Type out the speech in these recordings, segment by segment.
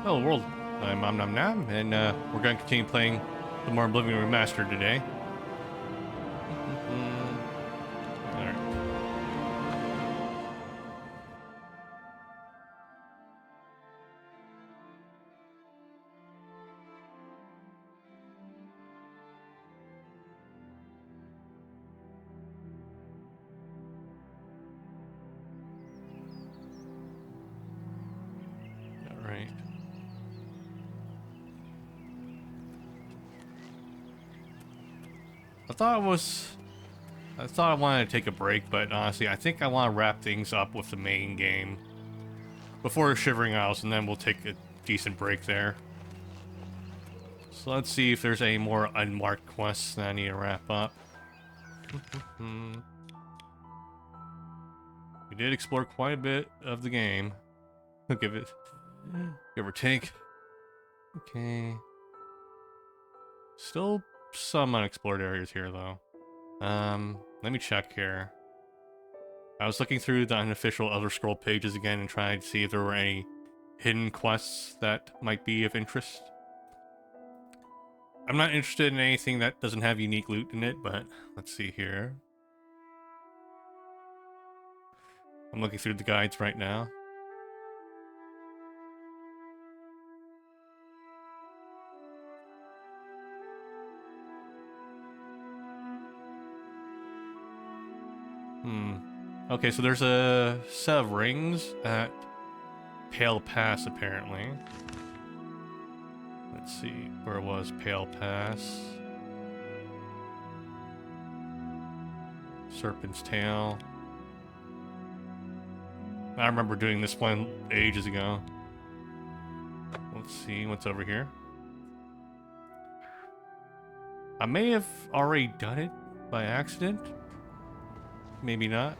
Hello world, I'm Nam, and we're going to continue playing the more Oblivion Remastered today. Alright. Alright. I thought I wanted to take a break, but honestly, I think I want to wrap things up with the main game before Shivering Isles, and then we'll take a decent break there. So let's see if there's any more unmarked quests that I need to wrap up. We did explore quite a bit of the game. I'll give or take. Okay. Still some unexplored areas here, though. Let me check here. I was looking through the unofficial Elder Scroll pages again and trying to see if there were any hidden quests that might be of interest. I'm not interested in anything that doesn't have unique loot in it, but let's see here. I'm looking through the guides right now. Okay, so there's a set of rings at Pale Pass, apparently. Let's see, where was Pale Pass? Serpent's Tail. I remember doing this one ages ago. Let's see what's over here. I may have already done it by accident. Maybe not.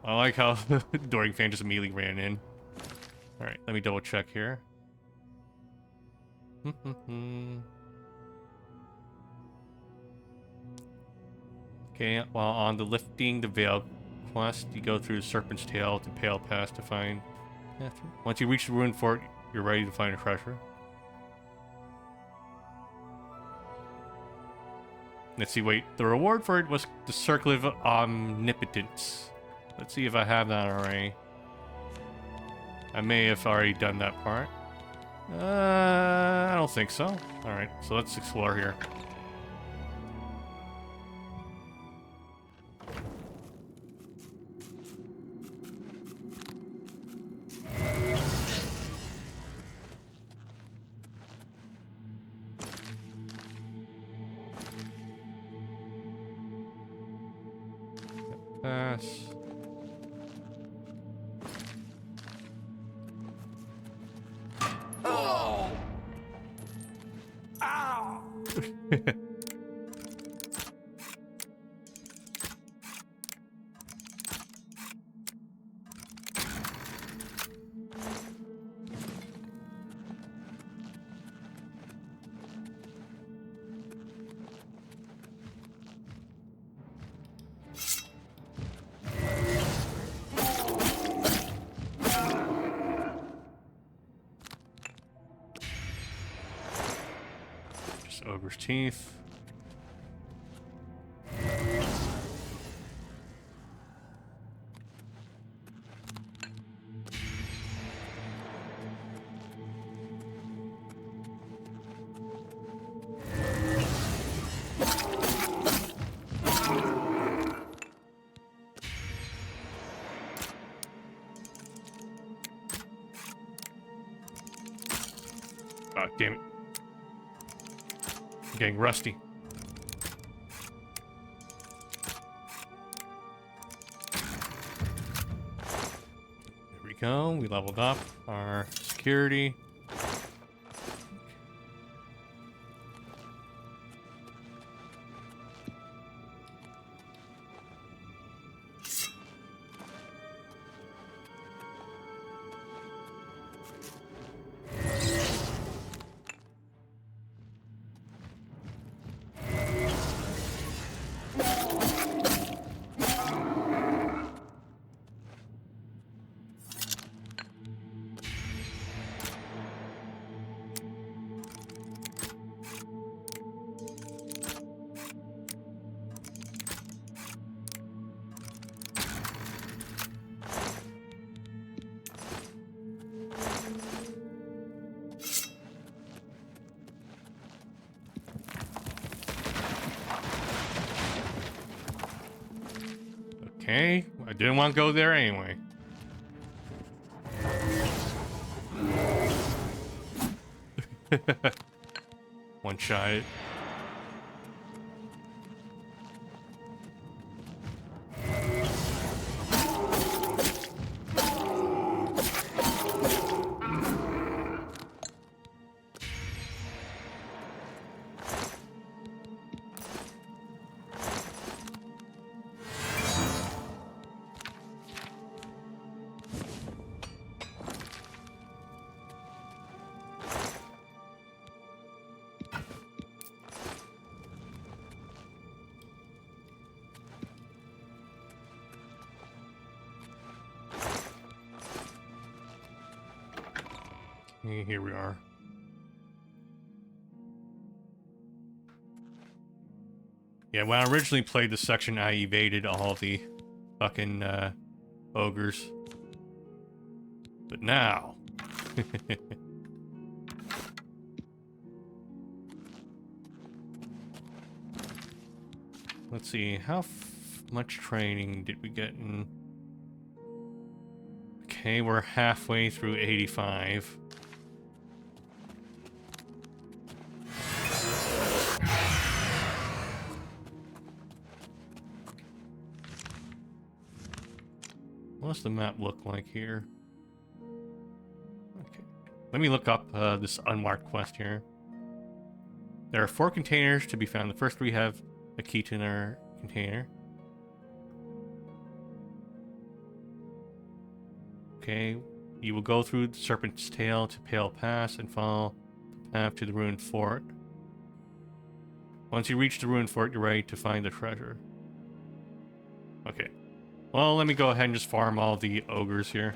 I like how Doring Fan just immediately ran in. Alright, let me double check here. Okay, while on the Lifting the Veil quest, you go through the Serpent's Tail to Pale Pass to find... Once you reach the ruined fort, you're ready to find a treasure. Let's see, wait. The reward for it was the Circle of Omnipotence. Let's see if I have that already. I may have already done that part. I don't think so. Alright, so let's explore here. Pass. Oh! Ow! Ogre's Teeth. Oh, damn it. I'm getting rusty. There we go. We leveled up our security. Okay, I didn't want to go there anyway. One shot. Here we are. Yeah, when I originally played this section, I evaded all the fucking ogres. But now... Let's see, how much training did we get in... Okay, we're halfway through 85. What's the map look like here? Okay. Let me look up this unmarked quest here. There are 4 containers to be found. The first 3 have a key to their container. Okay. You will go through the Serpent's Tail to Pale Pass and follow the path to the ruined fort. Once you reach the ruined fort, you're ready to find the treasure. Okay. Well, let me go ahead and just farm all the ogres here.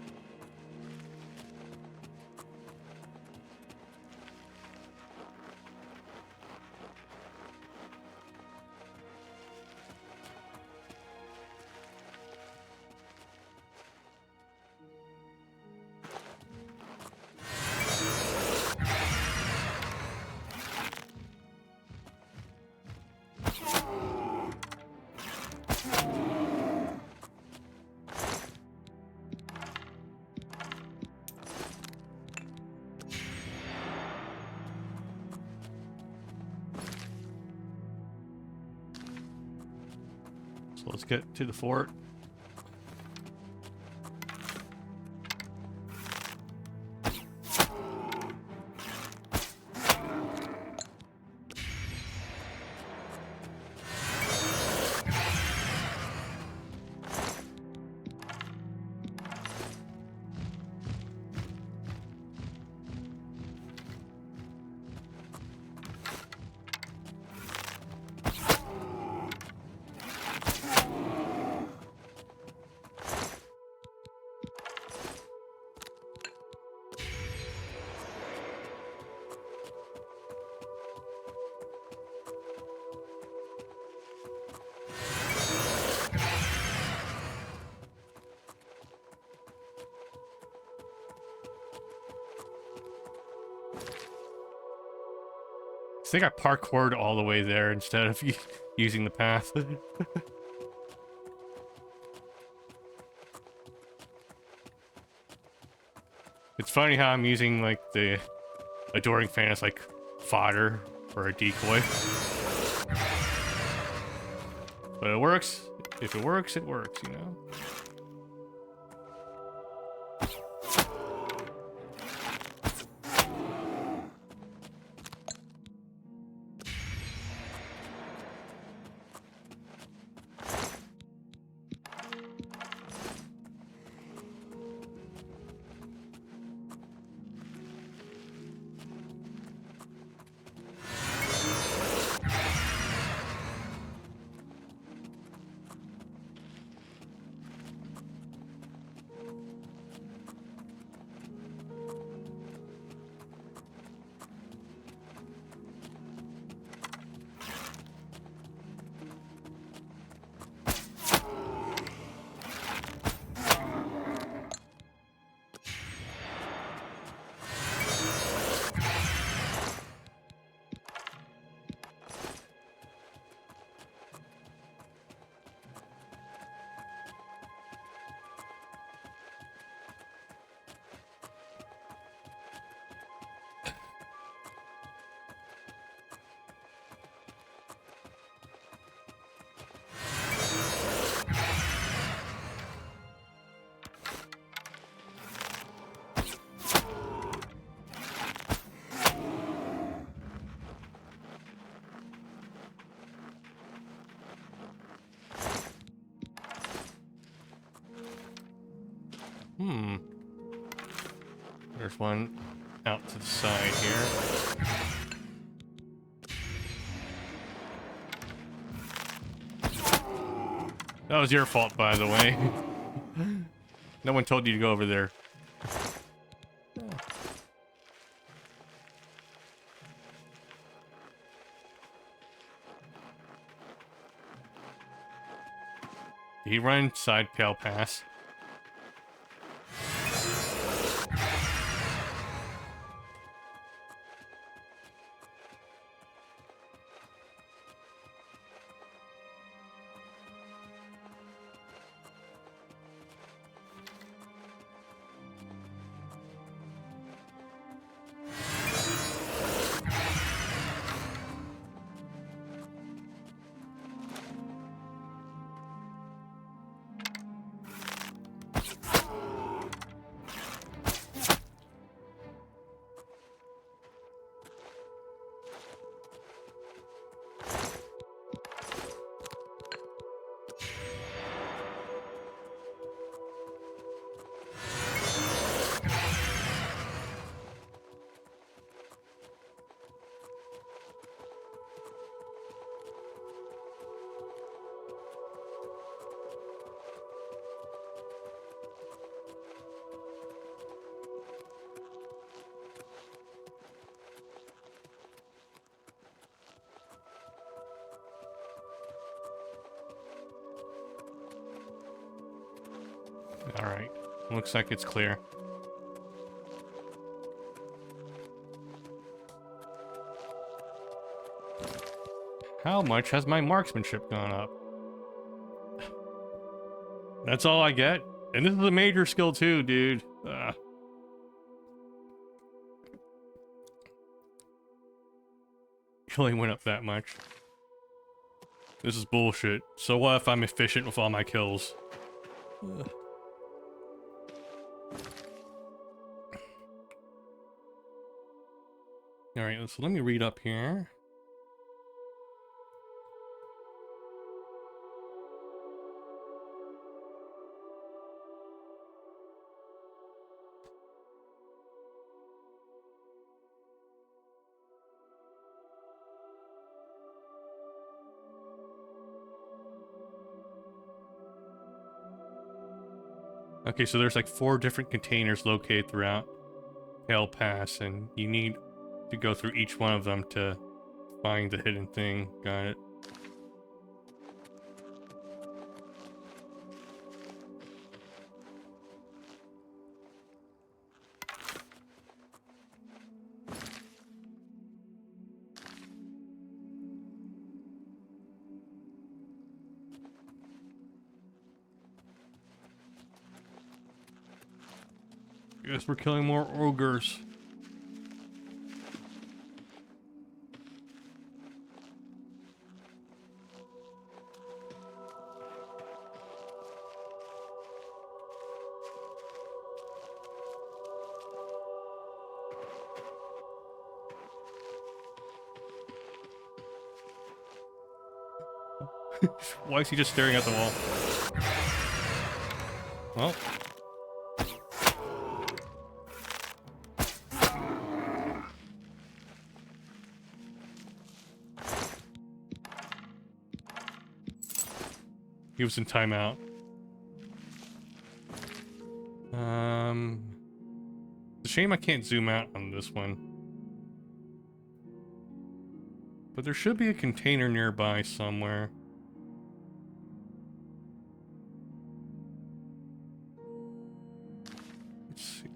So let's get to the fort. I think I parkoured all the way there instead of using the path. It's funny how I'm using, like, the Adoring Fan as, like, fodder or a decoy. But it works. If it works, it works, you know? Hmm. There's one out to the side here. That was your fault, by the way. No one told you to go over there. Did he run inside Pale Pass? Alright. Looks like it's clear. How much has my marksmanship gone up? That's all I get? And this is a major skill too, dude. It only went up that much. This is bullshit. So what if I'm efficient with all my kills? Alright, so let me read up here. Okay, so there's like 4 different containers located throughout Pale Pass, and you need to go through each one of them to find the hidden thing. Got it. Guess we're killing more ogres. Why is he just staring at the wall? Well. He was in timeout. It's a shame I can't zoom out on this one. But there should be a container nearby somewhere. Let's see.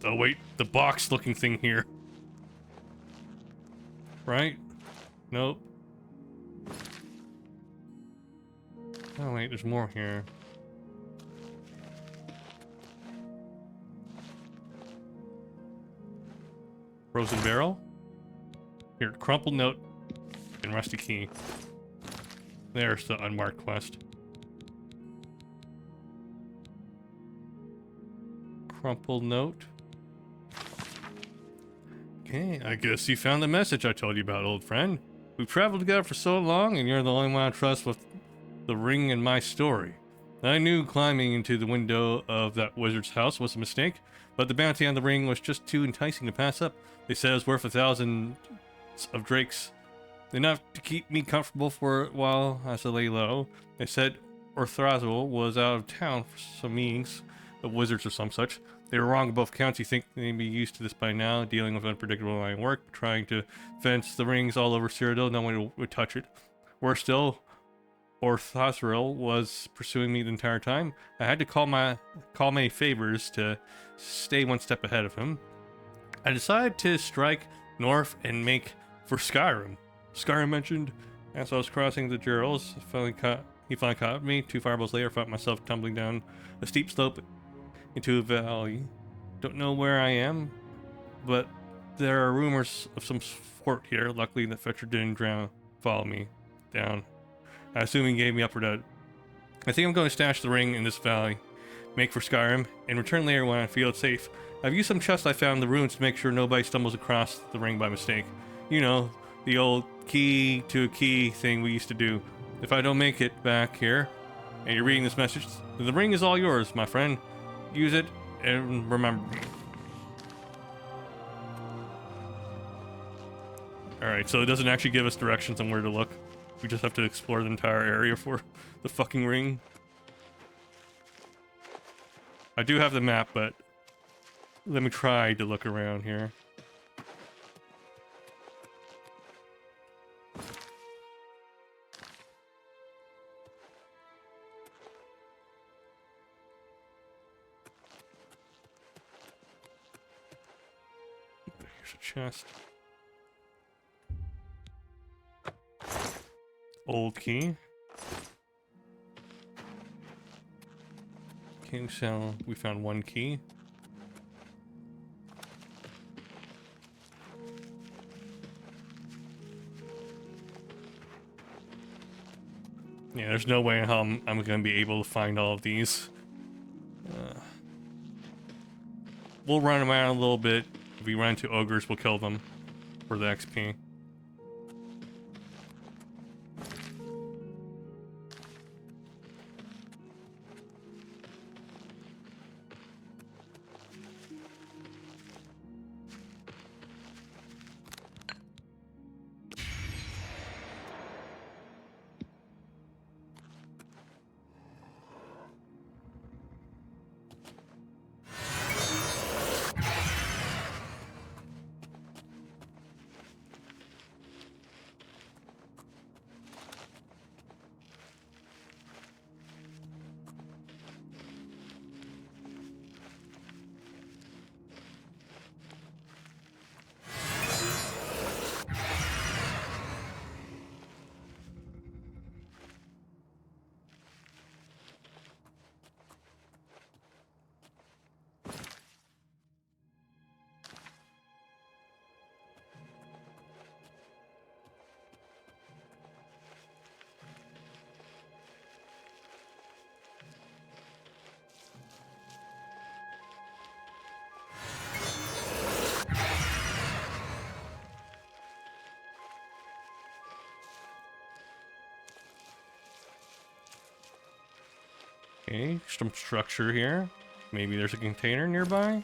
Oh wait, the box looking thing here. Right? Nope. Oh wait, there's more here. Frozen barrel? Here, crumpled note and rusty key. There's the unmarked quest. Crumpled note. Okay, I guess you found the message I told you about, old friend. We've traveled together for so long, and you're the only one I trust with the ring in my story. I knew climbing into the window of that wizard's house was a mistake, but the bounty on the ring was just too enticing to pass up. They said it was worth 1,000 of drakes, enough to keep me comfortable for a while as I lay low. They said Orthrazil was out of town for some meetings of wizards or some such. They were wrong in both accounts. You think they'd be used to this by now, dealing with unpredictable line work, trying to fence the rings all over Cyrodiil. No one would touch it. Worse still, Orthrazil was pursuing me the entire time. I had to call many favors to stay one step ahead of him. I decided to strike north and make for Skyrim. Skyrim mentioned as I was crossing the Gerals. He finally caught me. 2 fireballs later, I found myself tumbling down a steep slope into a valley. Don't know where I am, but there are rumors of some fort here. Luckily, the fetcher didn't follow me down. I assume he gave me up for dead. I think I'm going to stash the ring in this valley, make for Skyrim, and return later when I feel it's safe. I've used some chests I found in the ruins to make sure nobody stumbles across the ring by mistake. You know, the old key to a key thing we used to do. If I don't make it back here, and you're reading this message, then the ring is all yours, my friend. Use it and remember me. Alright, so it doesn't actually give us directions on where to look. We just have to explore the entire area for the fucking ring. I do have the map, but let me try to look around here. Here's a chest. Old key. Okay, so we found 1 key. Yeah, there's no way how I'm going to be able to find all of these. We'll run around a little bit. If we run into ogres, we'll kill them for the XP. Okay, some structure here. Maybe there's a container nearby.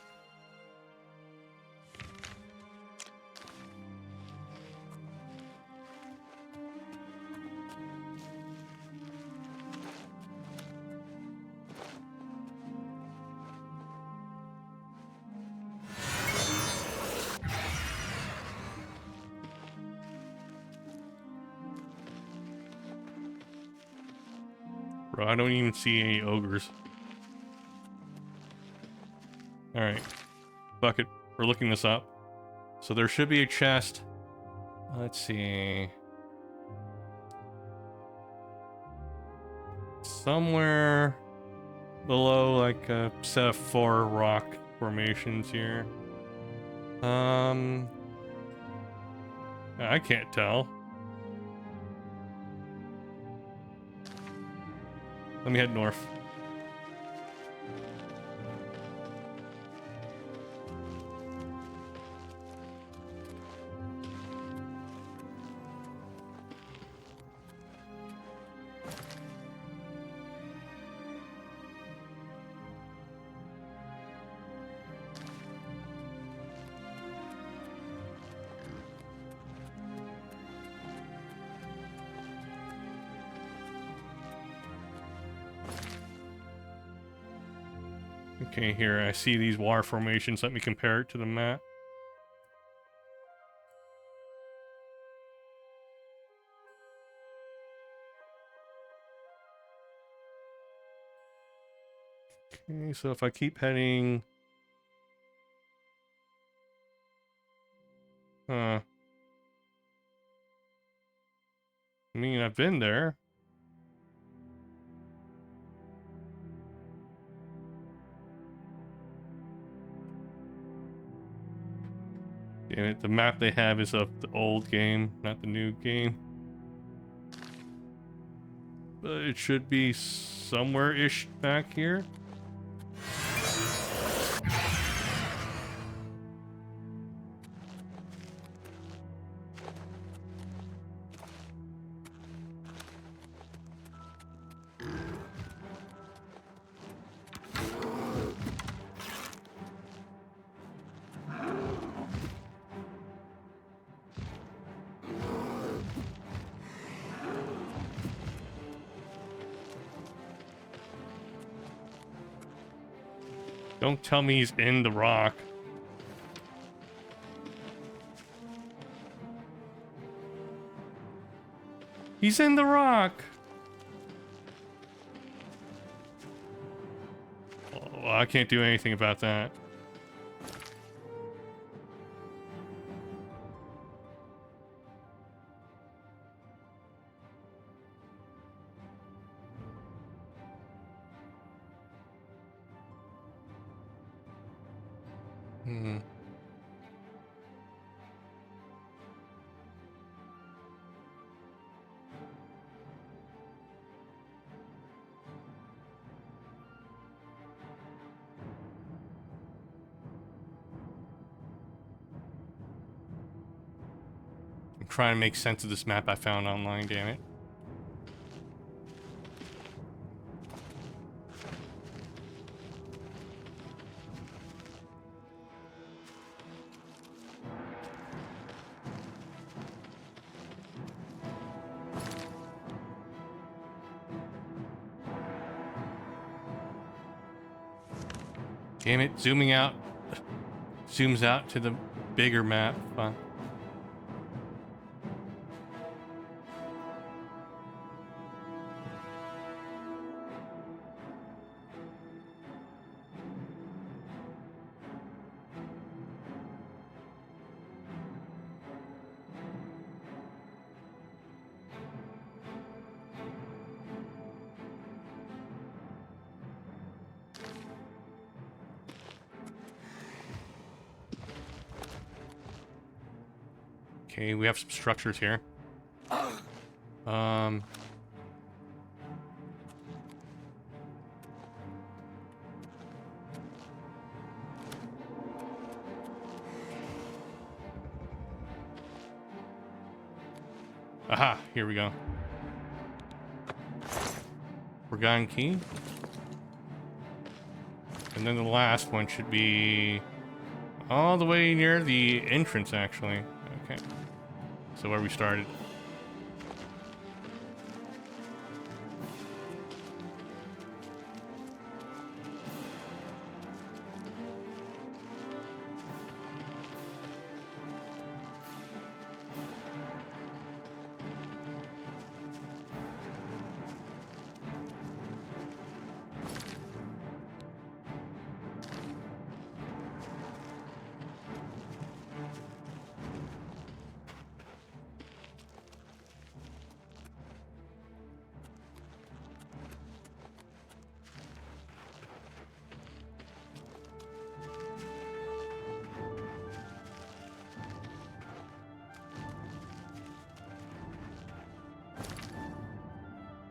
Bro, I don't even see any ogres. Alright. Fuck it. We're looking this up. So there should be a chest. Let's see. Somewhere below like a set of 4 rock formations here. I can't tell. Let me head north. Okay, here, I see these water formations. Let me compare it to the map. Okay, so if I keep heading... I mean, I've been there. Damn it, the map they have is of the old game, not the new game. But it should be somewhere-ish back here. Don't tell me he's in the rock. He's in the rock! Well, I can't do anything about that. Hmm. I'm trying to make sense of this map I found online, damn it. Damn it, zooming out. Zooms out to the bigger map. Okay, we have some structures here. Aha, here we go. Forgotten key. And then the last one should be all the way near the entrance, actually. Okay. So where we started.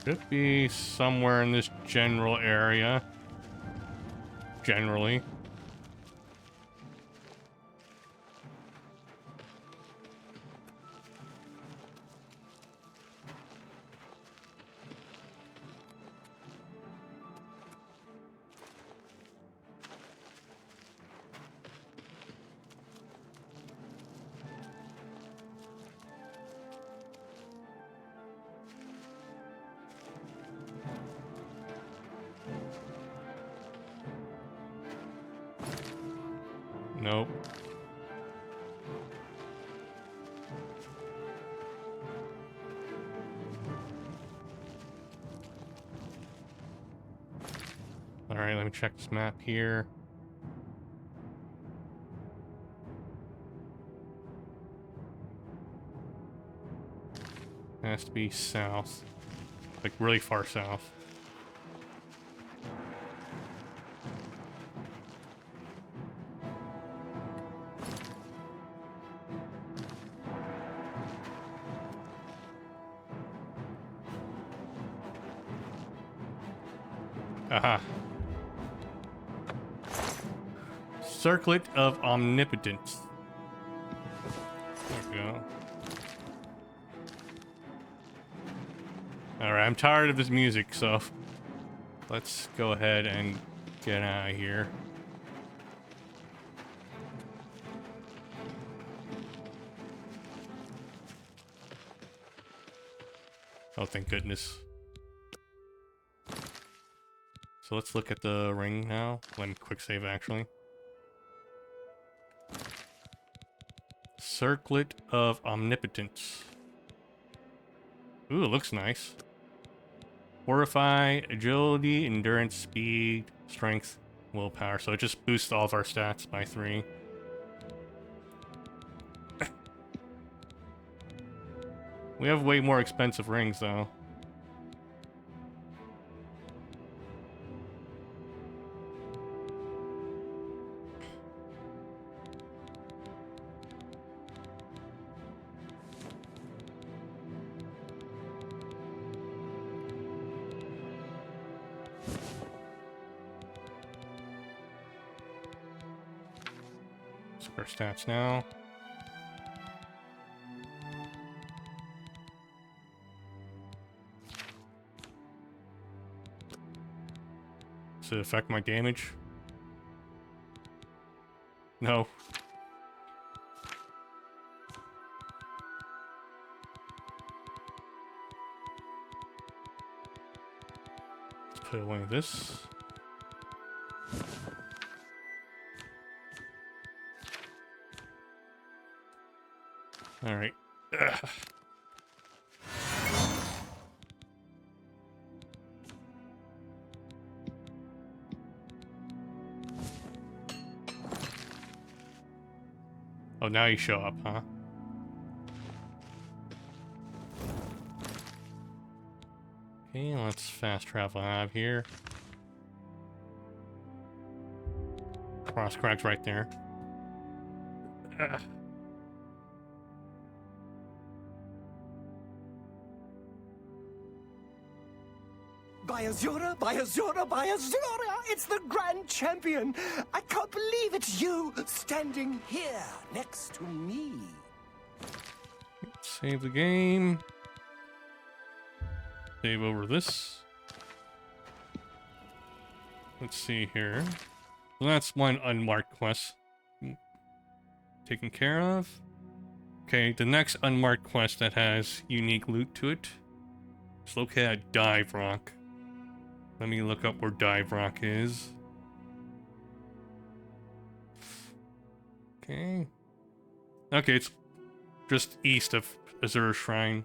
Should be somewhere in this general area. Generally. Nope. Alright, let me check this map here. It has to be south. Like, really far south. Aha. Circlet of Omnipotence. There we go. Alright, I'm tired of this music, so let's go ahead and get out of here. Oh, thank goodness. So let's look at the ring now. Let me quick save, actually. Circlet of Omnipotence. Ooh, it looks nice. Fortify, agility, endurance, speed, strength, willpower. So it just boosts all of our stats by 3. We have way more expensive rings, though. Our stats now. Does it affect my damage? No. Let's put away this. Alright. Oh, now you show up, huh? Okay, let's fast travel out of here. Cross cracks right there. By Azura, by Azura, by Azura! It's the Grand Champion! I can't believe it's you standing here next to me. Save the game. Save over this. Let's see here. So that's one unmarked quest taken care of. Okay, the next unmarked quest that has unique loot to it is located at Dive Rock. Let me look up where Dive Rock is. Okay. Okay, it's just east of Azure Shrine.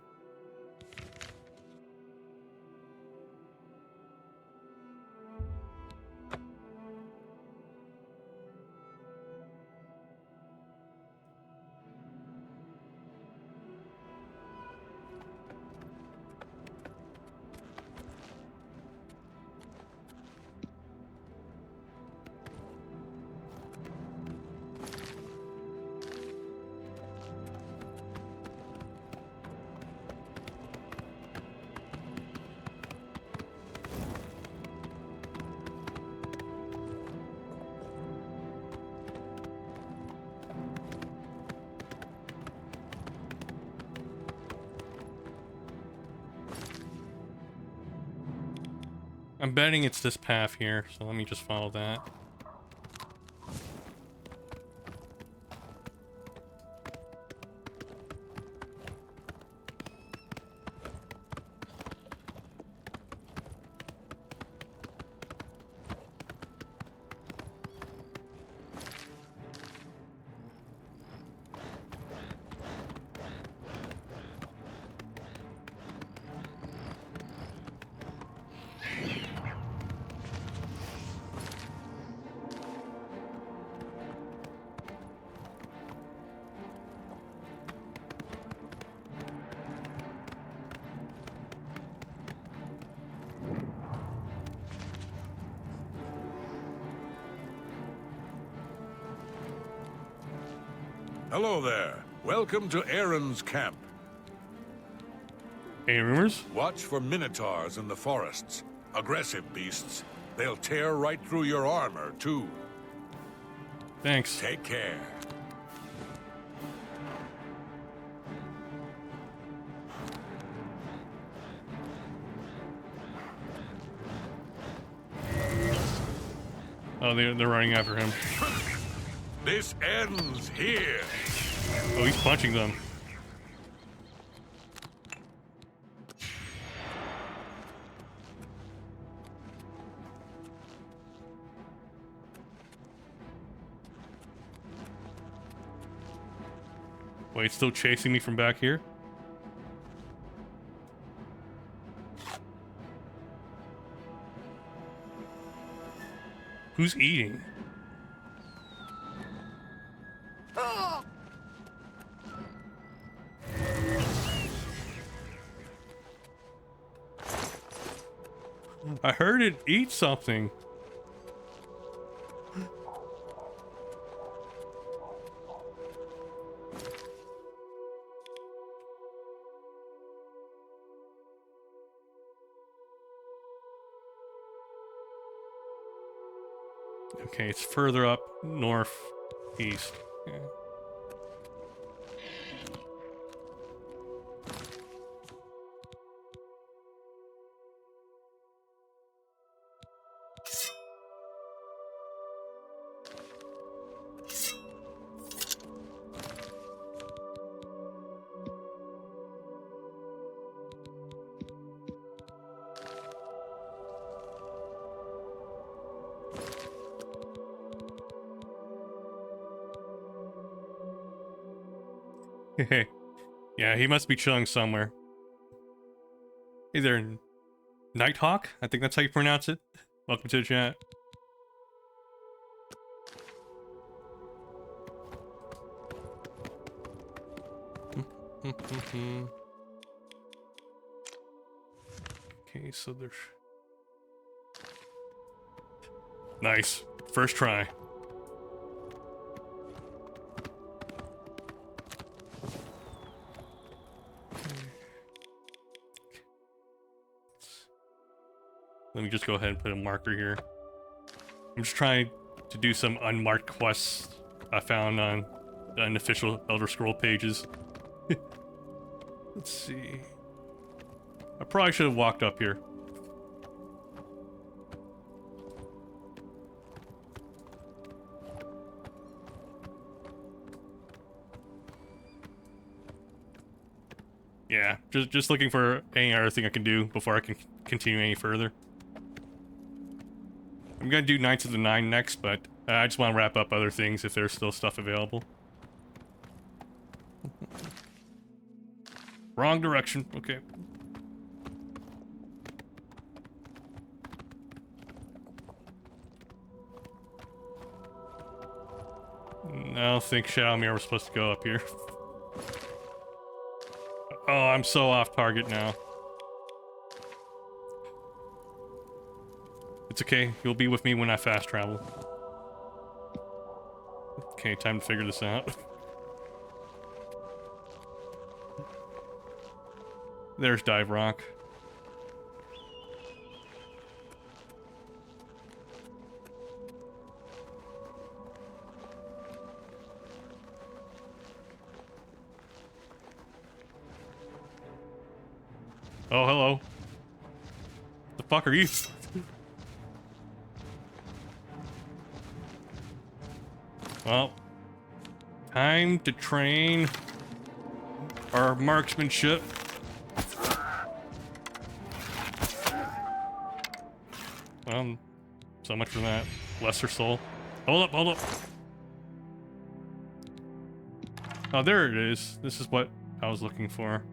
I'm betting it's this path here, so let me just follow that. Hello there. Welcome to Aaron's camp. Any rumors? Watch for minotaurs in the forests. Aggressive beasts. They'll tear right through your armor, too. Thanks. Take care. Oh, they're running after him. This ends here. Oh, he's punching them. Wait, still chasing me from back here? Who's eating? I heard it eat something. Okay, it's further up north east. Yeah. Yeah, he must be chilling somewhere. Either Nighthawk? I think that's how you pronounce it. Welcome to the chat. Okay, so there's... Nice. First try. Let me just go ahead and put a marker here. I'm just trying to do some unmarked quests I found on the unofficial Elder Scroll pages. Let's see. I probably should have walked up here. Yeah, just looking for any other thing I can do before I can continue any further. I'm gonna do Knights of the Nine next, but I just want to wrap up other things if there's still stuff available. Wrong direction. Okay. I don't think Shadowmere was supposed to go up here. Oh, I'm so off target now. It's okay, you'll be with me when I fast travel. Okay, time to figure this out. There's Dive Rock. Oh, hello. The fuck are you? Well, time to train our marksmanship. So much for that. Lesser soul. Hold up, hold up. Oh, there it is. This is what I was looking for.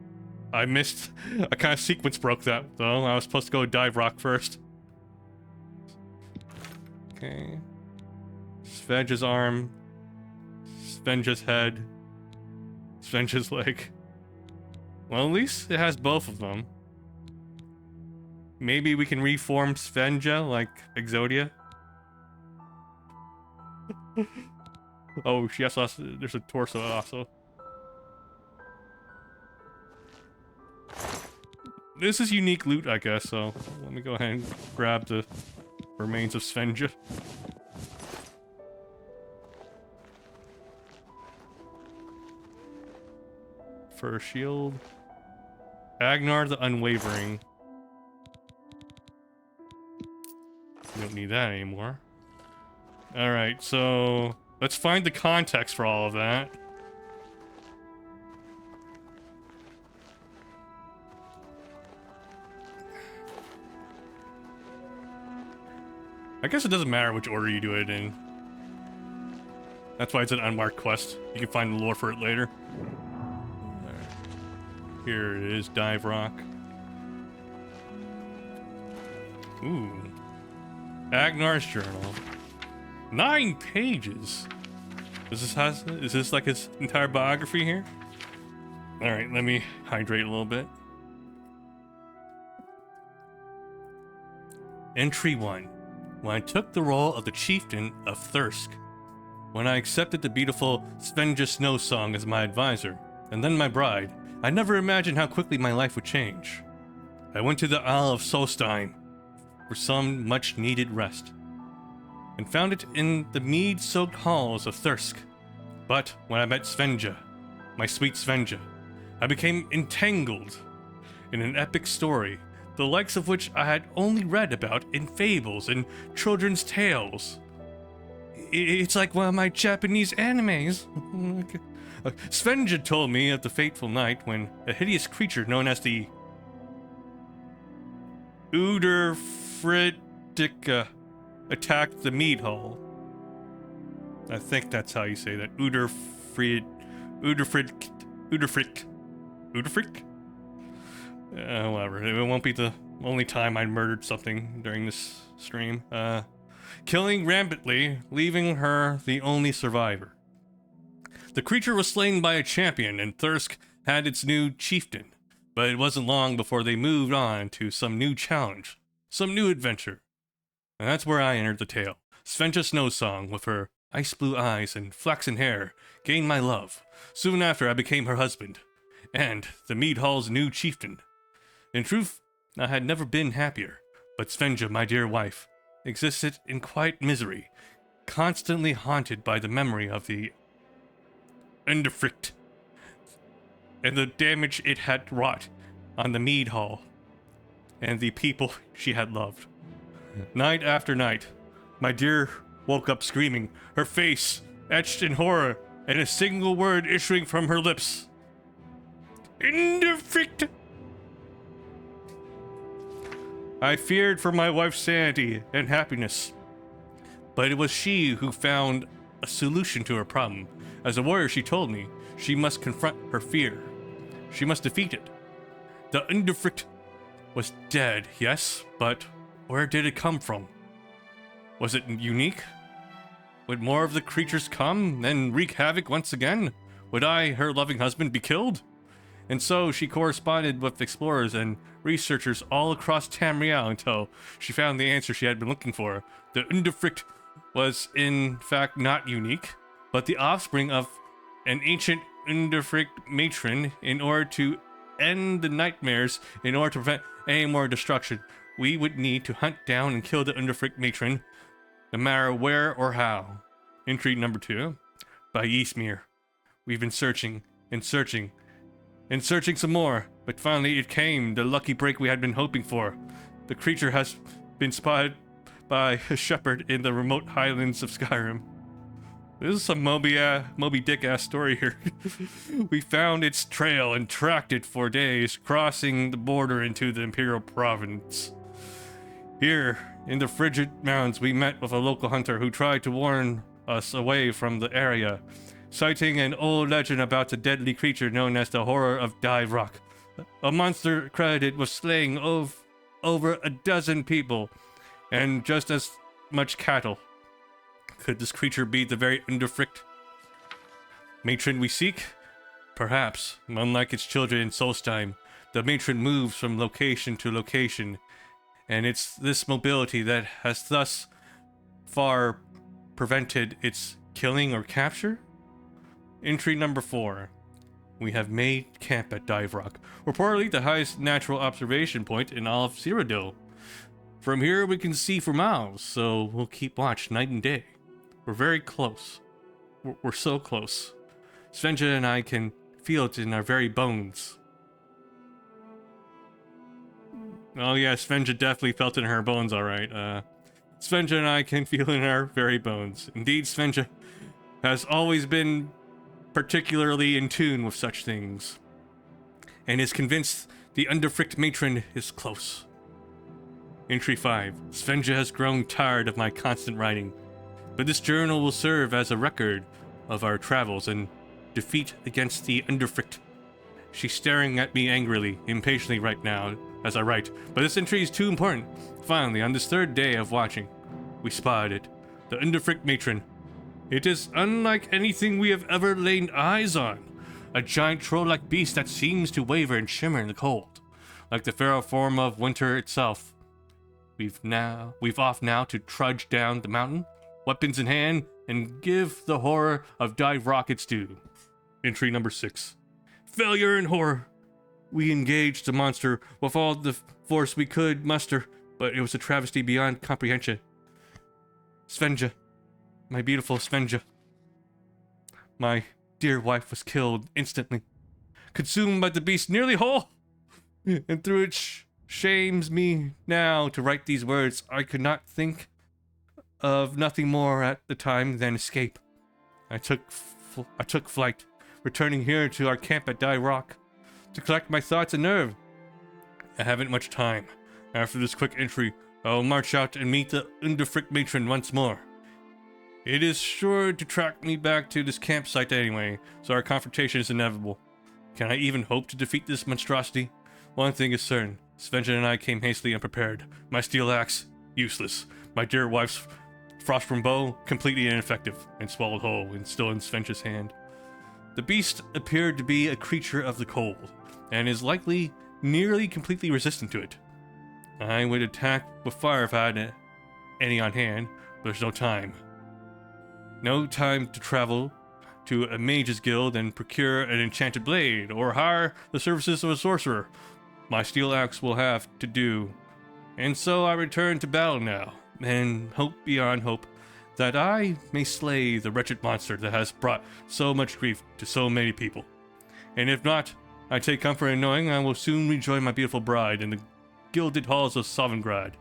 I missed. I kind of sequence broke that, though. I was supposed to go Dive Rock first. Okay. Svenja's arm. Svenja's head. Svenja's leg. Well, at least it has both of them. Maybe we can reform Svenja like Exodia. Oh, she also has, there's a torso also. This is unique loot, I guess, so let me go ahead and grab the remains of Svenja. Fur shield. Agnar the Unwavering. We don't need that anymore. Alright, so let's find the context for all of that. I guess it doesn't matter which order you do it in. That's why it's an unmarked quest. You can find the lore for it later. Here it is, Dive Rock. Ooh. Agnar's journal. 9 pages. Is this like his entire biography here? Alright, let me hydrate a little bit. Entry 1. When I took the role of the chieftain of Thirsk. When I accepted the beautiful Svenja Snowsong as my advisor, and then my bride, I never imagined how quickly my life would change. I went to the Isle of Solstein for some much-needed rest, and found it in the mead-soaked halls of Thirsk. But when I met Svenja, my sweet Svenja, I became entangled in an epic story, the likes of which I had only read about in fables and children's tales. It's like one of my Japanese animes. Svenja told me of the fateful night when a hideous creature known as the Uderfritika attacked the mead hall. I think that's how you say that. Uderfrick. Whatever. It won't be the only time I murdered something during this stream. Killing rampantly, leaving her the only survivor. The creature was slain by a champion, and Thirsk had its new chieftain. But it wasn't long before they moved on to some new challenge, some new adventure. And that's where I entered the tale. Svenja Snowsong, with her ice blue eyes and flaxen hair, gained my love. Soon after, I became her husband, and the Mead Hall's new chieftain. In truth, I had never been happier, but Svenja, my dear wife, existed in quiet misery, constantly haunted by the memory of the Underfricht and the damage it had wrought on the Mead Hall and the people she had loved. Night after night, my dear woke up screaming, her face etched in horror, and a single word issuing from her lips. Underfricht! I feared for my wife's sanity and happiness, but it was she who found a solution to her problem. As a warrior, she told me she must confront her fear. She must defeat it. The Underfricht was dead, yes, but where did it come from? Was it unique? Would more of the creatures come and wreak havoc once again? Would I, her loving husband, be killed? And so she corresponded with explorers and researchers all across Tamriel until she found the answer she had been looking for. The Underfricht was in fact not unique, but the offspring of an ancient Underfricht matron. In order to end the nightmares, in order to prevent any more destruction, we would need to hunt down and kill the Underfricht matron, no matter where or how. Entry number 2, by Ysmir. We've been searching and searching and searching some more, but finally it came, the lucky break we had been hoping for. The creature has been spotted by a shepherd in the remote highlands of Skyrim. This is some Moby Dick-ass story here. We found its trail and tracked it for days, crossing the border into the Imperial Province. Here, in the frigid mountains, we met with a local hunter who tried to warn us away from the area, citing an old legend about the deadly creature known as the Horror of Dive Rock, a monster credited with slaying over a dozen people and just as much cattle. Could this creature be the very Underfricht matron we seek? Perhaps. Unlike its children in Solstheim, the matron moves from location to location, and it's this mobility that has thus far prevented its killing or capture? Entry number 4. We have made camp at Dive Rock, reportedly the highest natural observation point in all of Cyrodiil. From here we can see for miles, so we'll keep watch night and day. We're very close. We're so close. Svenja and I can feel it in our very bones. Oh yeah, Svenja definitely felt it in her bones, alright. Svenja and I can feel it in our very bones. Indeed, Svenja has always been particularly in tune with such things, and is convinced the underfricked matron is close. Entry 5. Svenja has grown tired of my constant writing, but this journal will serve as a record of our travels and defeat against the underfricked. She's staring at me angrily, impatiently right now as I write, but this entry is too important. Finally, on this third day of watching, we spotted it. The underfricked matron. It is unlike anything we have ever laid eyes on. A giant troll-like beast that seems to waver and shimmer in the cold, like the feral form of winter itself. We've off now to trudge down the mountain, weapons in hand, and give the horror of Dive Rock its due. Entry number 6. Failure and horror. We engaged the monster with all the force we could muster, but it was a travesty beyond comprehension. Svenja, my beautiful Svenja, my dear wife was killed instantly, consumed by the beast nearly whole, and through it shames me now to write these words. I could not think of nothing more at the time than escape. I took flight, returning here to our camp at Dive Rock to collect my thoughts and nerve. I haven't much time. After this quick entry, I will march out and meet the underfricked matron once more. It is sure to track me back to this campsite anyway, so our confrontation is inevitable. Can I even hope to defeat this monstrosity? One thing is certain. Svenja and I came hastily unprepared. My steel axe, useless. My dear wife's frostborn bow, completely ineffective and swallowed whole and still in Svenja's hand. The beast appeared to be a creature of the cold, and is likely nearly completely resistant to it. I would attack with fire if I had any on hand, but there's no time. No time to travel to a mage's guild and procure an enchanted blade, or hire the services of a sorcerer. My steel axe will have to do. And so I return to battle now, and hope beyond hope that I may slay the wretched monster that has brought so much grief to so many people. And if not, I take comfort in knowing I will soon rejoin my beautiful bride in the gilded halls of Sovngarde.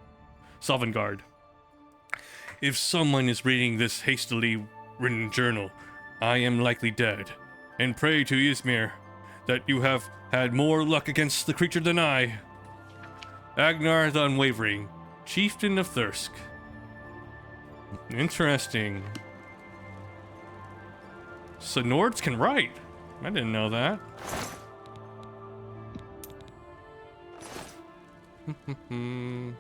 If someone is reading this hastily written journal, I am likely dead, and pray to Ysmir that you have had more luck against the creature than I. Agnar the Unwavering, Chieftain of Thirsk. Interesting. So Nords can write. I didn't know that. So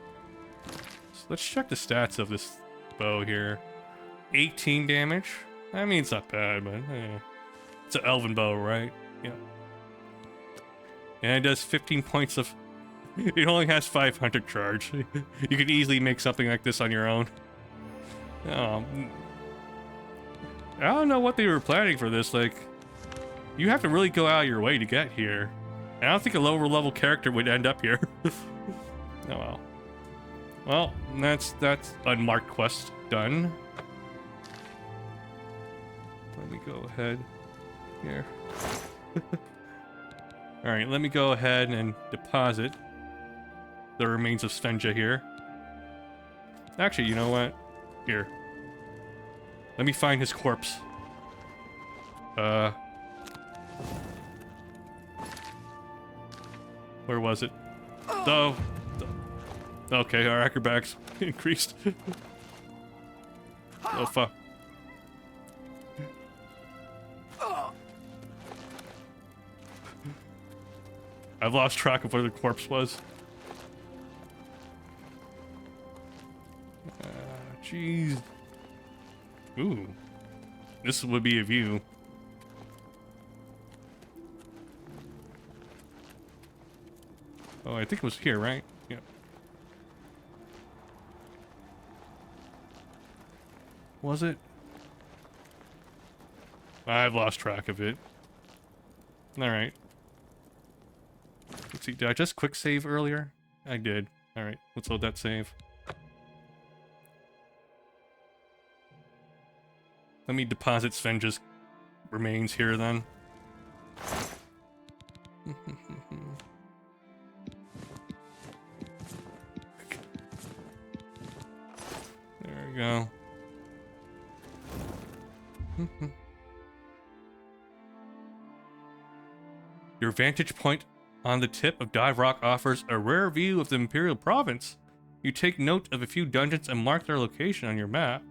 let's check the stats of this bow here. 18 damage. I mean, it's not bad, but it's an elven bow, right? Yeah. And it does 15 points of... It only has 500 charge. You could easily make something like this on your own. I don't know what they were planning for this. Like, you have to really go out of your way to get here. And I don't think a lower level character would end up here. Oh well. Well, that's unmarked quest done. Let me go ahead here. Alright, let me go ahead and deposit the remains of Svenja here. Actually, you know what? Here. Let me find his corpse. Where was it? Oh. Okay, our acrobatics increased. Oh, fuck. I've lost track of where the corpse was. Jeez. Ooh. This would be a view. Oh, I think it was here, right? Yeah. Was it? I've lost track of it. Alright. Let's see, did I just quick save earlier? I did. Alright, let's load that save. Let me deposit Svenja's remains here then. There we go. Your vantage point on the tip of Dive Rock offers a rare view of the Imperial Province. You take note of a few dungeons and mark their location on your map.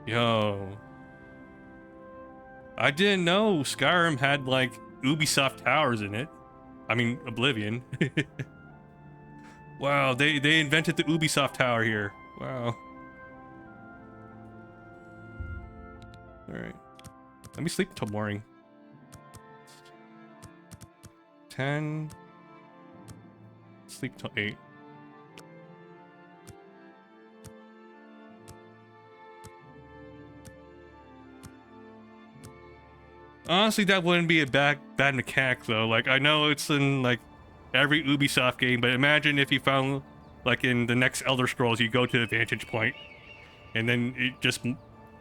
Yo. I didn't know Skyrim had, like, Ubisoft towers in it. I mean, Oblivion. Wow, they invented the Ubisoft tower here. Wow. Alright. Let me sleep until morning. 10. Sleep till 8. Honestly, that wouldn't be a bad mechanic though. Like, I know it's in like every Ubisoft game, but imagine if you found, like in the next Elder Scrolls, you go to the vantage point, and then it just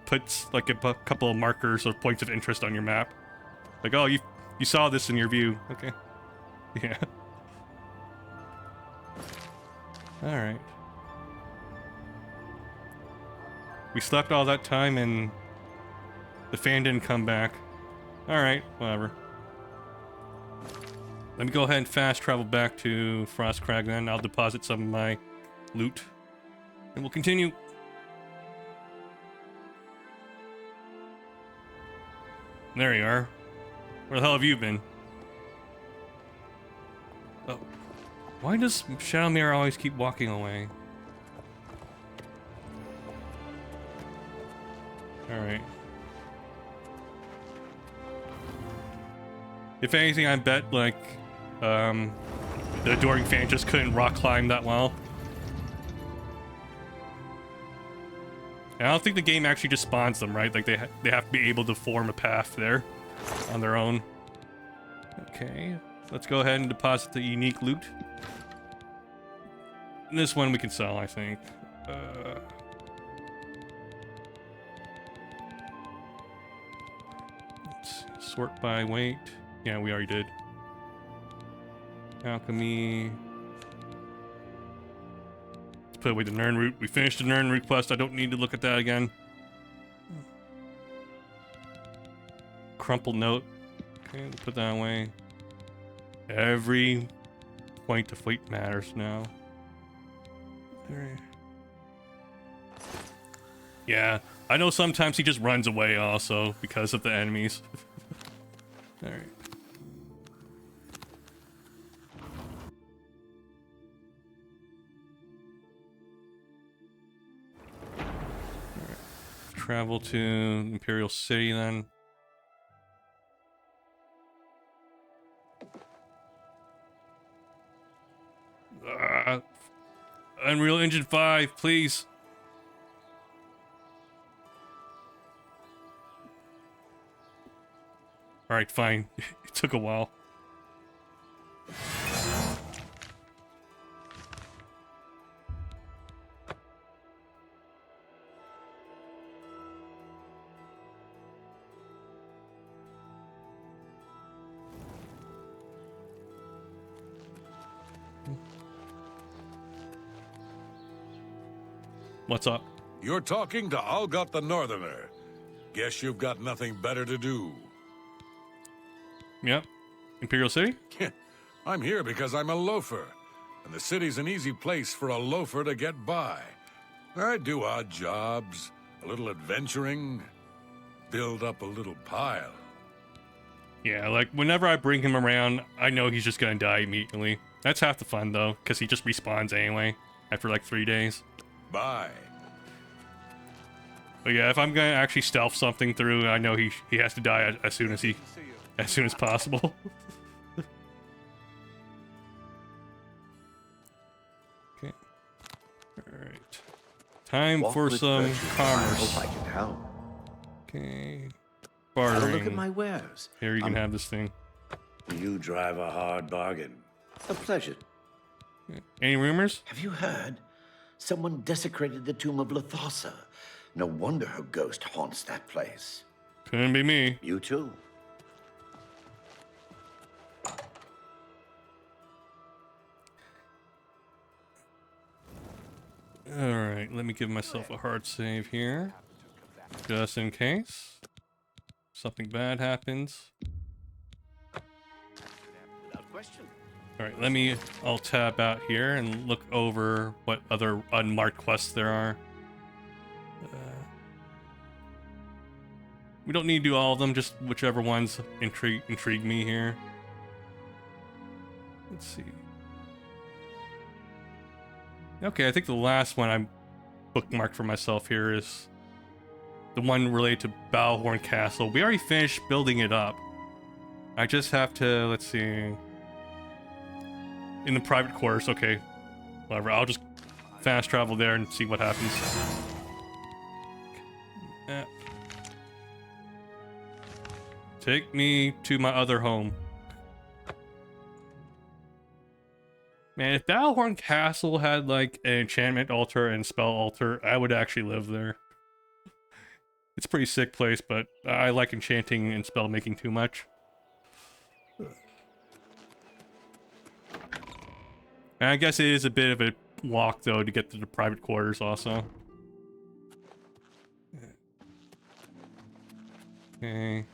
puts like a couple of markers or points of interest on your map. Like, oh, you saw this in your view. Okay. Yeah. All right. We slept all that time and the fan didn't come back. Alright, whatever. Let me go ahead and fast travel back to Frostcrag then. I'll deposit some of my loot. And we'll continue. There you are. Where the hell have you been? Oh. Why does Shadowmere always keep walking away? Alright. If anything, I bet, like, the Adoring Fan just couldn't rock climb that well. And I don't think the game actually just spawns them, right? Like, they have to be able to form a path there on their own. Okay, let's go ahead and deposit the unique loot. And this one we can sell, I think. Let's sort by weight. Yeah, we already did. Alchemy. Let's put away the Nern root. We finished the Nern root quest. I don't need to look at that again. Crumpled note. Okay, we'll put that away. Every point of weight matters now. Alright. Yeah, I know sometimes he just runs away also because of the enemies. Alright. Travel to Imperial City then. Unreal Engine 5, please. Alright, fine. It took a while. What's up? You're talking to Algot the Northerner. Guess you've got nothing better to do. Yep. Imperial City? I'm here because I'm a loafer, and the city's an easy place for a loafer to get by. I do odd jobs, a little adventuring, build up a little pile. Yeah, like, whenever I bring him around, I know he's just gonna die immediately. That's half the fun, though, because he just respawns anyway, after like 3 days. Bye. But yeah, if I'm gonna actually stealth something through, I know he has to die as soon as possible. Okay. All right. Time for some commerce. I hope I can help. Okay. Have a Bartering. look at my wares. Here, you can have this thing. You drive a hard bargain. A pleasure. Any rumors? Have you heard? Someone desecrated the tomb of Lathosa. No wonder her ghost haunts that place. Couldn't be me. You too. Alright, let me give myself a hard save here. Just in case. Something bad happens. Without question. Alright, I'll tab out here and look over what other unmarked quests there are. We don't need to do all of them, just whichever ones intrigue me here. Let's see. Okay, I think the last one I'm bookmarked for myself here is the one related to Balhorn Castle. We already finished building it up. I just have to, let's see. In the private quarters, okay. Whatever, I'll just fast travel there and see what happens. Take me to my other home. Man, if Balhorn Castle had like an enchantment altar and spell altar, I would actually live there. It's a pretty sick place, but I like enchanting and spell making too much. And I guess it is a bit of a walk though to get to the private quarters also. Okay.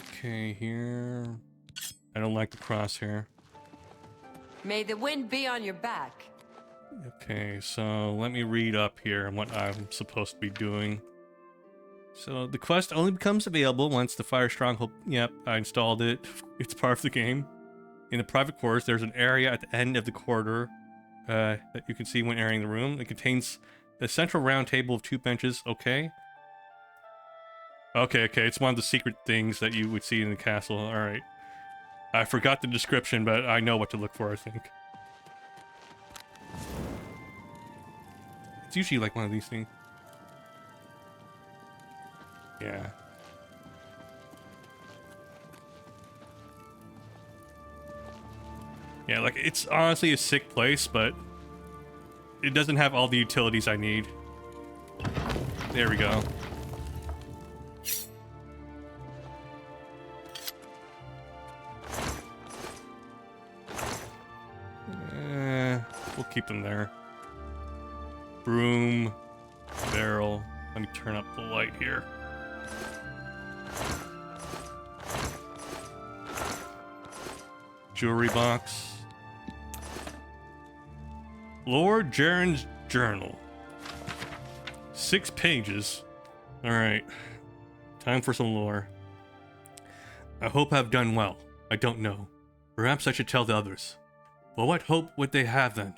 Okay, here. I don't like the crosshair. May the wind be on your back. Okay, so let me read up here on what I'm supposed to be doing. So the quest only becomes available once the Fire Stronghold... Yep, I installed it. It's part of the game. In the private quarters, there's an area at the end of the corridor that you can see when entering the room. It contains a central round table of 2 benches. Okay. Okay, it's one of the secret things that you would see in the castle. Alright. I forgot the description, but I know what to look for, I think. It's usually like one of these things. Yeah. Yeah, like, it's honestly a sick place, but it doesn't have all the utilities I need. There we go. We'll keep them there. Broom, barrel. Let me turn up the light here. Jewelry box. Lord Jaren's journal. 6 pages. Alright. Time for some lore. I hope I've done well. I don't know. Perhaps I should tell the others. But what hope would they have then?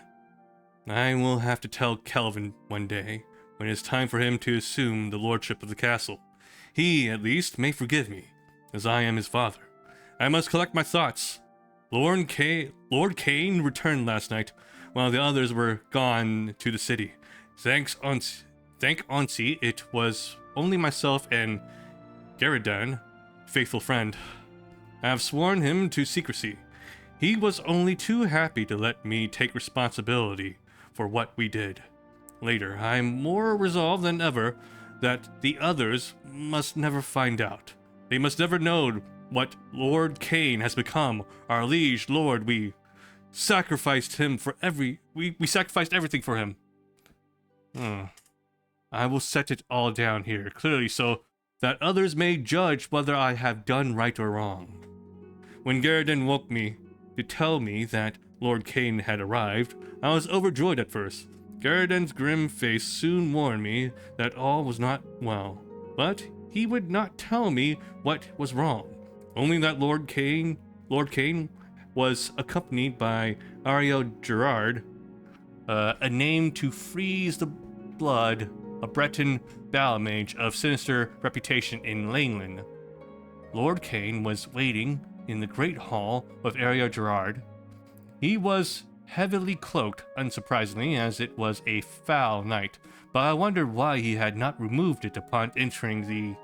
I will have to tell Kelvin one day, when it is time for him to assume the lordship of the castle. He, at least, may forgive me, as I am his father. I must collect my thoughts. Lord Kane returned last night, while the others were gone to the city. Thank Onsi, it was only myself and Garadan, faithful friend. I have sworn him to secrecy. He was only too happy to let me take responsibility for what we did. Later, I'm more resolved than ever that the others must never find out. They must never know what Lord Kane has become. Our liege lord, we sacrificed him for we sacrificed everything for him. I will set it all down here, clearly, so that others may judge whether I have done right or wrong. When Garridan woke me to tell me that Lord Kane had arrived, I was overjoyed at first. Garridan's grim face soon warned me that all was not well, but he would not tell me what was wrong. Only that Lord Kane was accompanied by Ariel Gerard, a name to freeze the blood, a Breton battlemage of sinister reputation in Langland. Lord Kane was waiting in the great hall of Area Gerard. He was heavily cloaked, unsurprisingly, as it was a foul night, but I wondered why he had not removed it upon entering the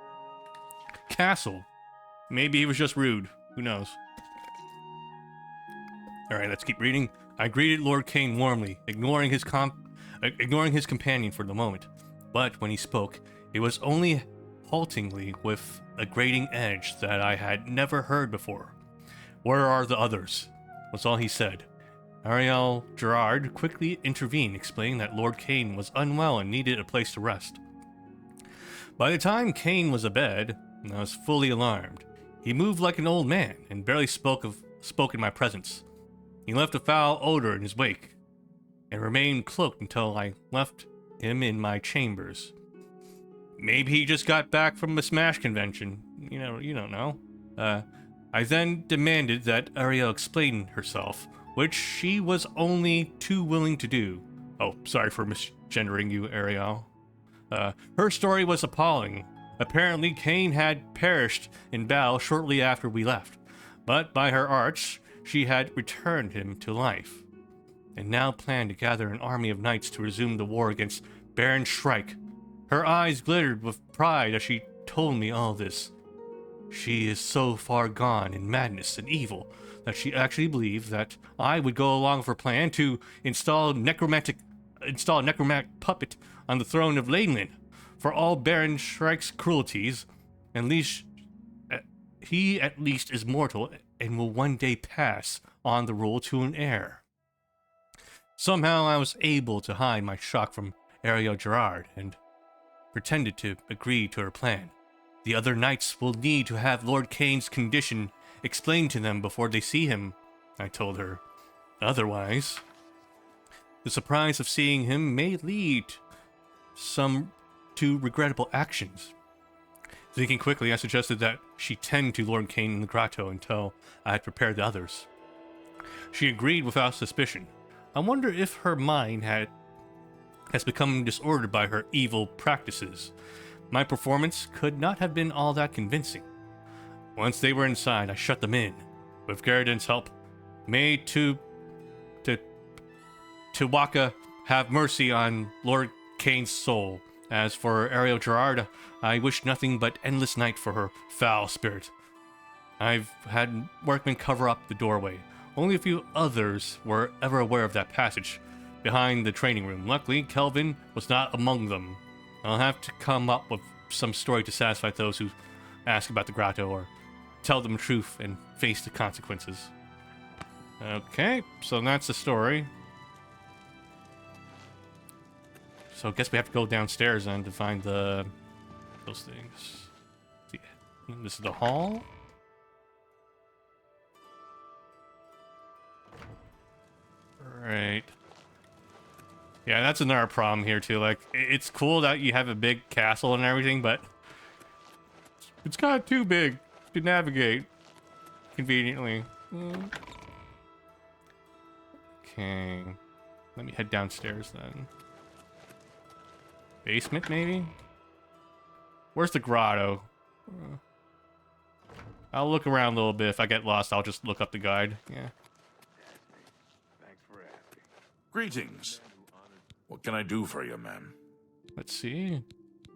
castle. Maybe he was just rude. Who knows? Alright, let's keep reading. I greeted Lord Kane warmly, ignoring his companion for the moment. But when he spoke, it was only haltingly with a grating edge that I had never heard before. "Where are the others?" was all he said. Ariel Gerard quickly intervened, explaining that Lord Kane was unwell and needed a place to rest. By the time Kane was abed, I was fully alarmed. He moved like an old man and barely spoke in my presence. He left a foul odor in his wake and remained cloaked until I left him in my chambers. Maybe he just got back from a Smash convention. You don't know. I then demanded that Ariel explain herself, which she was only too willing to do. Oh, sorry for misgendering you, Ariel. Her story was appalling. Apparently, Kane had perished in battle shortly after we left, but by her arts, she had returned him to life, and now planned to gather an army of knights to resume the war against Baron Shrike. Her eyes glittered with pride as she told me all this. She is so far gone in madness and evil that she actually believed that I would go along with her plan to install a necromantic puppet on the throne of Laneland. For all Baron Shrike's cruelties, he at least is mortal and will one day pass on the rule to an heir. Somehow I was able to hide my shock from Ariel Gerard and pretended to agree to her plan. The other knights will need to have Lord Kane's condition explained to them before they see him, I told her. Otherwise, the surprise of seeing him may lead to regrettable actions. Thinking quickly, I suggested that she tend to Lord Kane in the grotto until I had prepared the others. She agreed without suspicion. I wonder if her mind has become disordered by her evil practices. My performance could not have been all that convincing. Once they were inside, I shut them in. With Garridan's help, made Tuwaka have mercy on Lord Kane's soul. As for Ariel Gerard, I wish nothing but endless night for her foul spirit. I've had workmen cover up the doorway. Only a few others were ever aware of that passage behind the training room. Luckily, Kelvin was not among them. I'll have to come up with some story to satisfy those who ask about the grotto, or tell them the truth and face the consequences. Okay, so that's the story. So I guess we have to go downstairs then to find those things. Yeah. This is the hall. Right. Yeah, that's another problem here too. Like, it's cool that you have a big castle and everything, but it's kind of too big to navigate conveniently. Okay. Let me head downstairs then. Basement, maybe? Where's the grotto? I'll look around a little bit. If I get lost, I'll just look up the guide. Yeah. Greetings. What can I do for you, man? Let's see.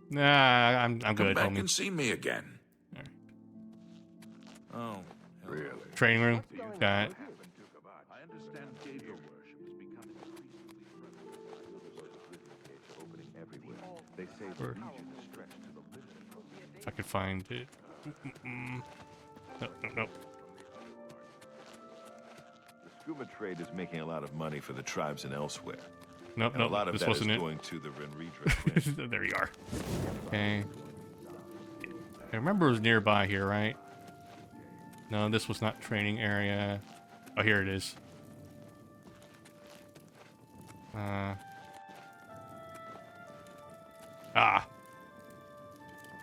Nah, I'm Come good, back homie. and see me again. Right. Oh, really? Training room. Got it. I understand Gator worship is becoming Where- If I could find it. No. The scuba trade is making a lot of money for the tribes and elsewhere. Nope, And a lot of this that is wasn't it. going to the Renredra. There you are. Okay. I remember it was nearby here, right? No, this was not training area. Oh, here it is.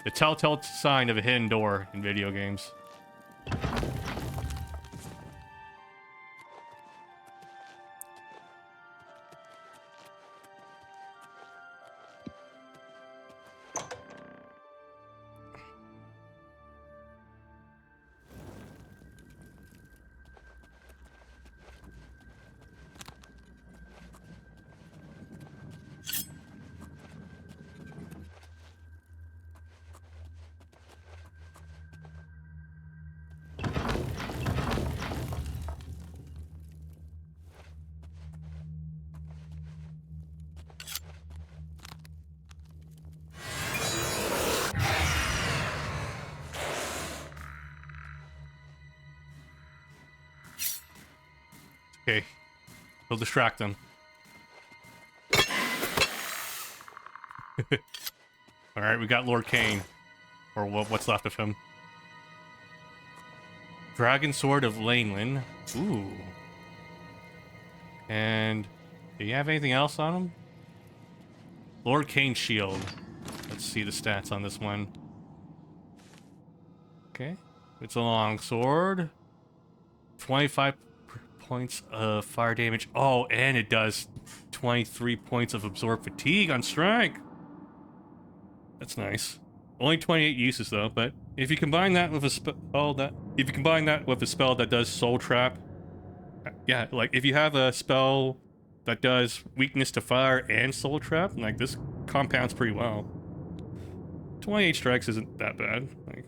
The telltale sign of a hidden door in video games. Okay. He'll distract them. Alright, we got Lord Cain. Or what's left of him. Dragon Sword of Laneland. Ooh. And do you have anything else on him? Lord Cain's Shield. Let's see the stats on this one. Okay. It's a long sword. 25 points of fire damage. Oh, and it does 23 points of absorb fatigue on strike. That's nice. Only 28 uses though, but if you combine that with a spell that does soul trap, yeah, like if you have a spell that does weakness to fire and soul trap, like this compounds pretty well. 28 strikes isn't that bad. Like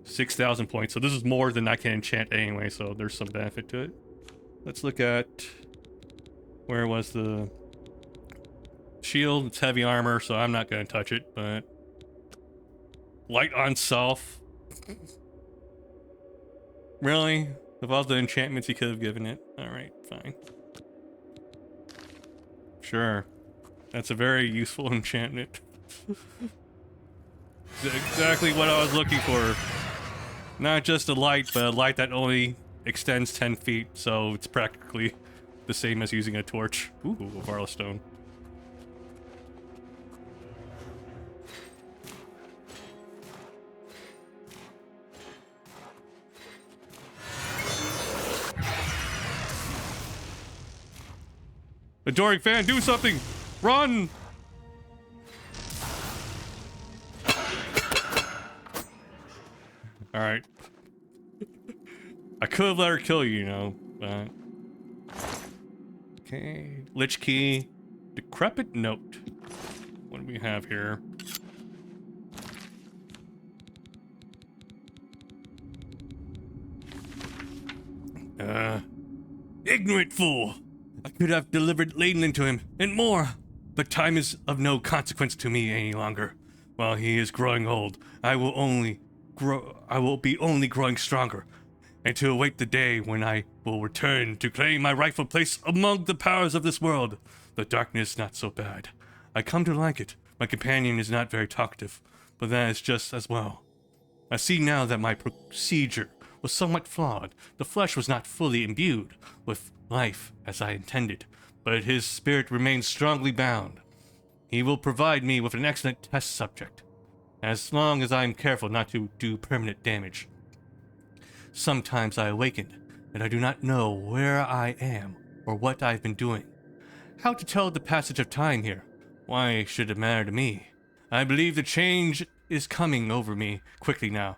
6,000 points. So this is more than I can enchant anyway, so there's some benefit to it. Let's look at where was the shield. It's heavy armor, so I'm not going to touch it, but light on self. Really? Of all the enchantments he could have given it. Alright, fine. Sure. That's a very useful enchantment. Exactly what I was looking for. Not just a light, but a light that only extends 10 feet, so it's practically the same as using a torch. Ooh, a Varla Stone. Adoring fan, do something! Run! Alright. I could have let her kill you, you know, but... Okay. Lich Key. Decrepit Note. What do we have here? Ignorant fool! I could have delivered Laneland to him, and more! But time is of no consequence to me any longer. While he is growing old, I will be only growing stronger, and to await the day when I will return to claim my rightful place among the powers of this world. The darkness not so bad. I come to like it. My companion is not very talkative, but that is just as well. I see now that my procedure was somewhat flawed. The flesh was not fully imbued with life as I intended, but his spirit remains strongly bound. He will provide me with an excellent test subject, as long as I am careful not to do permanent damage. Sometimes I awaken, and I do not know where I am or what I've been doing. How to tell the passage of time here? Why should it matter to me? I believe the change is coming over me quickly now.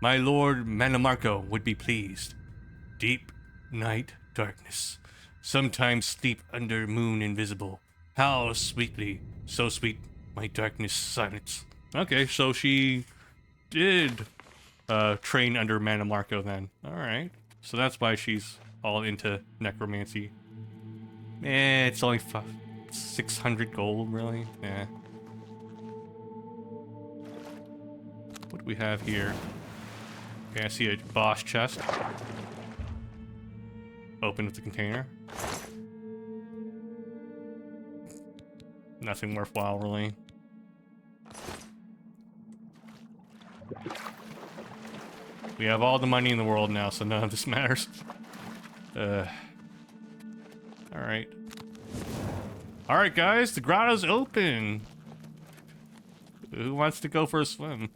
My lord Manamarco would be pleased. Deep night darkness. Sometimes sleep under moon invisible. How sweetly, so sweet, my darkness silence. Okay, so she did train under Manamarco then. Alright. So that's why she's all into necromancy. It's only 600 gold, really? Yeah. What do we have here? Okay, I see a boss chest. Open with the container. Nothing worthwhile, really. We have all the money in the world now, so none of this matters. Alright. Alright, guys, the grotto's open. Who wants to go for a swim?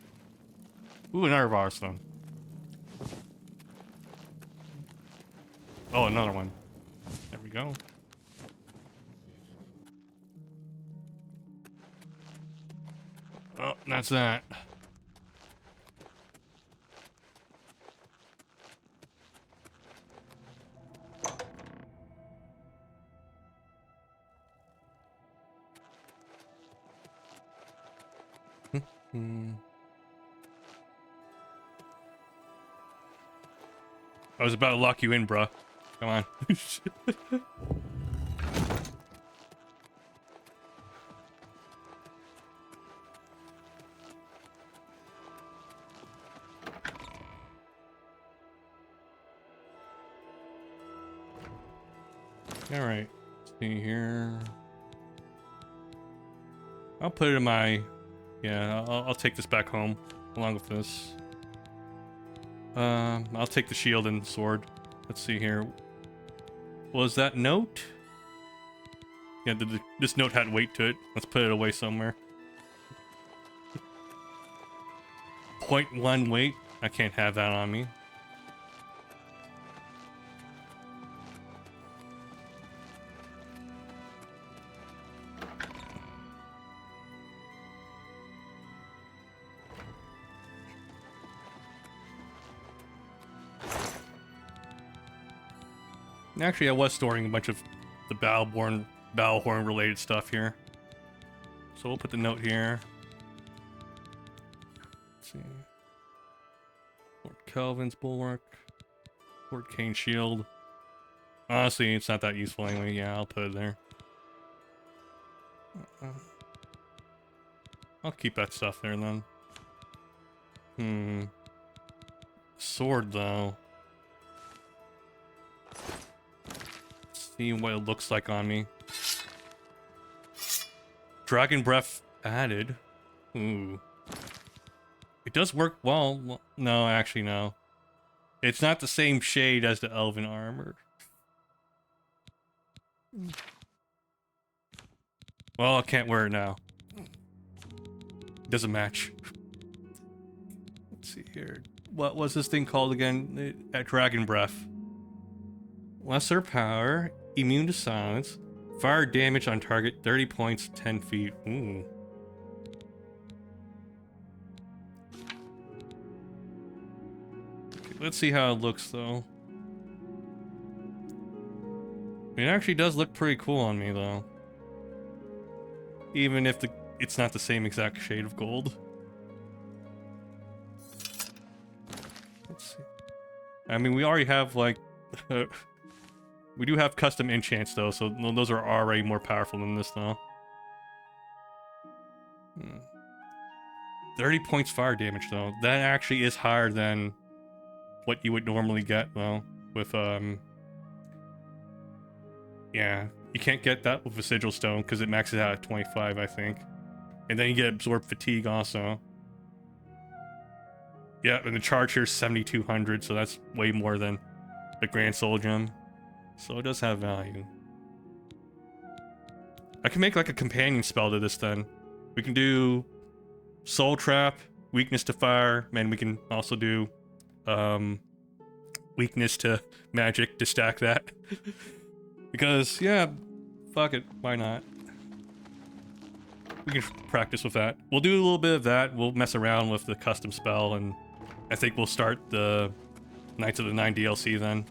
Ooh, another bar stone. Oh, another one. There we go. Oh, that's that. I was about to lock you in, bruh. Come on. Alright. See here. I'll put it in my... Yeah, I'll take this back home along with this. I'll take the shield and sword. Let's see here. Was that note? Yeah, this note had weight to it. Let's put it away somewhere. 0.1 weight? I can't have that on me. Actually, I was storing a bunch of the Battlehorn related stuff here. So we'll put the note here. Let's see. Lord Kelvin's Bulwark. Lord Kane's Shield. Honestly, it's not that useful anyway. Yeah, I'll put it there. I'll keep that stuff there then. Sword, though. See what it looks like on me. Dragon Breath added. Ooh. It does work well. No, actually, no. It's not the same shade as the Elven armor. Well, I can't wear it now. It doesn't match. Let's see here. What was this thing called again? Dragon Breath. Lesser power, immune to silence, fire damage on target, 30 points, 10 feet. Ooh. Okay, let's see how it looks though. It actually does look pretty cool on me though. Even if it's not the same exact shade of gold. Let's see. I mean, we already have like... we do have custom enchants though, so those are already more powerful than this though. 30 points fire damage though. That actually is higher than what you would normally get though. With yeah, you can't get that with a sigil stone because it maxes out at 25, I think. And then you get absorb fatigue also. Yeah, and the charge here is 7,200, so that's way more than the Grand Soul Gem. So it does have value. I can make like a companion spell to this then. We can do Soul Trap, weakness to fire, and we can also do weakness to magic to stack that. Because, yeah, fuck it, why not? We can practice with that. We'll do a little bit of that, we'll mess around with the custom spell, and I think we'll start the Knights of the Nine DLC then.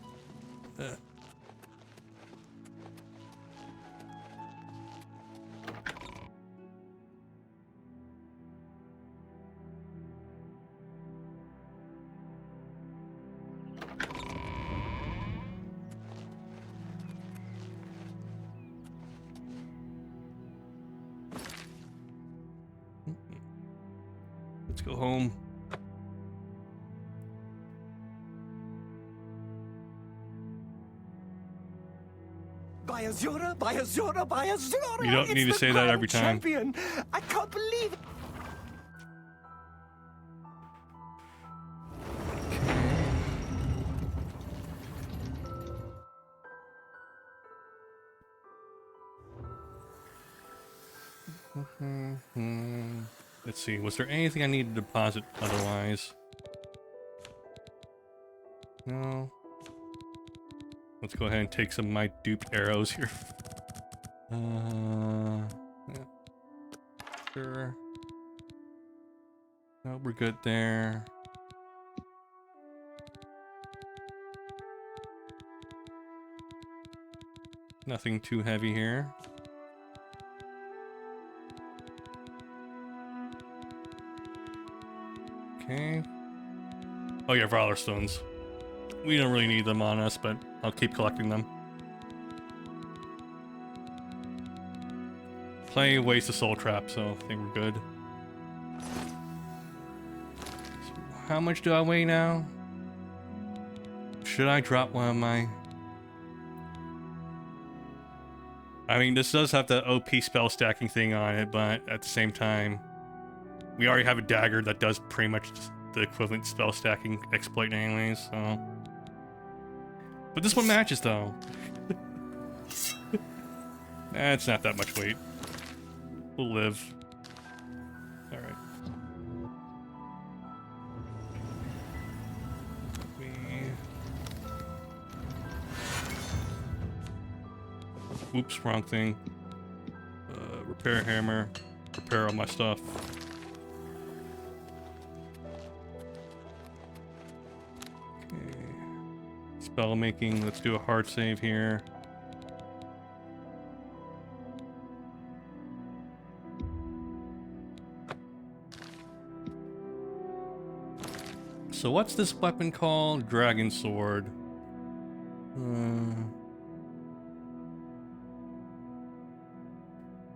Let's go home. By Azura, by Azura, by Azura! You don't need to say that every time. Champion. I can't believe it. Let's see, was there anything I need to deposit otherwise? No. Let's go ahead and take some of my duped arrows here. Yeah. Sure. No, we're good there. Nothing too heavy here. Okay. Oh yeah, Valor Stones. We don't really need them on us, but I'll keep collecting them. Plenty of ways to soul trap, so I think we're good. So how much do I weigh now? Should I drop one of my... I mean, this does have the OP spell stacking thing on it, but at the same time, we already have a dagger that does pretty much the equivalent spell stacking exploit anyways, so... But this one matches, though. It's not that much weight. We'll live. Alright. Oops, wrong thing. Repair hammer. Repair all my stuff. Okay. Spell making. Let's do a hard save here. So what's this weapon called? Dragon Sword.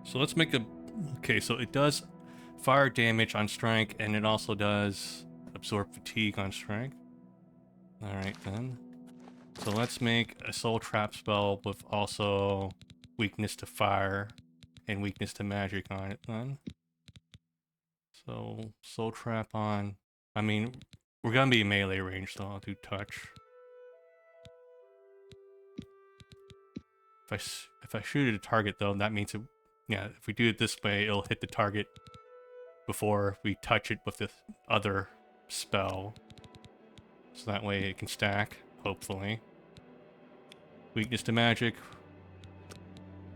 So let's make a... Okay, so it does fire damage on strike, and it also does absorb fatigue on strike. Alright then. So let's make a soul trap spell with also weakness to fire and weakness to magic on it then. So soul trap on... I mean, we're gonna be melee range, so I'll do touch. If I shoot at a target though, that means it... Yeah, if we do it this way, it'll hit the target before we touch it with the other spell. So that way it can stack, hopefully. Weakness to magic.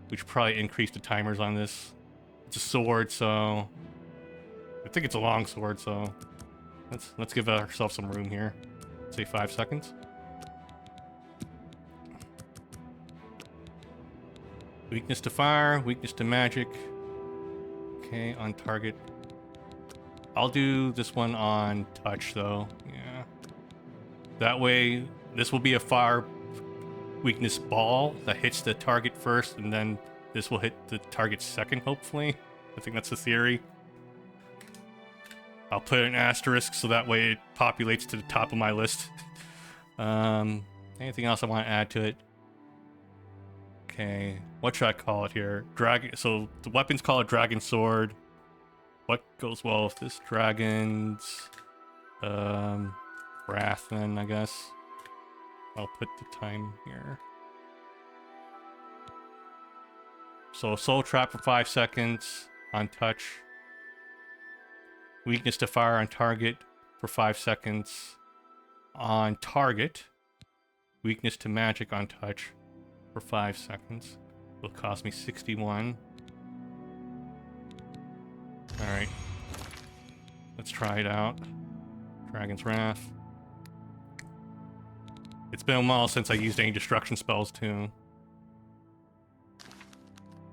We should probably increase the timers on this. It's a sword, so... I think it's a long sword, so... Let's give ourselves some room here. Say 5 seconds. Weakness to fire, weakness to magic. Okay, on target. I'll do this one on touch, though. Yeah. That way, this will be a fire weakness ball that hits the target first, and then this will hit the target second, hopefully. I think that's the theory. I'll put an asterisk so that way it populates to the top of my list. Anything else I want to add to it? Okay, what should I call it here? Dragon. So the weapon's called Dragon Sword. What goes well with this? Dragon's Wrath, then I guess. I'll put the time here. So Soul Trap for 5 seconds on touch. Weakness to fire on target for 5 seconds on target. Weakness to magic on touch for 5 seconds. It'll cost me 61. Alright. Let's try it out. Dragon's Wrath. It's been a while since I used any destruction spells too.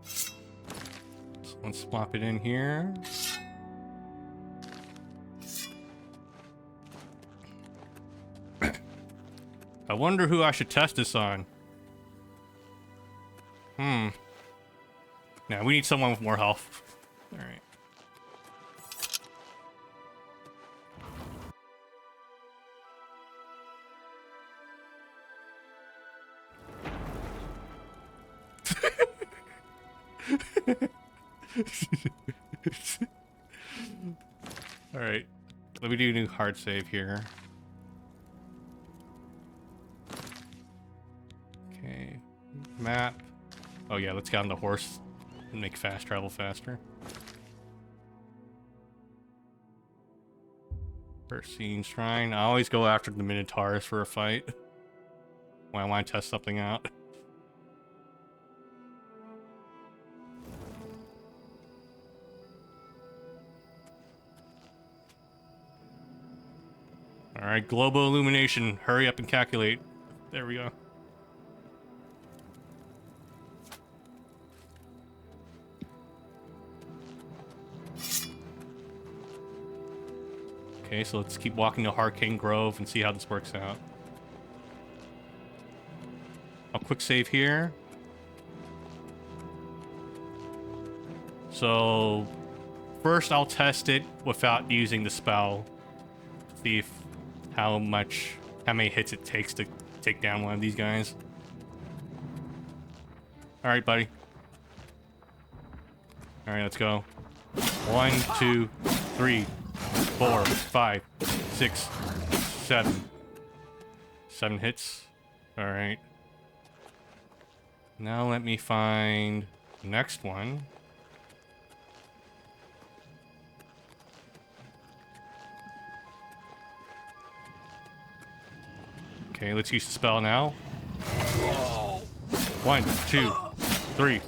So let's swap it in here. I wonder who I should test this on. Nah, we need someone with more health. Alright. Alright. Let me do a new hard save here. Okay. Map. Oh yeah, let's get on the horse and make fast travel faster. Ursine Shrine. I always go after the Minotaurs for a fight when I want to test something out. Alright, global illumination. Hurry up and calculate. There we go. Okay, so let's keep walking to Arcane Grove and see how this works out. I'll quick save here. So first I'll test it without using the spell. See if how many hits it takes to take down one of these guys. Alright, buddy. All right, let's go. 1, 2, 3, 4, 5, 6, 7. 7 hits. All right. Now let me find the next one. Okay, let's use the spell now. 1, 2, 3.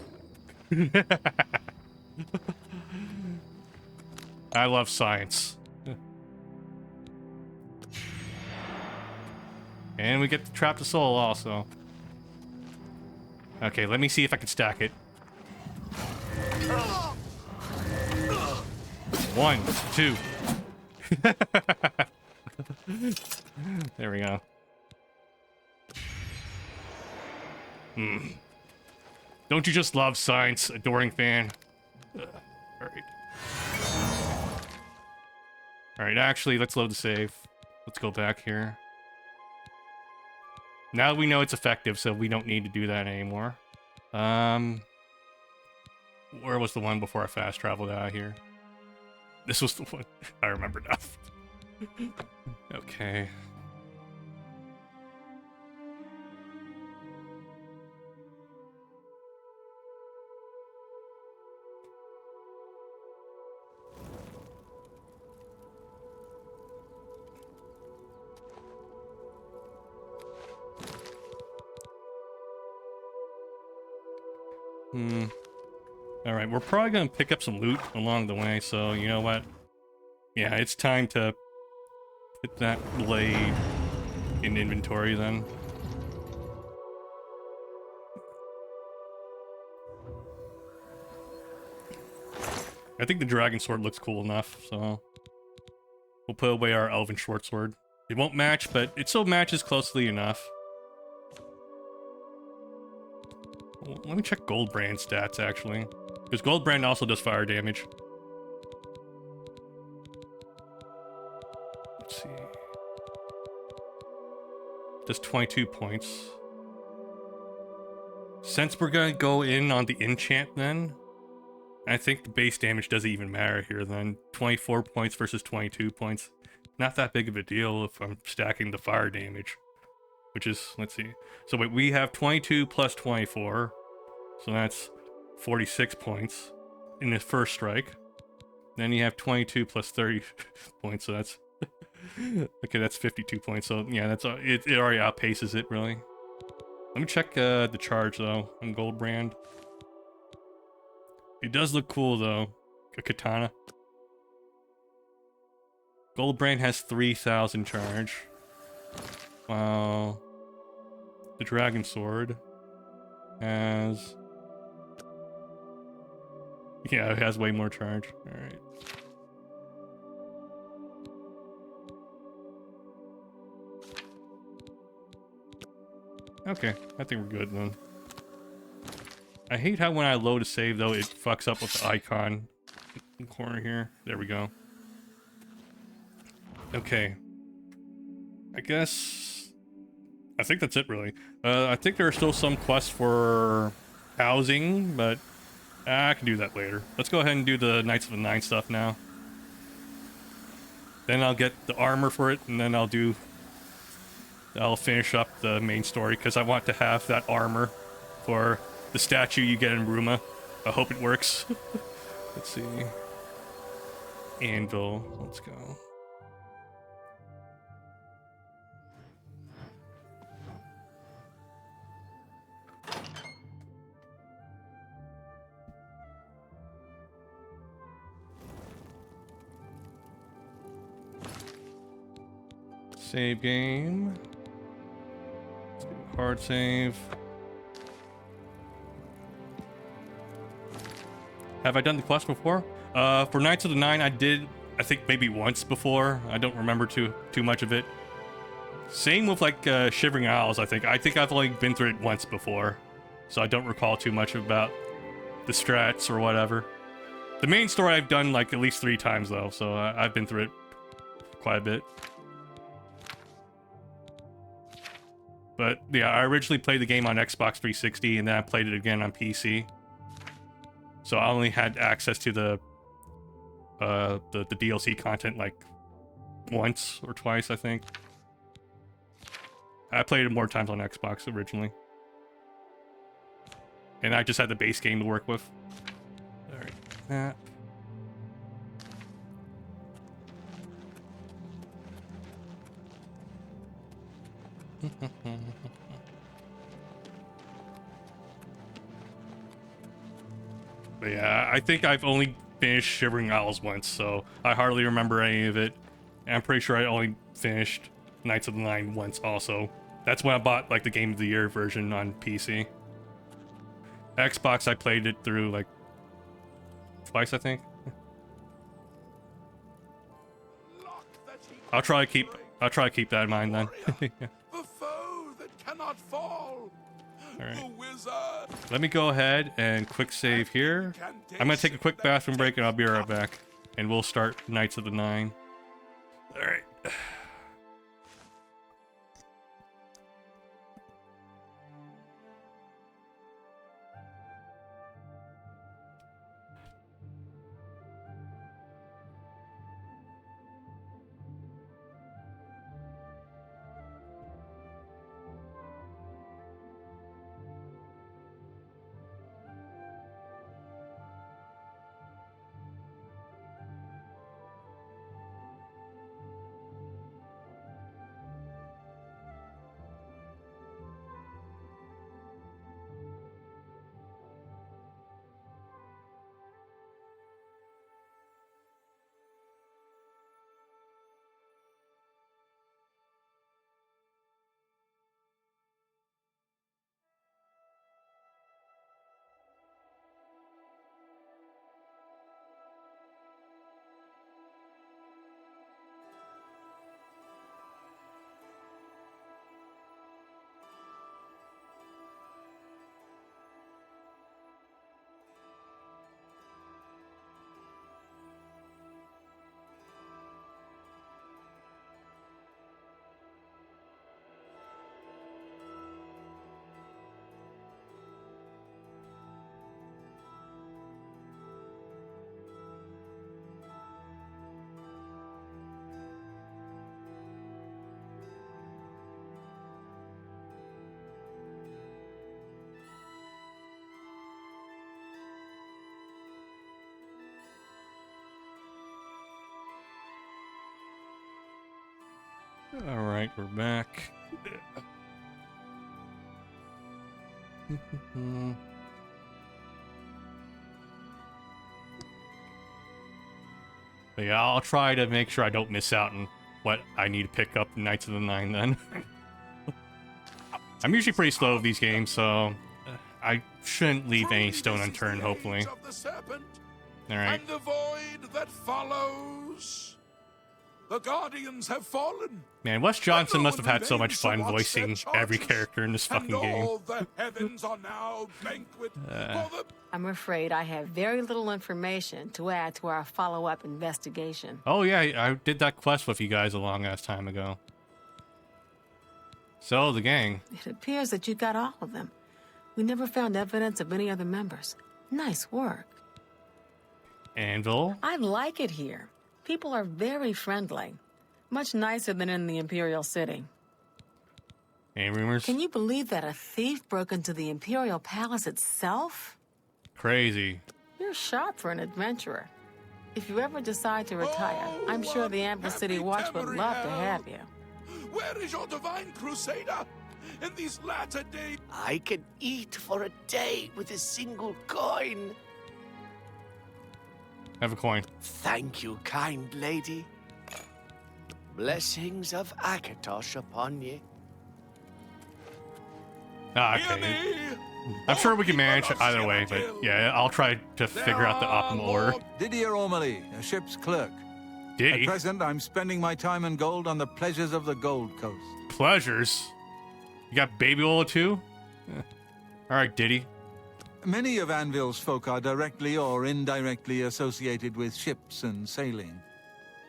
I love science. And we get to trap the soul also. Okay, let me see if I can stack it. 1, 2. There we go. Don't you just love science, adoring fan? Alright. Alright, actually, let's load the save. Let's go back here. Now we know it's effective, so we don't need to do that anymore. Where was the one before I fast traveled out of here? This was the one. I remember now. Okay. Alright, we're probably gonna pick up some loot along the way, so you know what? Yeah, it's time to put that blade in inventory then. I think the dragon sword looks cool enough, so we'll put away our elven short sword. It won't match, but it still matches closely enough. Let me check Goldbrand stats, actually. Because Goldbrand also does fire damage. Let's see. Does 22 points. Since we're gonna go in on the enchant then, I think the base damage doesn't even matter here then. 24 points versus 22 points. Not that big of a deal if I'm stacking the fire damage. Which is, let's see. So wait, we have 22 plus 24. So that's 46 points in the first strike. Then you have 22 plus 30 points, so that's... okay, that's 52 points, so yeah, that's it already outpaces it, really. Let me check the charge, though, on Goldbrand. It does look cool, though. A katana. Goldbrand has 3,000 charge. Wow. The dragon sword has... yeah, it has way more charge. Alright. Okay, I think we're good then. I hate how when I load a save, though, it fucks up with the icon in the corner here. There we go. Okay. I think that's it, really. I think there are still some quests for housing, but I can do that later. Let's go ahead and do the Knights of the Nine stuff now. Then I'll get the armor for it, and then I'll finish up the main story, because I want to have that armor for the statue you get in Ruma. I hope it works. Let's see. Anvil. Let's go. Save game. Let's do a hard save. Have I done the quest before? For Knights of the Nine, I did, I think maybe once before. I don't remember too much of it. Same with like Shivering Isles, I think. I think I've only been through it once before. So I don't recall too much about the strats or whatever. The main story I've done like at least 3 times though, so I've been through it quite a bit. But yeah, I originally played the game on Xbox 360 and then I played it again on PC. So I only had access to the DLC content like once or twice, I think. I played it more times on Xbox originally. And I just had the base game to work with. Alright, that. But yeah, I think I've only finished Shivering Isles once, so I hardly remember any of it. And I'm pretty sure I only finished Knights of the Nine once also. That's when I bought like the Game of the Year version on PC. Xbox, I played it through like twice, I think. I'll try to keep that in mind then. The foe that cannot fall. Alright. The wizard. Let me go ahead and quick save here. I'm gonna take a quick bathroom break and I'll be right back. And we'll start Knights of the Nine. Alright. Alright, we're back. But yeah, I'll try to make sure I don't miss out on what I need to pick up in Knights of the Nine then. I'm usually pretty slow with these games, so I shouldn't leave any stone unturned, hopefully. Alright. And the void that follows. The Guardians have fallen. Man, Wes Johnson must have had so much fun voicing every character in this fucking game. All the heavens are now banquet for the... I'm afraid I have very little information to add to our follow-up investigation. Oh yeah, I did that quest with you guys a long ass time ago. So, the gang. It appears that you got all of them. We never found evidence of any other members. Nice work. Anvil. I like it here. People are very friendly. Much nicer than in the Imperial City. Any rumors? Can you believe that a thief broke into the Imperial Palace itself? Crazy. You're sharp for an adventurer. If you ever decide to retire, I'm sure the Amber City Watch would love to have you. Where is your divine crusader? In these latter days... I can eat for a day with a single coin. Have a coin. Thank you, kind lady. Blessings of Akatosh upon ye. Ah, okay. I'm sure we can manage either way, but yeah, I'll try to figure out the optimal order. Didier O'Malley, a ship's clerk. Did At he? present, I'm spending my time and gold on the pleasures of the Gold Coast. Pleasures? You got baby oil too? Alright, Diddy. Many of Anvil's folk are directly or indirectly associated with ships and sailing.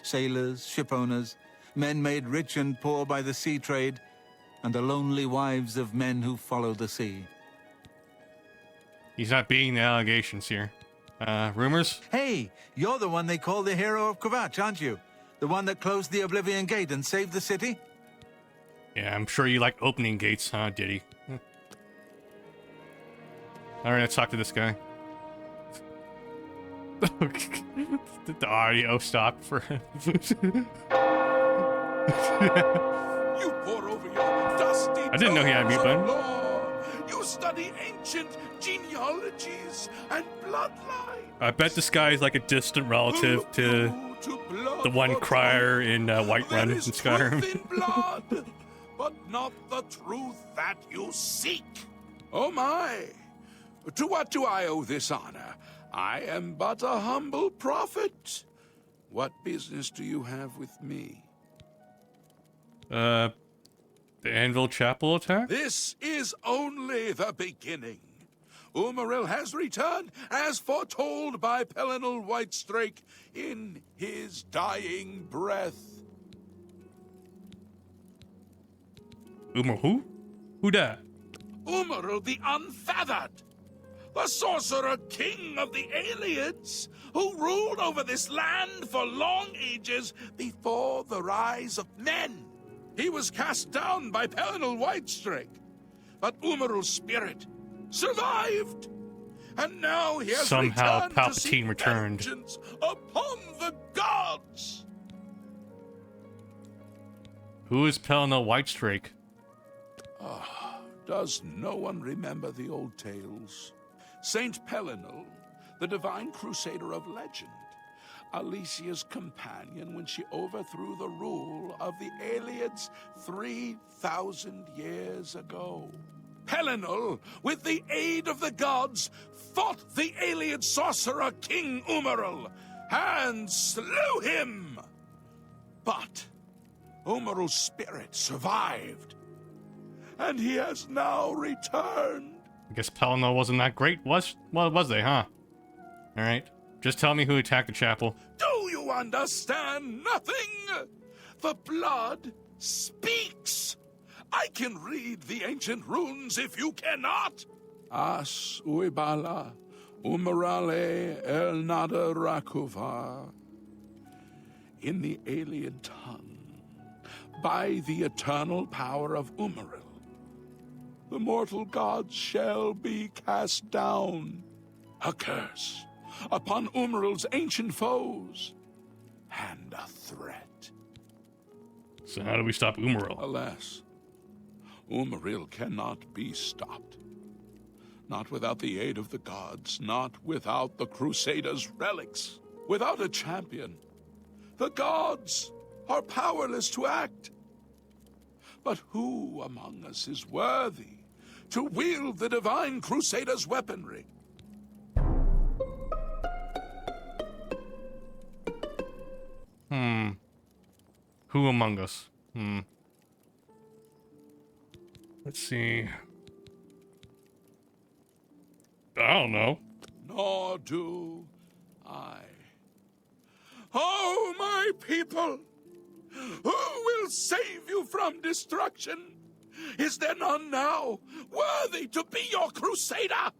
Sailors, ship owners, men made rich and poor by the sea trade, and the lonely wives of men who follow the sea. He's not beating the allegations here. Rumors? Hey, you're the one they call the hero of Kvatch, aren't you? The one that closed the Oblivion Gate and saved the city? Yeah, I'm sure you like opening gates, huh, Diddy? Alright, let's talk to this guy. The audio stopped for him. You pore over your dusty I didn't know he had a mute tomes of button. lore. You study ancient genealogies and bloodlines. I bet this guy is like a distant relative to the one crier in Whiterun in Skyrim. Truth in blood, but not the truth that you seek. Oh my! To what do I owe this honor? I am but a humble prophet. What business do you have with me? The Anvil Chapel attack? This is only the beginning. Umaril has returned, as foretold by Pelinal Whitestrake in his dying breath. Umar who? Who dat? Umaril the Unfeathered, the sorcerer king of the Aliens, who ruled over this land for long ages before the rise of men. He was cast down by Pelinal Whitestrake, but Umaril's spirit survived, and now he has Somehow returned to seek Palpatine returned. vengeance upon the gods. Who is Pelena Whitestrake? Does no one remember the old tales? Saint Pelinal, the divine crusader of legend, Alicia's companion when she overthrew the rule of the Aliens 3,000 years ago. Pelinal, with the aid of the gods, fought the alien sorcerer King Umaril and slew him. But Umaril's spirit survived, and he has now returned. I guess Pelena wasn't that great, was they, huh? Alright. Just tell me who attacked the chapel. Do you understand nothing? The blood speaks. I can read the ancient runes if you cannot. As uibala, umarale el nada rakuva. In the alien tongue, by the eternal power of Umaril, the mortal gods shall be cast down. A curse upon Umaril's ancient foes, and a threat. So how do we stop Umaril? Alas, Umaril cannot be stopped. Not without the aid of the gods, not without the Crusaders' relics. Without a champion, the gods are powerless to act. But who among us is worthy to wield the divine Crusaders' weaponry? Who among us? Let's see. I don't know. Nor do I. Oh, my people! Who will save you from destruction? Is there none now worthy to be your crusader?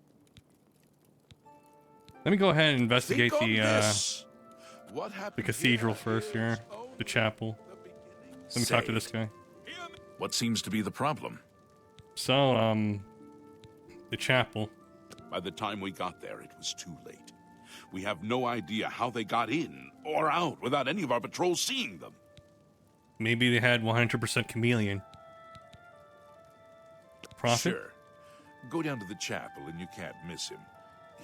Let me go ahead and investigate Think on the this. What the happened cathedral here first here. is The chapel. Let me talk to this guy. What seems to be the problem? So, the chapel. By the time we got there, it was too late. We have no idea how they got in or out without any of our patrols seeing them. Maybe they had 100% chameleon. Prophet? Sure. Go down to the chapel and you can't miss him.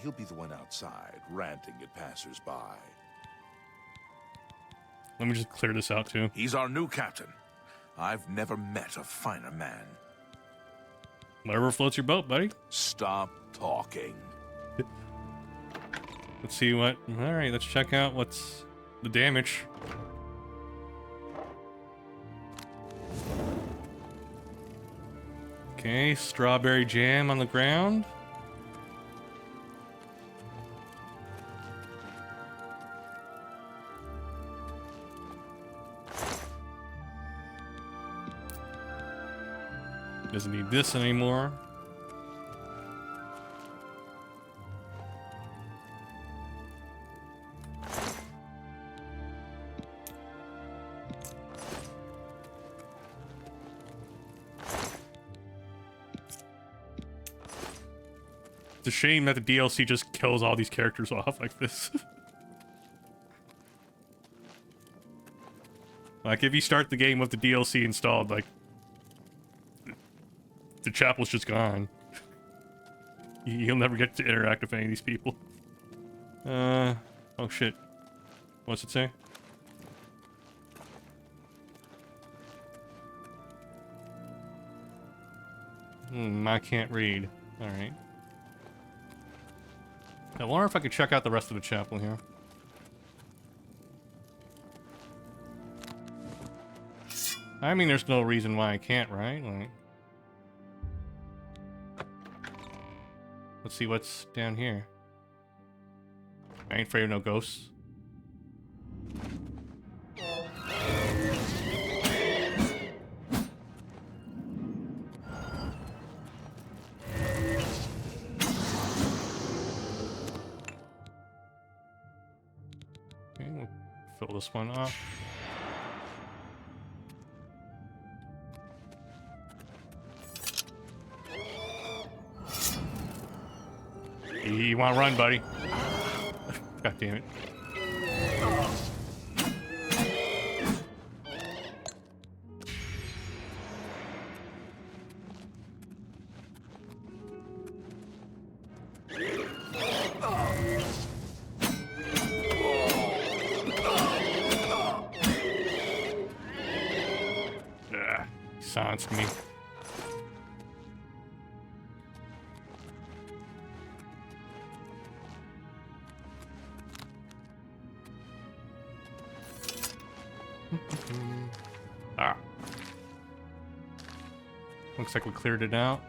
He'll be the one outside, ranting at passers-by. Let me just clear this out too. He's our new captain. I've never met a finer man. Whatever floats your boat, buddy. Stop talking. Let's see what... Alright, let's check out what's the damage. Okay, strawberry jam on the ground. Doesn't need this anymore. It's a shame that the DLC just kills all these characters off like this. Like, if you start the game with the DLC installed, like, the chapel's just gone. You'll never get to interact with any of these people. Oh shit. What's it say? I can't read. Alright. I wonder if I could check out the rest of the chapel here. I mean, there's no reason why I can't, right? Like, let's see what's down here. I ain't afraid of no ghosts. Okay, we'll fill this one up. You want to run, buddy? God damn it. Silenced me. Ah. Looks like we cleared it out.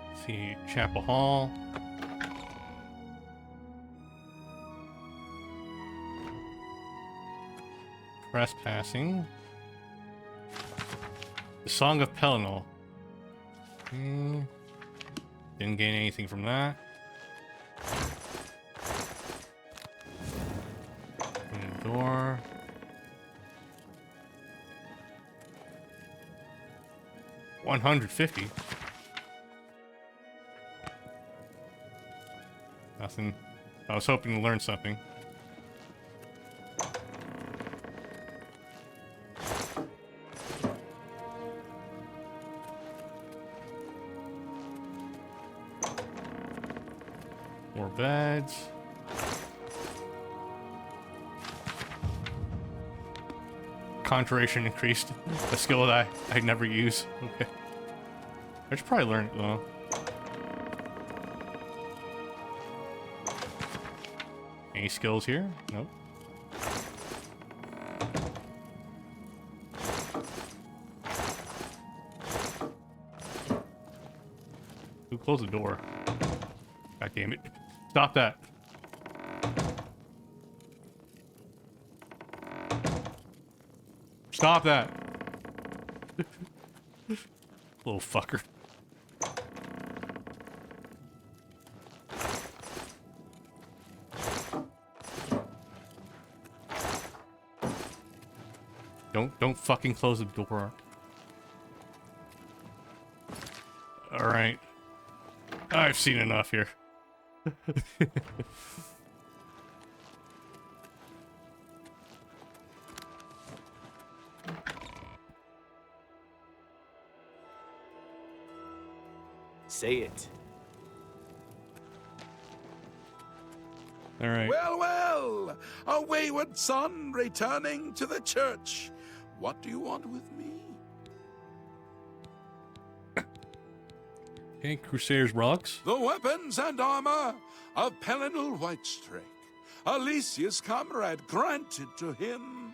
Let's see, Chapel Hall. Trespassing. The Song of Pelennor. Didn't gain anything from that. Open the door. $150. Nothing. I was hoping to learn something. More beds. Conjuration increased. A skill that I never use. Okay. I should probably learn it though. Any skills here? Nope. Who closed the door? God damn it. Stop that. Stop that. Little fucker. Don't fucking close the door. All right. I've seen enough here. Say it. All right. Well, well, a wayward son returning to the church. What do you want with me? Okay, Crusaders rocks. The weapons and armor of Pelennor Whitestrake, Alicia's comrade, granted to him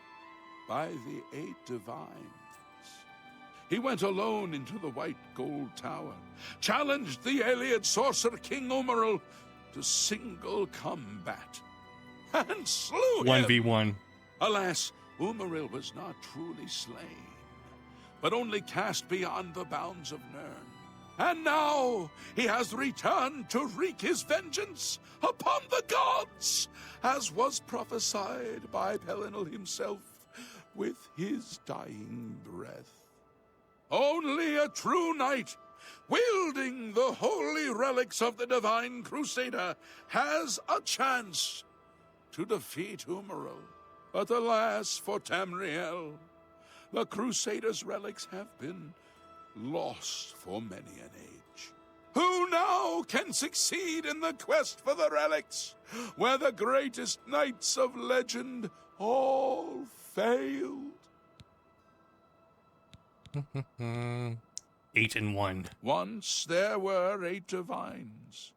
by the Eight Divines. He went alone into the White Gold Tower, challenged the alien sorcerer King Umaril to single combat, and slew him. 1v1. Alas, Umaril was not truly slain, but only cast beyond the bounds of Nirn. And now he has returned to wreak his vengeance upon the gods, as was prophesied by Pelinal himself with his dying breath. Only a true knight, wielding the holy relics of the Divine Crusader, has a chance to defeat Umaril. But alas for Tamriel, the Crusader's relics have been lost for many an age. Who now can succeed in the quest for the relics, where the greatest knights of legend all failed? 8 and 1. Once there were 8 divines.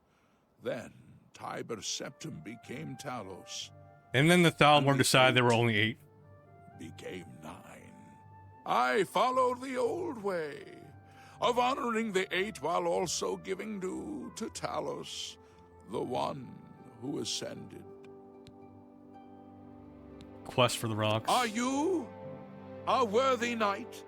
Then Tiber Septim became Talos. And then the Thalmor decided there were only 8. Became 9. I followed the old way of honoring the 8 while also giving due to Talos, the one who ascended. Quest for the rocks. Are you a worthy knight?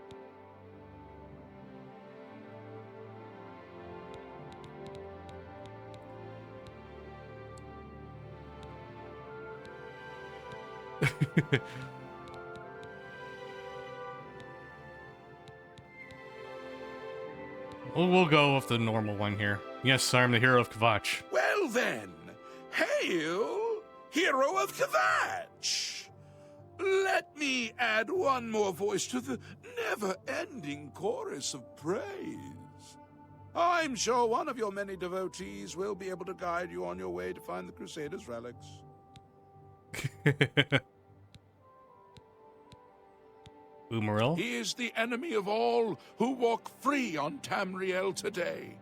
We'll go with the normal one here. Yes, I'm the hero of Kvatch. Well then, hail, hero of Kvatch! Let me add one more voice to the never-ending chorus of praise. I'm sure one of your many devotees will be able to guide you on your way to find the Crusader's relics. Umaril? He is the enemy of all who walk free on Tamriel today.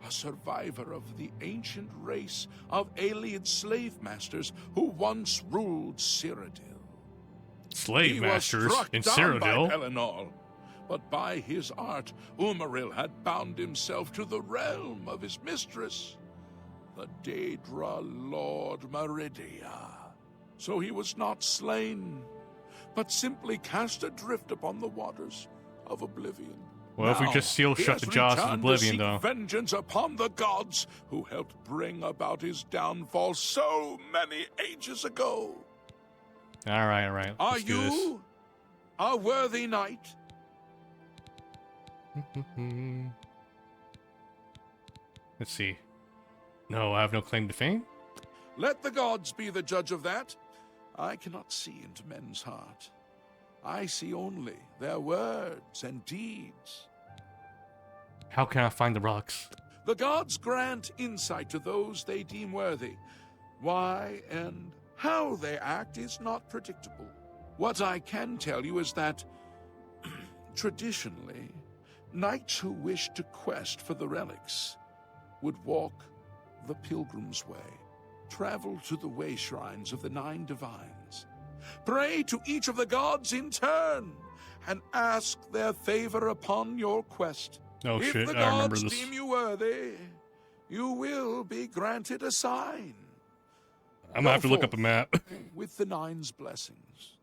A survivor of the ancient race of alien slave masters who once ruled Cyrodiil. Slave He masters was struck in down by Cyrodiil? Pelinal, but by his art, Umaril had bound himself to the realm of his mistress, the Daedra Lord Meridia. So he was not slain, but simply cast adrift upon the waters of Oblivion. Well, if we Now, just seal he shut has the jaws of returned to Oblivion, seek though. vengeance upon the gods who helped bring about his downfall so many ages ago. Alright, alright. Are Let's do this. you a worthy knight? Let's see. No, I have no claim to fame? Let the gods be the judge of that. I cannot see into men's heart. I see only their words and deeds. How can I find the rocks? The gods grant insight to those they deem worthy. Why and how they act is not predictable. What I can tell you is that, traditionally, knights who wish to quest for the relics would walk the pilgrim's way, travel to the way shrines of the 9 divines, pray to each of the gods in turn, and ask their favor upon your quest. Oh If shit, the I remember gods this. deem you worthy, you will be granted a sign. I'm gonna have to look up a map. With the 9's blessings.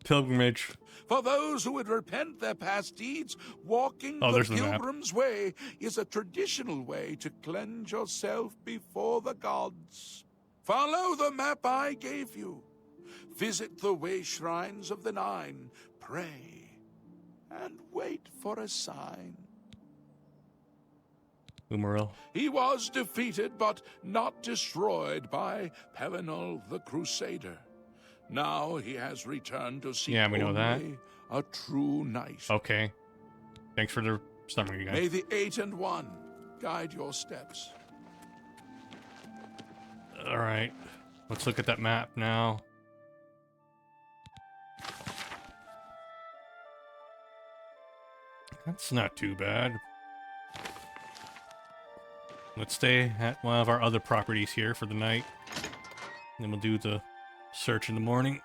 Pilgrimage. For those who would repent their past deeds, walking the there's the map. pilgrim's way is a traditional way to cleanse yourself before the gods. Follow the map I gave you. Visit the way shrines of the 9. Pray and wait for a sign. Umaril. He was defeated, but not destroyed by Pelinal the Crusader. Now he has returned to seek Yeah, we know that. only a true knight. Okay. Thanks for the summary, guys. May the 8 and 1 guide your steps. Alright. Let's look at that map now. That's not too bad. Let's stay at one of our other properties here for the night. Then we'll do the search in the morning.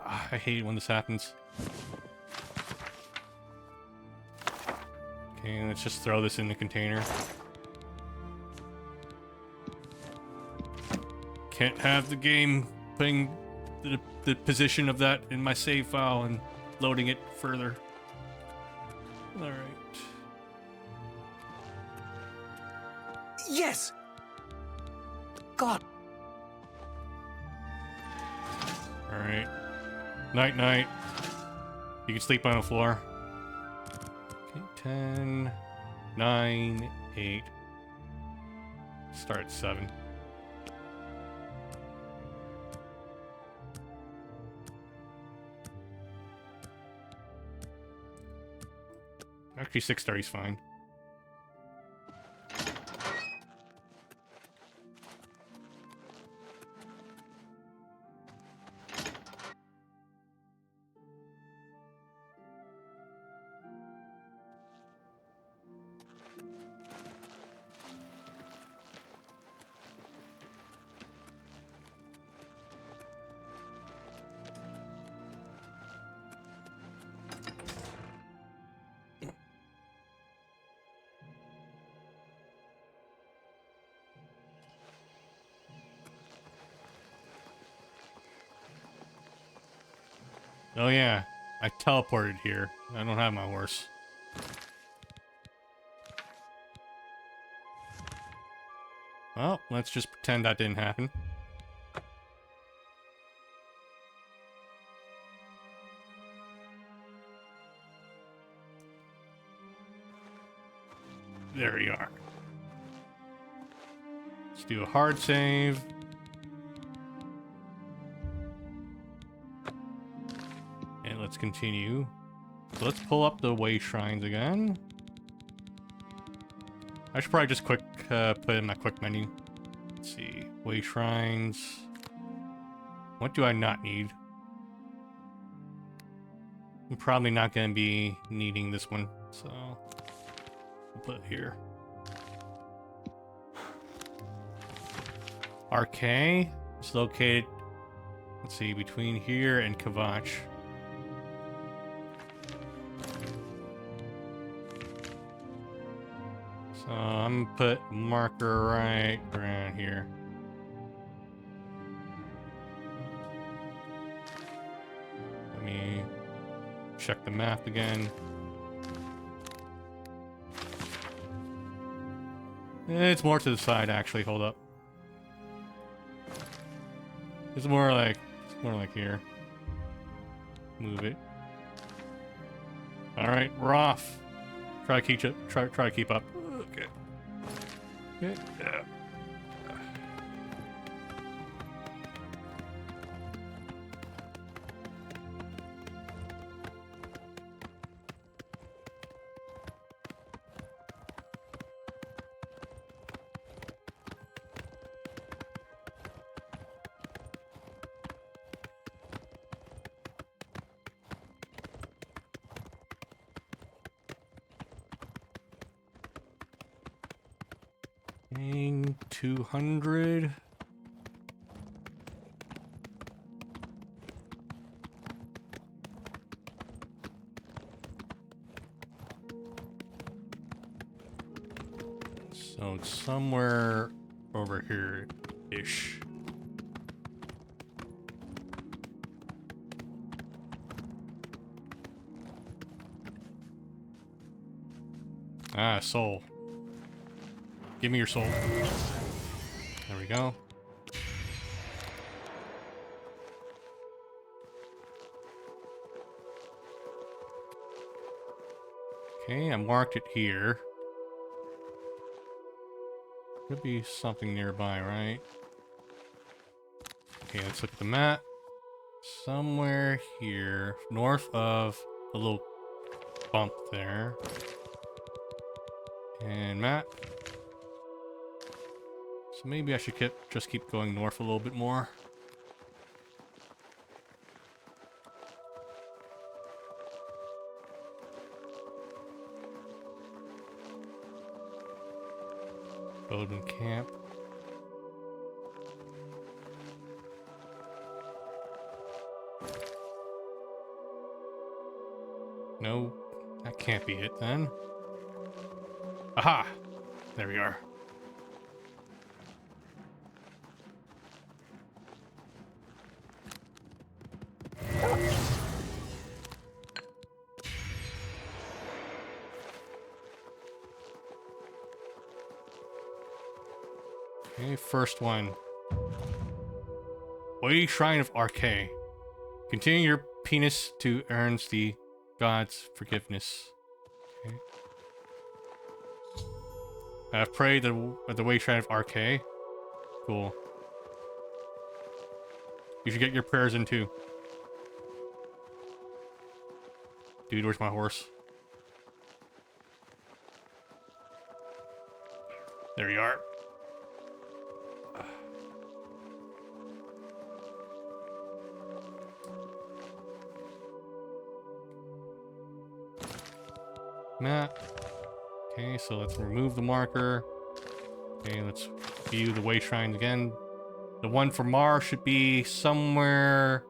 I hate when this happens. Okay, let's just throw this in the container. Can't have the game putting the position of that in my save file and loading it further. All right. Yes! God. All right. Night, night. You can sleep on the floor. Okay, 10, 9, 8. Start at 7. Actually, 6:30 is fine. Oh yeah, I teleported here. I don't have my horse. Well, let's just pretend that didn't happen. There you are. Let's do a hard save. And let's continue. So let's pull up the way shrines again. I should probably just put in my quick menu. Let's see. Way shrines. What do I not need? I'm probably not going to be needing this one, so we'll put it here. RK is located, let's see, between here and Kavach. So I'm gonna put marker right around here. Let me check the map again. It's more to the side, actually. Hold up. It's more like here. Move it. All right, we're off. Try to keep up. Okay. Okay. Yeah. Dang, 200. So it's somewhere over here-ish. Ah, soul. Give me your soul. There we go. Okay, I marked it here. Could be something nearby, right? Okay, let's look at the map. Somewhere here, north of the little bump there. And map. So maybe I should just keep going north a little bit more. Bowden Camp. No, that can't be it then. Aha! There we are. Okay, first one. Weighty Shrine of RK. Continue your penis to earn the god's forgiveness. Okay. I've prayed at the Weighty Shrine of RK. Cool. You should get your prayers in too. Dude, where's my horse? There you are. Map. Okay, so let's remove the marker. Okay, let's view the way shrines again. The one for Mars should be somewhere,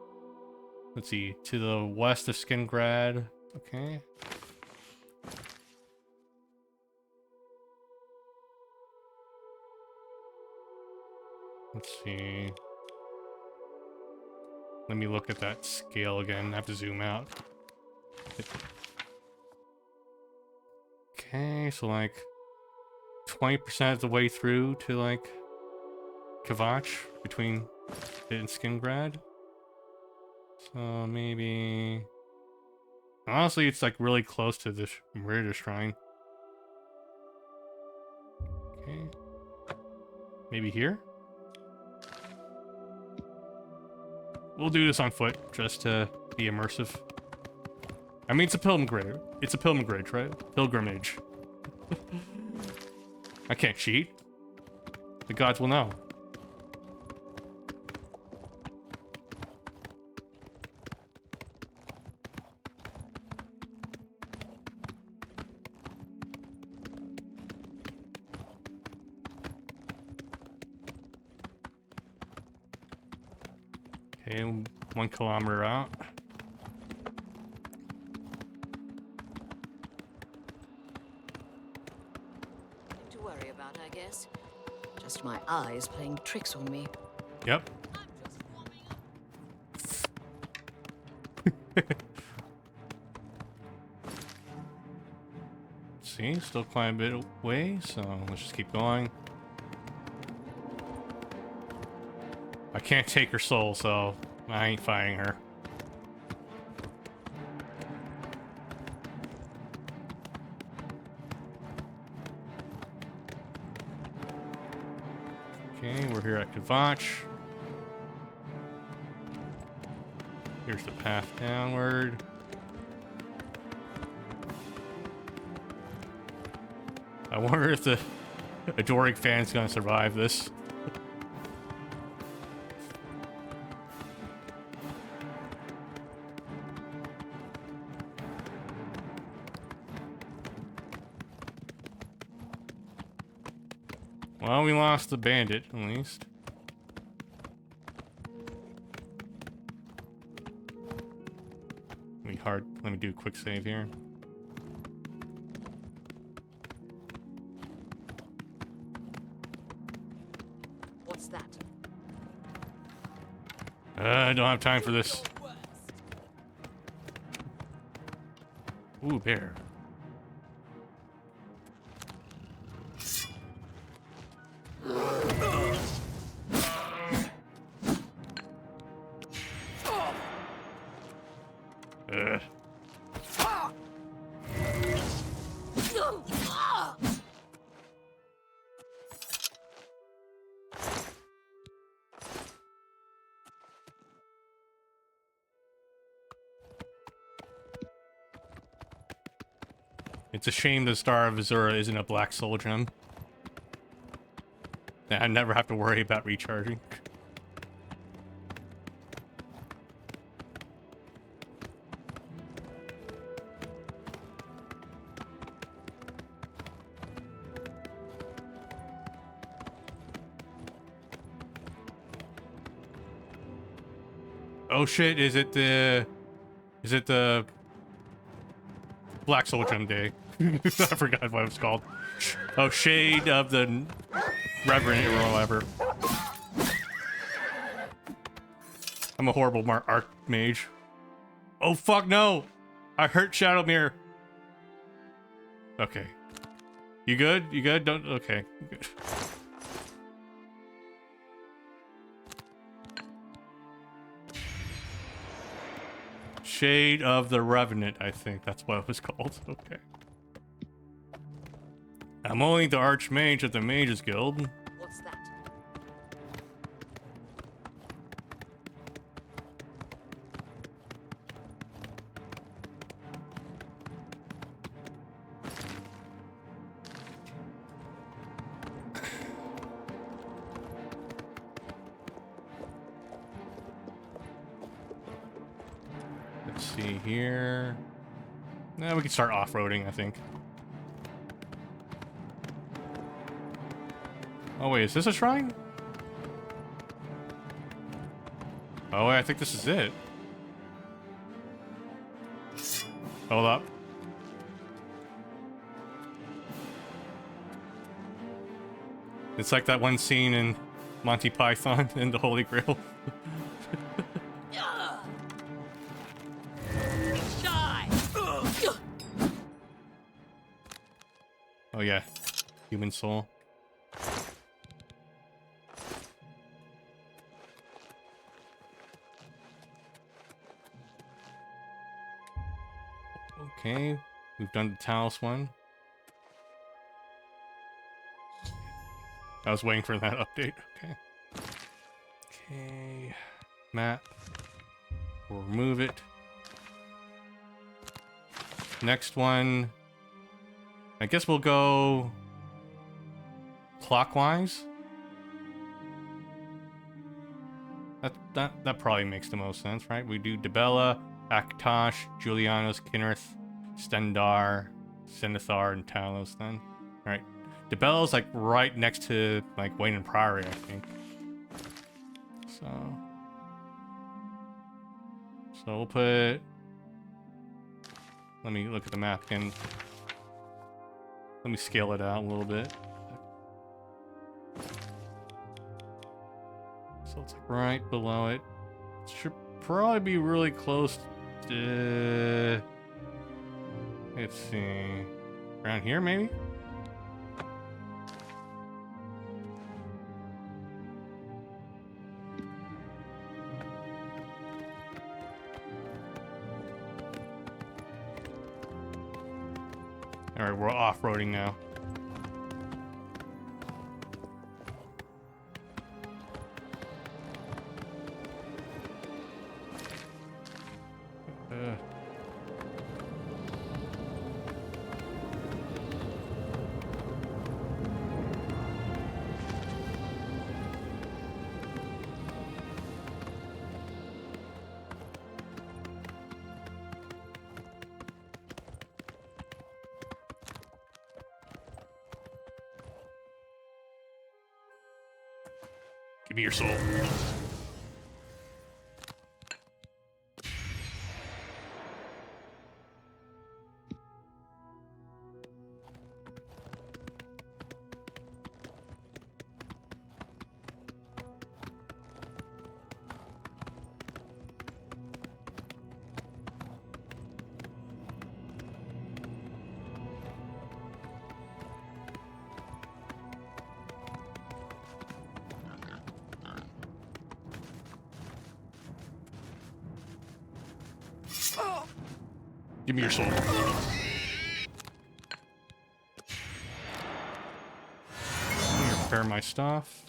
let's see, to the west of Skingrad. Okay. Let's see. Let me look at that scale again. I have to zoom out. Okay, so like 20% of the way through to like Kvatch between it and Skingrad. So maybe... Honestly, it's like really close to this Murder Shrine. Okay. Maybe here? We'll do this on foot, just to be immersive. I mean, it's a pilgrimage. It's a pilgrimage, right? Pilgrimage. I can't cheat. The gods will know. Okay, 1 kilometer out. To worry about, I guess. Just my eyes playing tricks on me. Yep. See, still quite a bit away, so let's just keep going. I can't take her soul, so I ain't fighting her. Okay, we're here at Kvatch. Here's the path downward. I wonder if the Adoring fan's gonna survive this. Well, we lost the bandit, at least. Let me do a quick save here. What's that? I don't have time for this. Ooh, bear. It's a shame the Star of Azura isn't a black soul gem. I never have to worry about recharging. Oh shit, is it the Black Soul Gem Day? I forgot what it was called. Oh, Shade of the Reverend or whatever. I'm a horrible Archmage. Oh fuck no! I hurt Shadowmere. Okay. You good? You good? Don't. Okay. Good. Shade of the Revenant, I think that's what it was called. Okay. I'm only the Archmage of the Mages Guild. What's that? Let's see here. Now we can start off-roading, I think. Oh wait, is this a shrine? Oh wait, I think this is it. Hold up. It's like that one scene in Monty Python in the Holy Grail. Oh yeah, human soul. Okay, we've done the Talos one. I was waiting for that update. Okay. Okay. Map. We'll remove it. Next one. I guess we'll go clockwise. That probably makes the most sense, right? We do Dibella, Akatosh, Julianos, Kinnerth, Stendar, Zenithar, and Talos then. Alright. Dibella's like right next to like Wayne and Priory, I think. So we'll put, let me look at the map again. Let me scale it out a little bit. So it's like right below it. It should probably be really close to, let's see, around here maybe? Alright, we're off-roading now. Give me your soul. Give me your soul. Let me repair my stuff.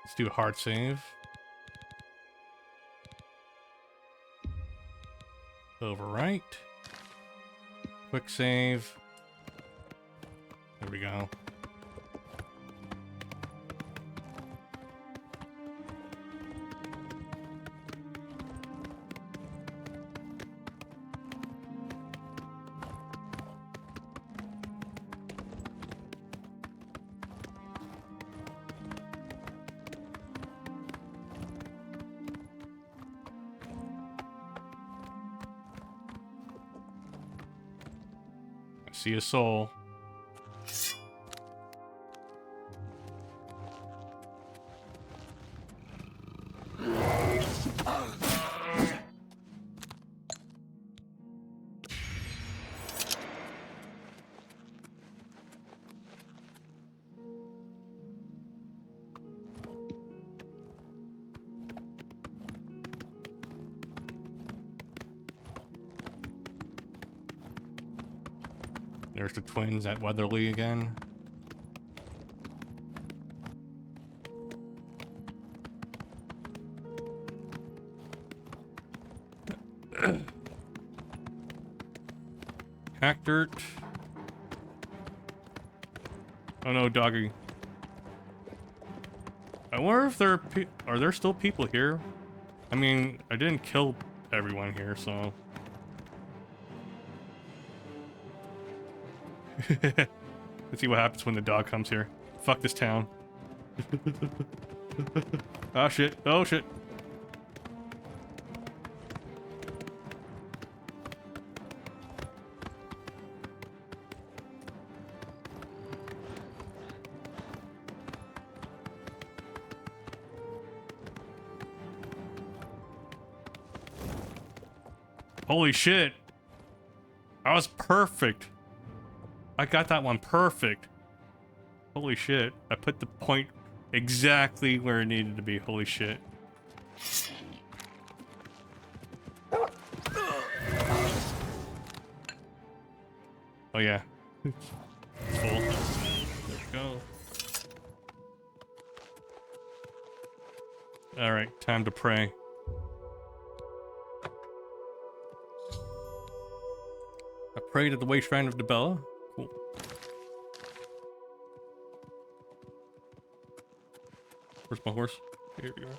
Let's do a hard save. Overwrite. Quick save. There we go. See a soul. There's the twins at Weatherly again. Hack dirt. Oh no, doggy. I wonder if are there still people here? I mean, I didn't kill everyone here, so. Let's see what happens when the dog comes here. Fuck this town. Oh shit. Oh shit. Holy shit. That was perfect. I got that one perfect. Holy shit. I put the point exactly where it needed to be. Holy shit. Oh yeah. It's full. There we go. Alright, time to pray. I prayed at the way shrine of Debella. Cool. Where's my horse? Here you are.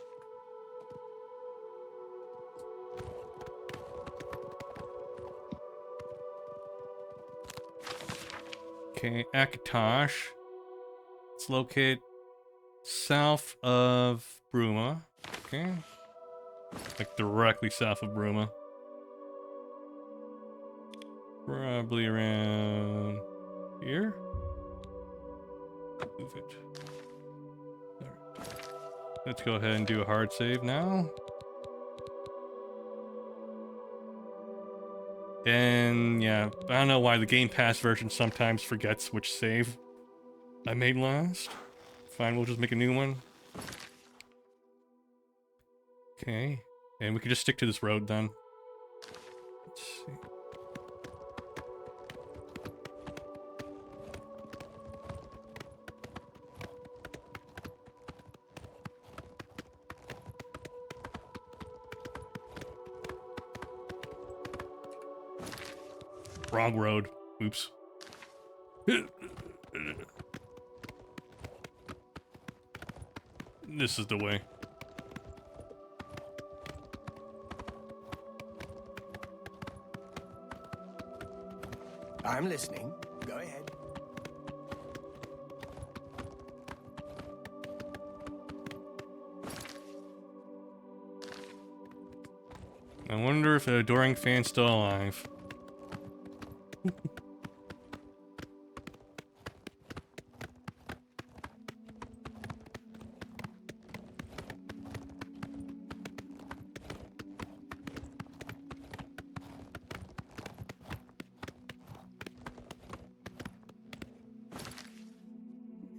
Okay, Akatosh. It's located south of Bruma. Okay. Like directly south of Bruma. Probably around here. Move it. Alright. Let's go ahead and do a hard save now. And yeah, I don't know why the Game Pass version sometimes forgets which save I made last. Fine, we'll just make a new one. Okay. And we can just stick to this road then. Let's see. Wrong road. Oops. This is the way. I'm listening. Go ahead. I wonder if the adoring fan's still alive.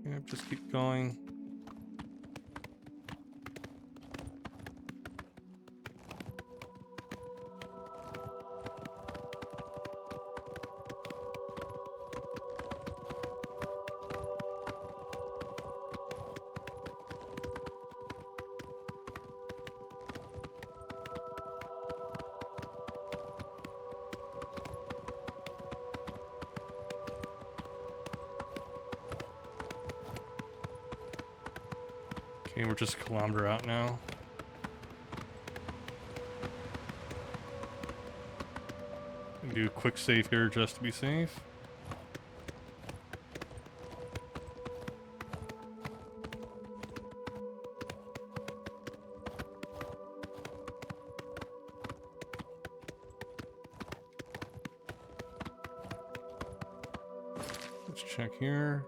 Yeah, just keep going. Okay, we're just a kilometer out now. Do a quick save here just to be safe. Let's check here.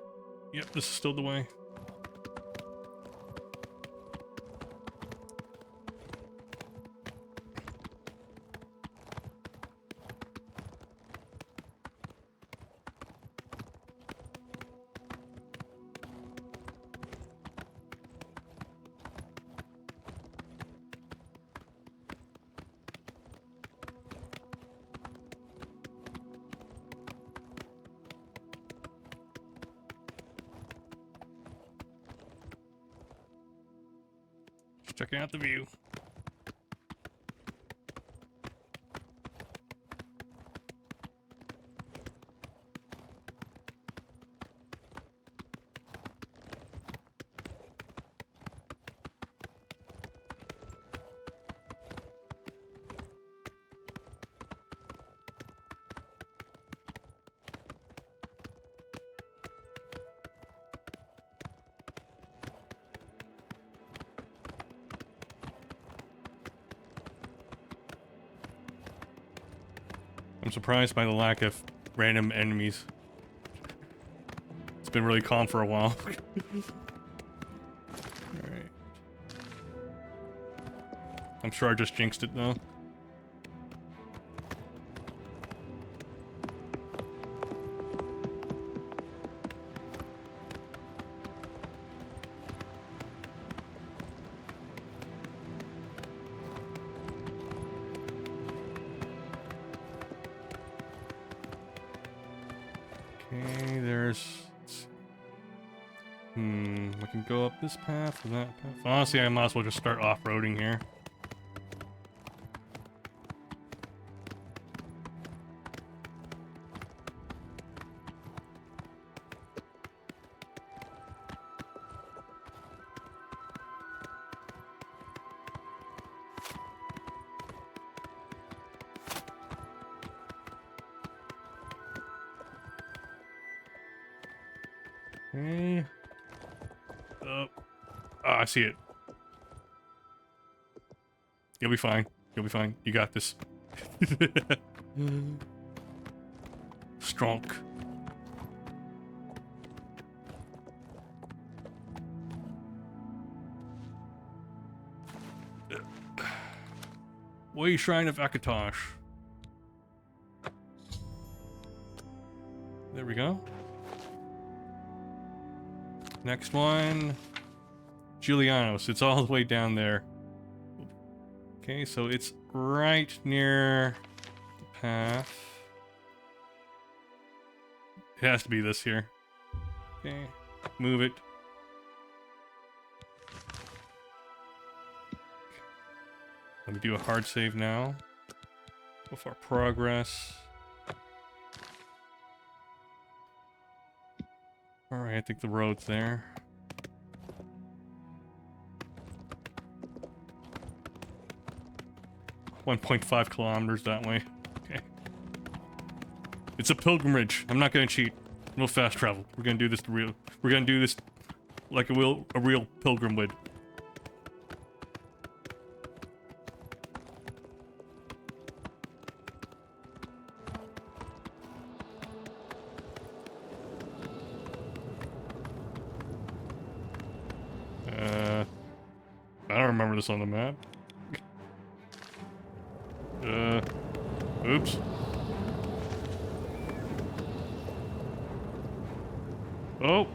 Yep, this is still the way. Checking out the view. I'm surprised by the lack of random enemies. It's been really calm for a while. Alright. I'm sure I just jinxed it though. Okay, there's... I can go up this path and that path. Honestly, I might as well just start off-roading here. Okay. Oh, I see it. You'll be fine. You'll be fine. You got this. Strong. Way Shrine of Akatosh. There we go. Next one, Giuliano's. It's all the way down there. Okay, so it's right near the path. It has to be this here. Okay, move it. Let me do a hard save now. Go for progress. Alright, I think the road's there. .5 kilometers that way. Okay. It's a pilgrimage. I'm not gonna cheat. No fast travel. We're gonna do this real. We're gonna do this like a real pilgrim would. I don't remember this on the map. Oops. Oh!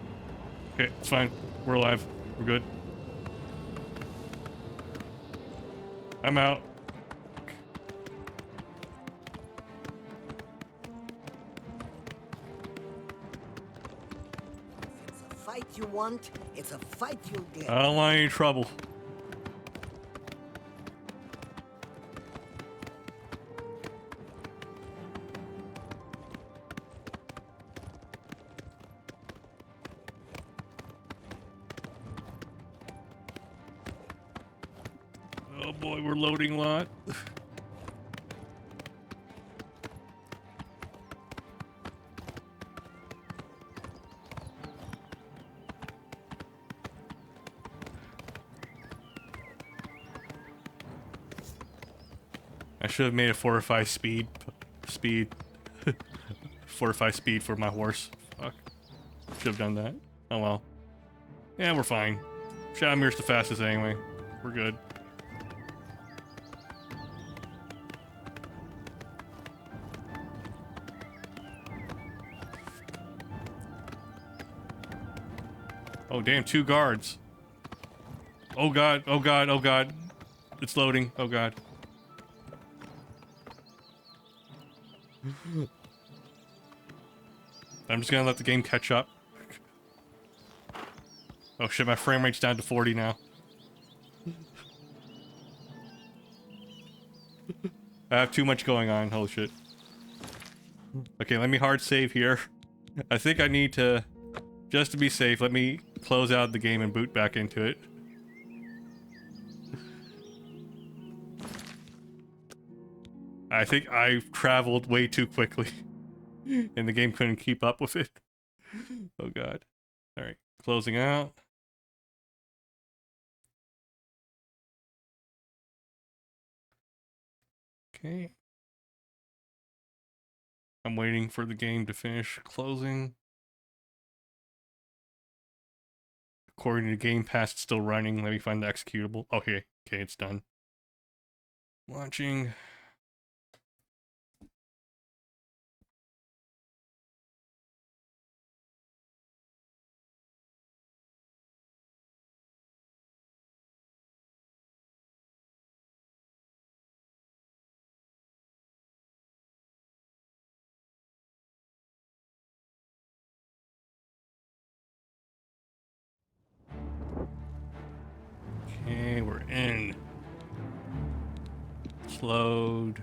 Okay, it's fine. We're alive. We're good. I'm out. It's a fight you want, it's a fight you'll get. I don't want any trouble. Oh boy, we're loading a lot. I should have made a 4 or 5 speed. 4 or 5 speed for my horse. Fuck. Should have done that. Oh well. Yeah, we're fine. Shadowmere's the fastest anyway. We're good. Oh damn, 2 guards. Oh god, oh god, oh god. It's loading, oh god. I'm just gonna let the game catch up. Oh shit, my frame rate's down to 40 now. I have too much going on. Holy shit. Okay, let me hard save here. I think I need to, just to be safe, let me close out the game and boot back into it. I think I traveled way too quickly. And the game couldn't keep up with it. Oh god. Alright, closing out. Okay. I'm waiting for the game to finish closing. According to Game Pass, it's still running. Let me find the executable. Okay, okay, it's done. Launching. Okay, we're in. Let's load.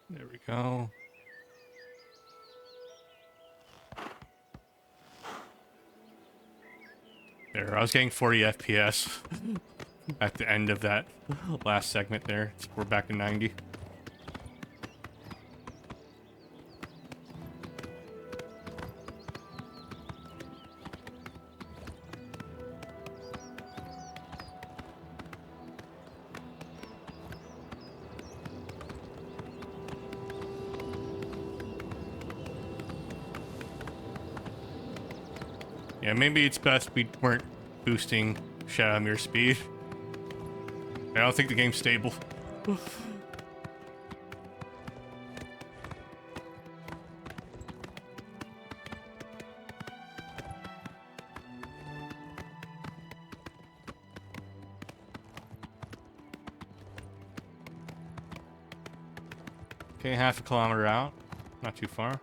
There we go. There, I was getting 40 FPS at the end of that last segment there. We're back to 90. Yeah, maybe it's best we weren't boosting Shadowmere speed. I don't think the game's stable. Okay, half a kilometer out. Not too far.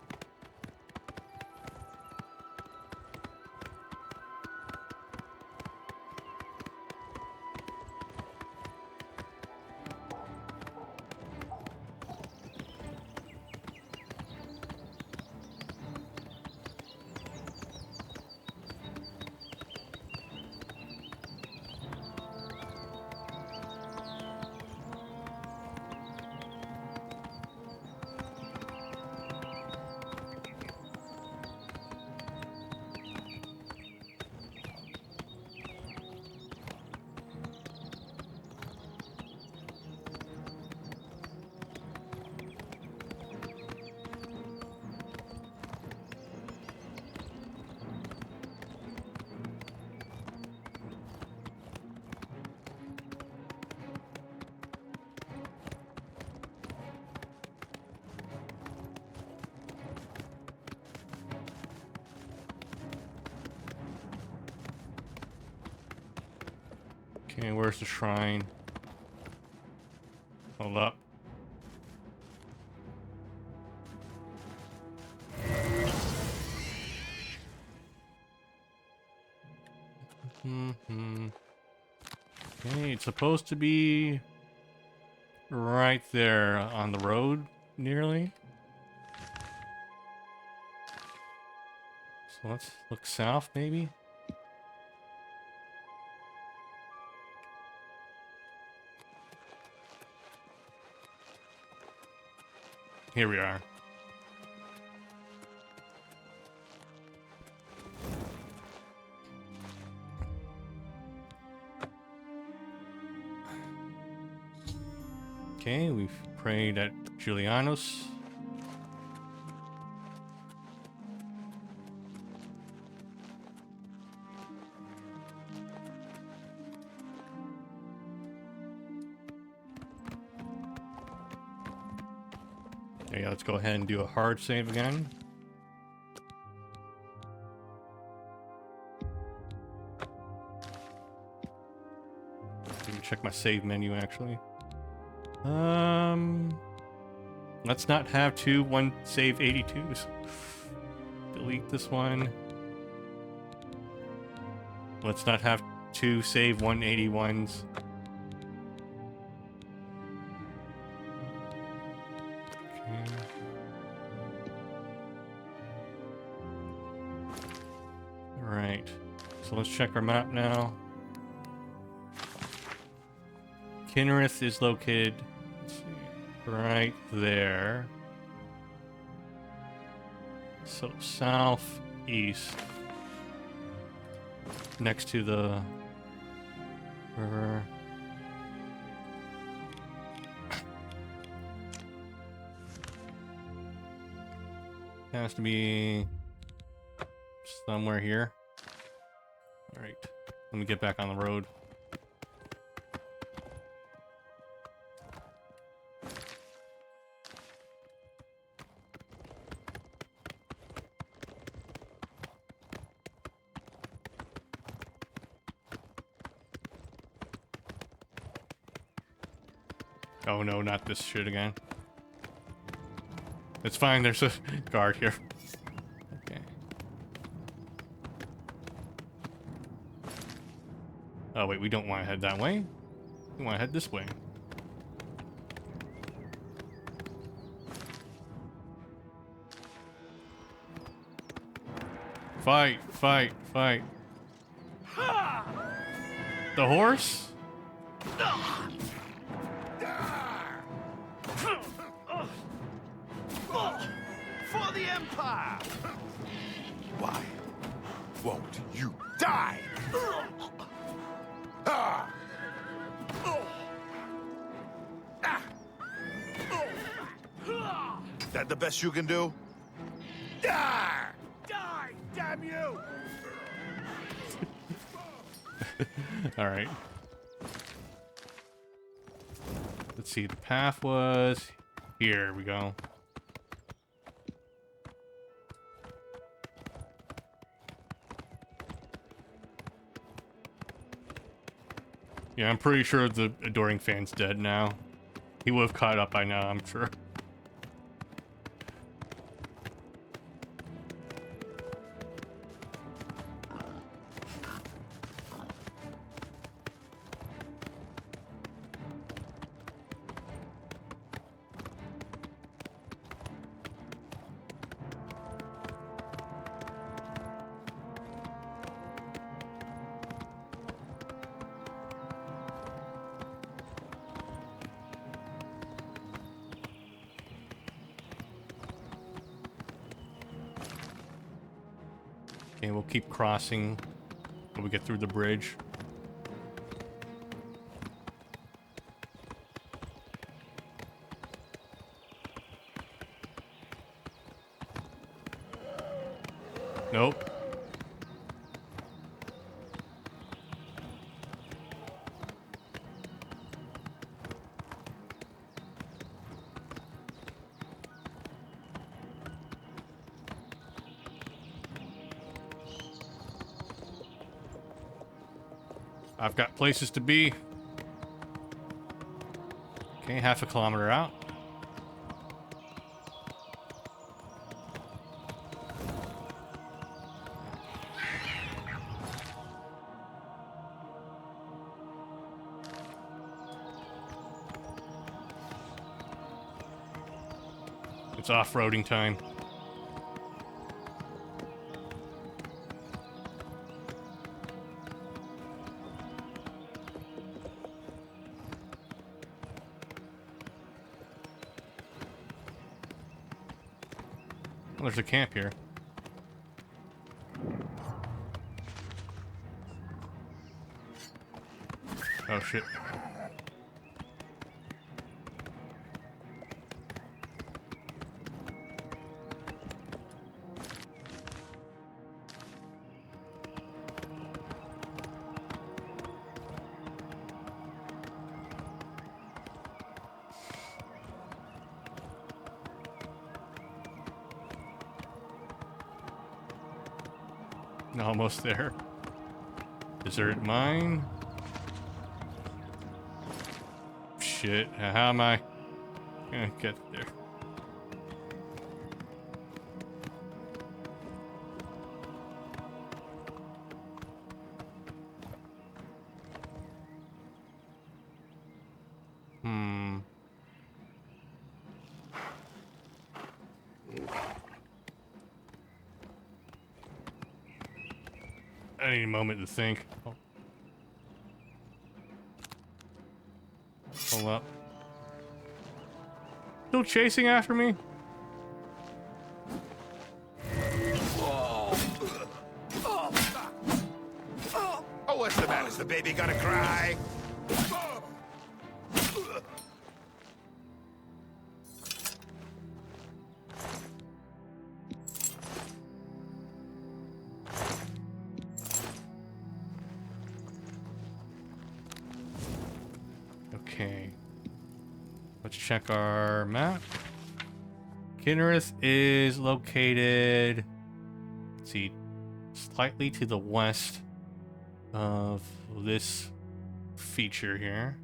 Okay, where's the shrine? Hold up. Okay, it's supposed to be right there on the road, nearly. So let's look south, maybe. Here we are. Okay, we've prayed at Julianus. Yeah, let's go ahead and do a hard save again. check my save menu actually. Let's not have one save 82s. Delete this one. Let's not have 2 save 181s. Okay. Alright. So let's check our map now. Kinnereth is located, let's see, right there. So southeast, next to the river. Has to be somewhere here. All right, let me get back on the road. Oh no, not this shit again. It's fine, there's a guard here. Okay. Oh wait, we don't want to head that way. We want to head this way. Fight, fight, fight. The horse? For the Empire! Why won't you die? Ah! That the best you can do? Die! Die, damn you! All right. Let's see, the path was here. We go. Yeah, I'm pretty sure the Adoring Fan's dead now. He would have caught up by now, I'm sure. Okay, we'll keep crossing till we get through the bridge. Nope. I've got places to be. Okay, half a kilometer out. It's off-roading time. Well, there's a camp here. Oh shit. Almost there. Desert mine. shit. How am I gonna get there? I need a moment to think. Oh. Hold up. Still chasing after me? Oh, what's the matter? Is the baby gonna cry? Okay. Let's check our map. Kinnereth is located, let's see, slightly to the west of this feature here.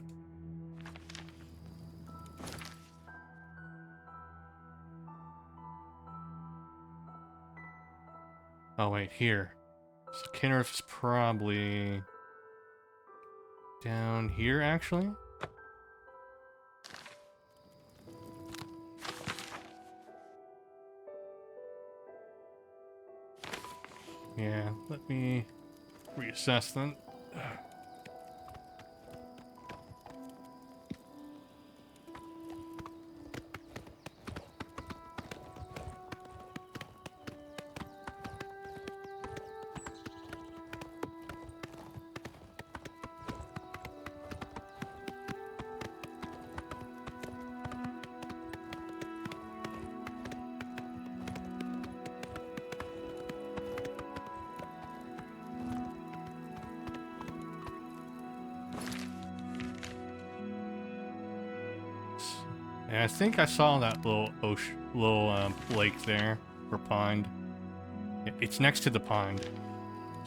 Oh wait, here. So Kinnereth is probably down here, actually. Yeah, let me reassess then. And I think I saw that little lake there, or pond. It's next to the pond.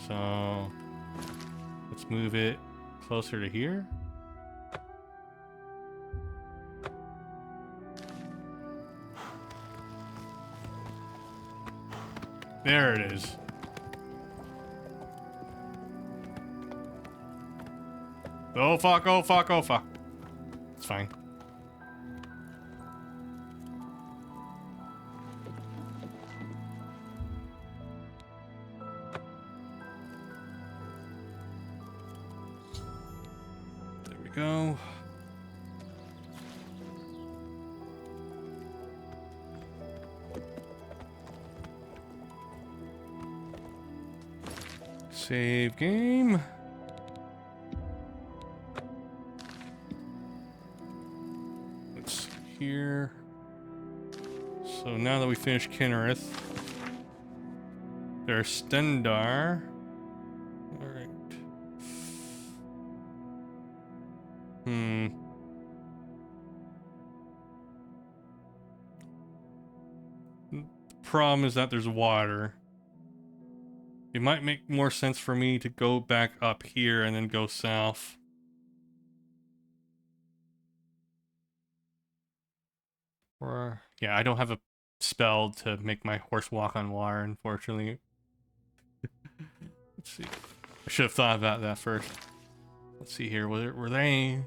So let's move it closer to here. There it is. Oh fuck, oh fuck, oh fuck. It's fine. Go. Save game. Let's see here. So now that we finished Kinnereth, there's Stendar. Alright. The problem is that there's water. It might make more sense for me to go back up here and then go south. Or, yeah, I don't have a spell to make my horse walk on water, unfortunately. Let's see. I should have thought about that first. Let's see here. Were they...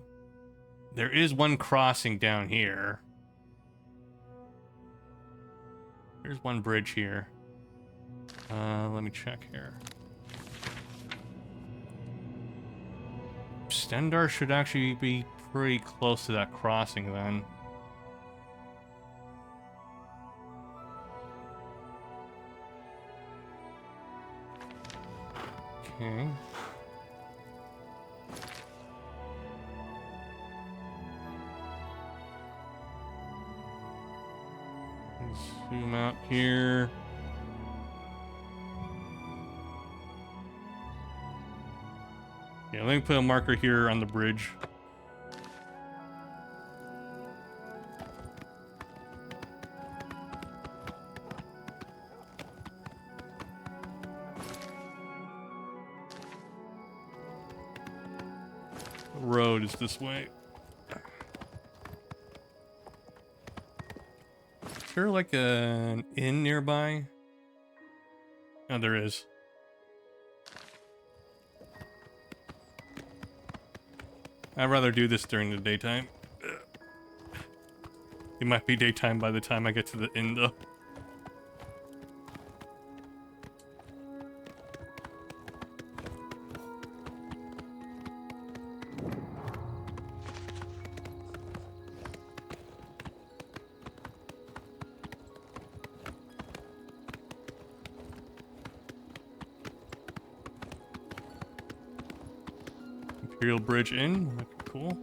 There is one crossing down here. There's one bridge here. Let me check here. Stendar should actually be pretty close to that crossing then. Okay. Zoom out here. Yeah, let me put a marker here on the bridge. The road is this way. there like an inn nearby? Oh, there is. I'd rather do this during the daytime. It might be daytime by the time I get to the inn, though. Imperial Bridge Inn, might be cool.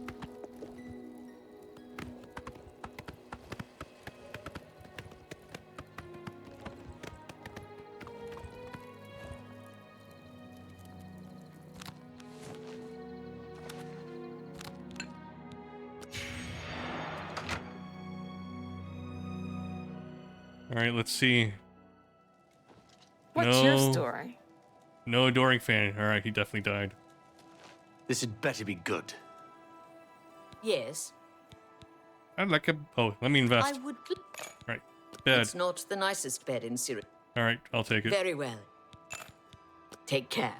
All right, let's see. What's your story? No adoring fan. All right, he definitely died. This had better be good. Yes, I'd like a... Oh, let me invest. I would. Right. Bed. It's not the nicest bed in Syria. All right, I'll take it. Very well. Take care.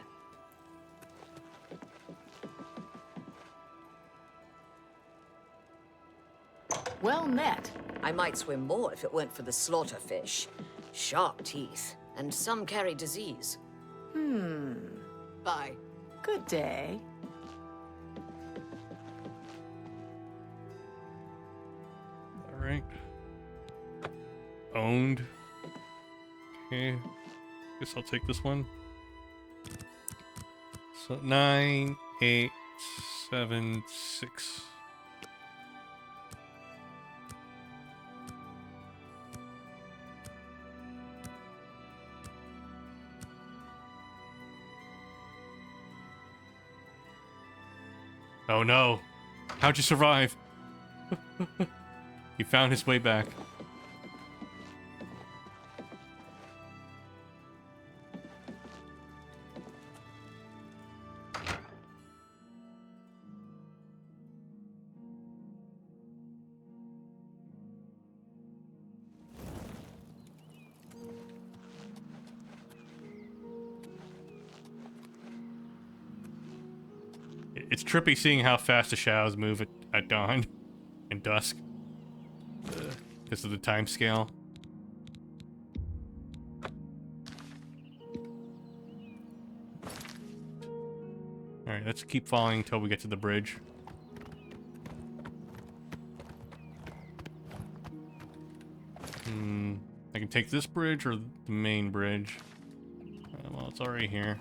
Well met. I might swim more if it weren't for the slaughter fish. Sharp teeth, and some carry disease. Bye. Good day. All right. Owned. Okay. Guess I'll take this one. So 9, 8, 7, 6. Oh no. How'd you survive? He found his way back. It's trippy seeing how fast the shadows move at dawn and dusk because of the time scale. Alright, let's keep following until we get to the bridge. I can take this bridge or the main bridge. Well, it's already here.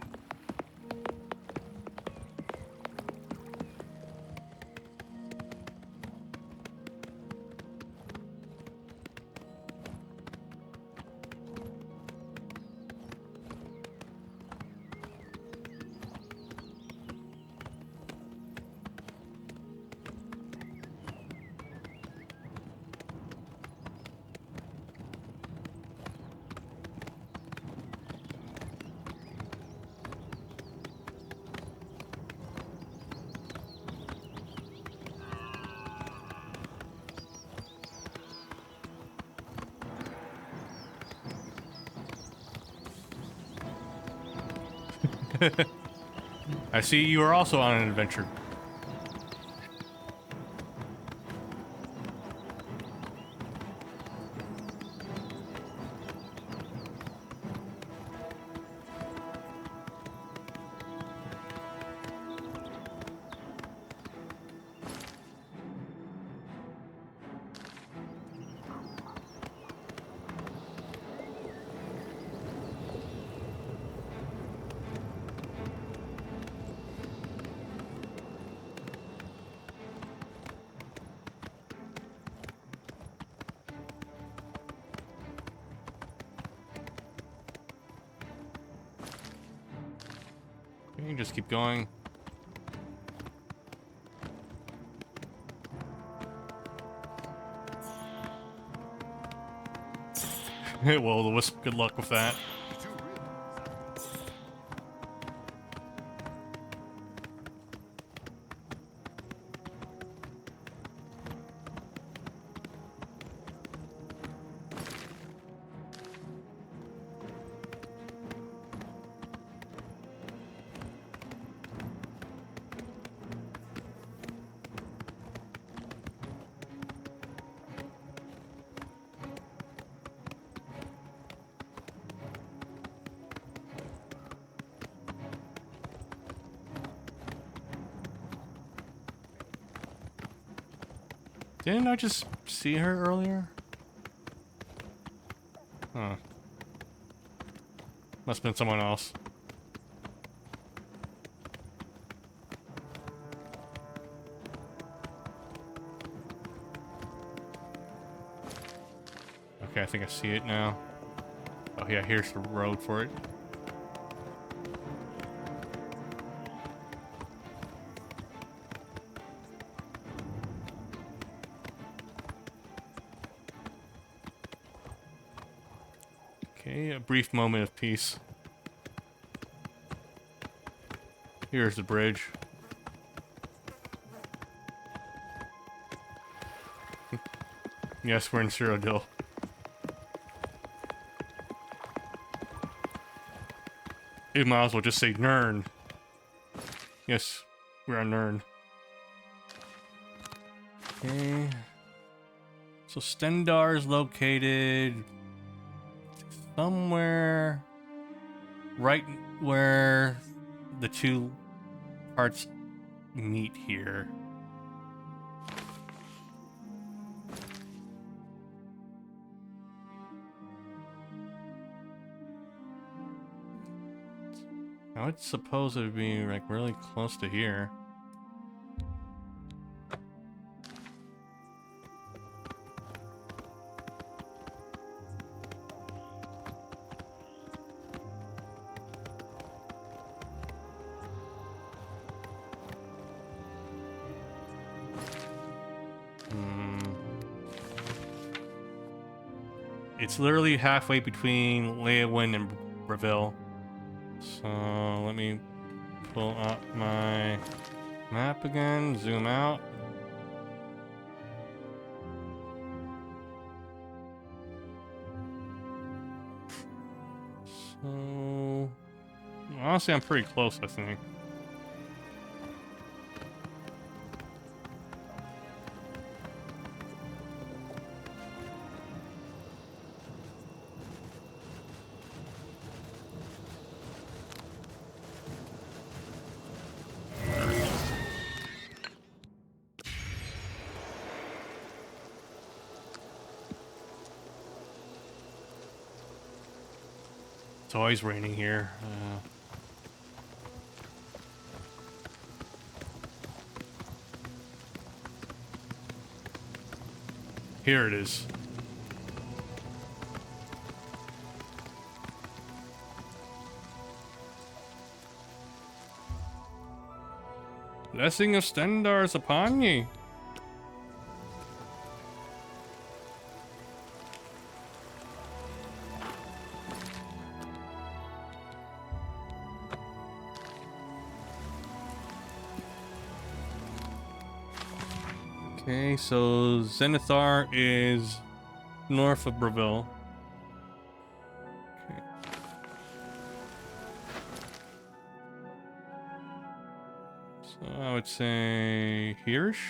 I see you are also on an adventure. You can just keep going. Well, the wisp, good luck with that. Didn't I just see her earlier? Huh. Must have been someone else. Okay, I think I see it now. Oh yeah, here's the road for it. Okay, a brief moment of peace. Here's the bridge. Yes, we're in Cyrodiil. You might as well just say Nern. Yes, we're on Nern. Okay. So Stendar is located somewhere right where the two parts meet here. I would suppose it would be like really close to here. It's literally halfway between Leyawind and Breville. So let me pull up my map again, zoom out. So honestly, I'm pretty close, I think. It's always raining here. Here it is. Blessing of Stendar is upon ye. Okay, so Zenithar is north of Breville. Okay. So I would say Hirsch.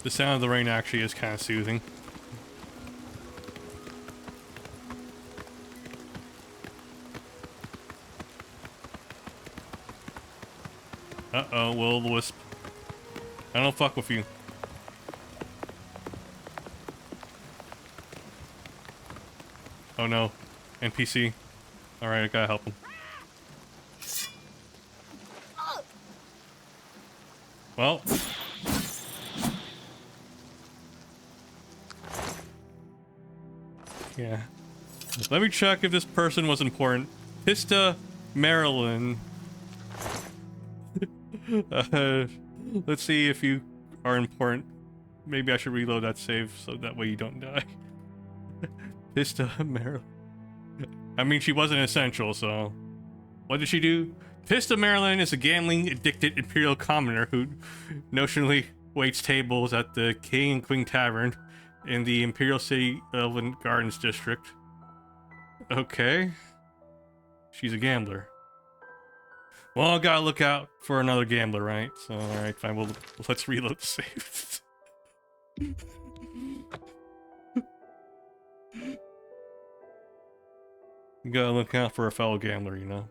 The sound of the rain actually is kind of soothing. Uh-oh, will-o'-the-wisp. I don't fuck with you. Oh no. NPC. Alright, I gotta help him. Well. Yeah. Let me check if this person was important. Pista Marilyn. Let's see if you are important. Maybe I should reload that save so that way you don't die. Pista Marilyn. I mean, she wasn't essential, so... What did she do? Pista Marilyn is a gambling-addicted Imperial commoner who notionally waits tables at the King and Queen Tavern in the Imperial City Elven Gardens District. Okay. She's a gambler. Well, I gotta look out for another gambler, right? So, alright, fine, well, let's reload the save. You gotta look out for a fellow gambler, you know?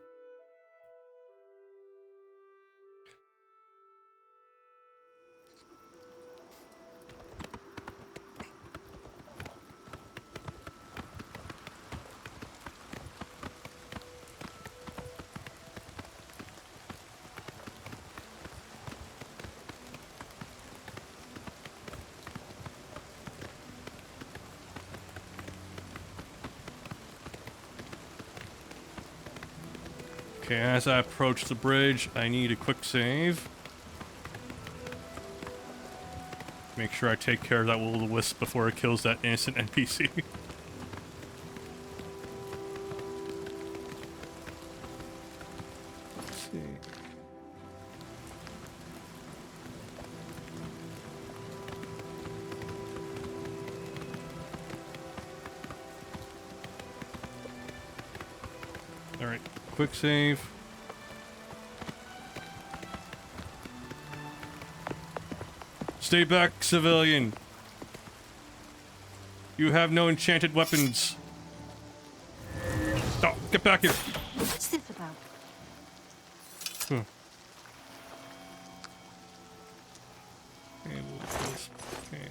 Okay, as I approach the bridge, I need a quick save. Make sure I take care of that will-o-wisp before it kills that innocent NPC. Let's see. Alright, quick save. Stay back, civilian. You have no enchanted weapons. Oh, get back here. What's this about? Okay, we'll do this. Okay.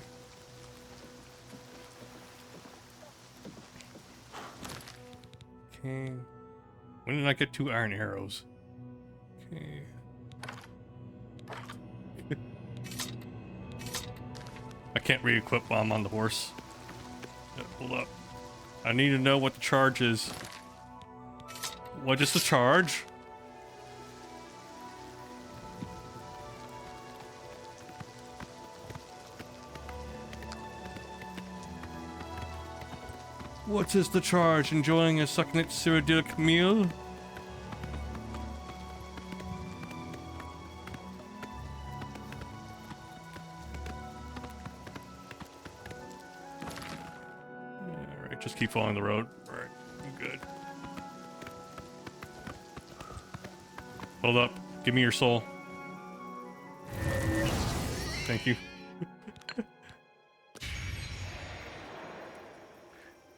Okay. When did I get 2 iron arrows? Okay. I can't re-equip while I'm on the horse. Yeah, hold up. I need to know what the charge is. What is the charge? What is the charge? Enjoying a succulent Cyrodiilic meal? Alright, just keep following the road. Alright, I'm good. Hold up. Give me your soul. Thank you.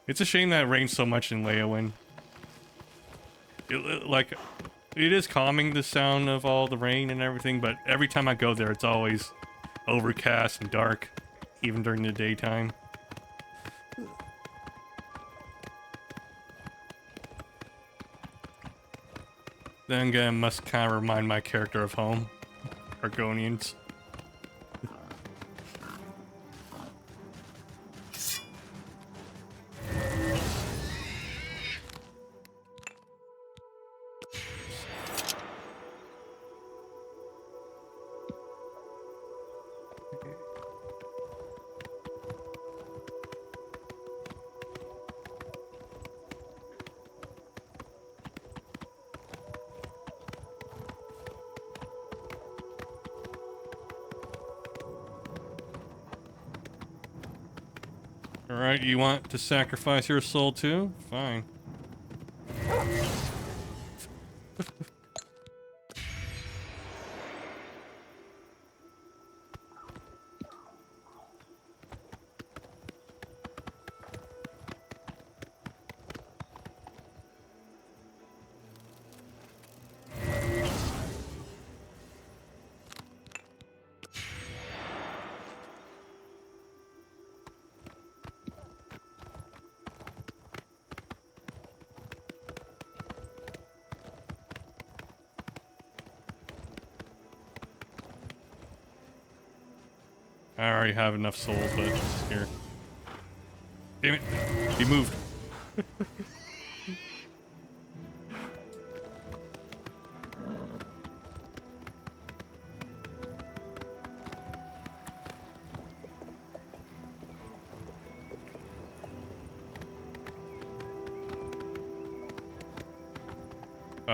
It's a shame that it rains so much in Leyawiin. It is calming, the sound of all the rain and everything, but every time I go there, it's always overcast and dark, even during the daytime. Then again, I must kind of remind my character of home. Argonians. Alright, you want to sacrifice your soul too? Fine. I already have enough souls, but here. Damn it. He moved.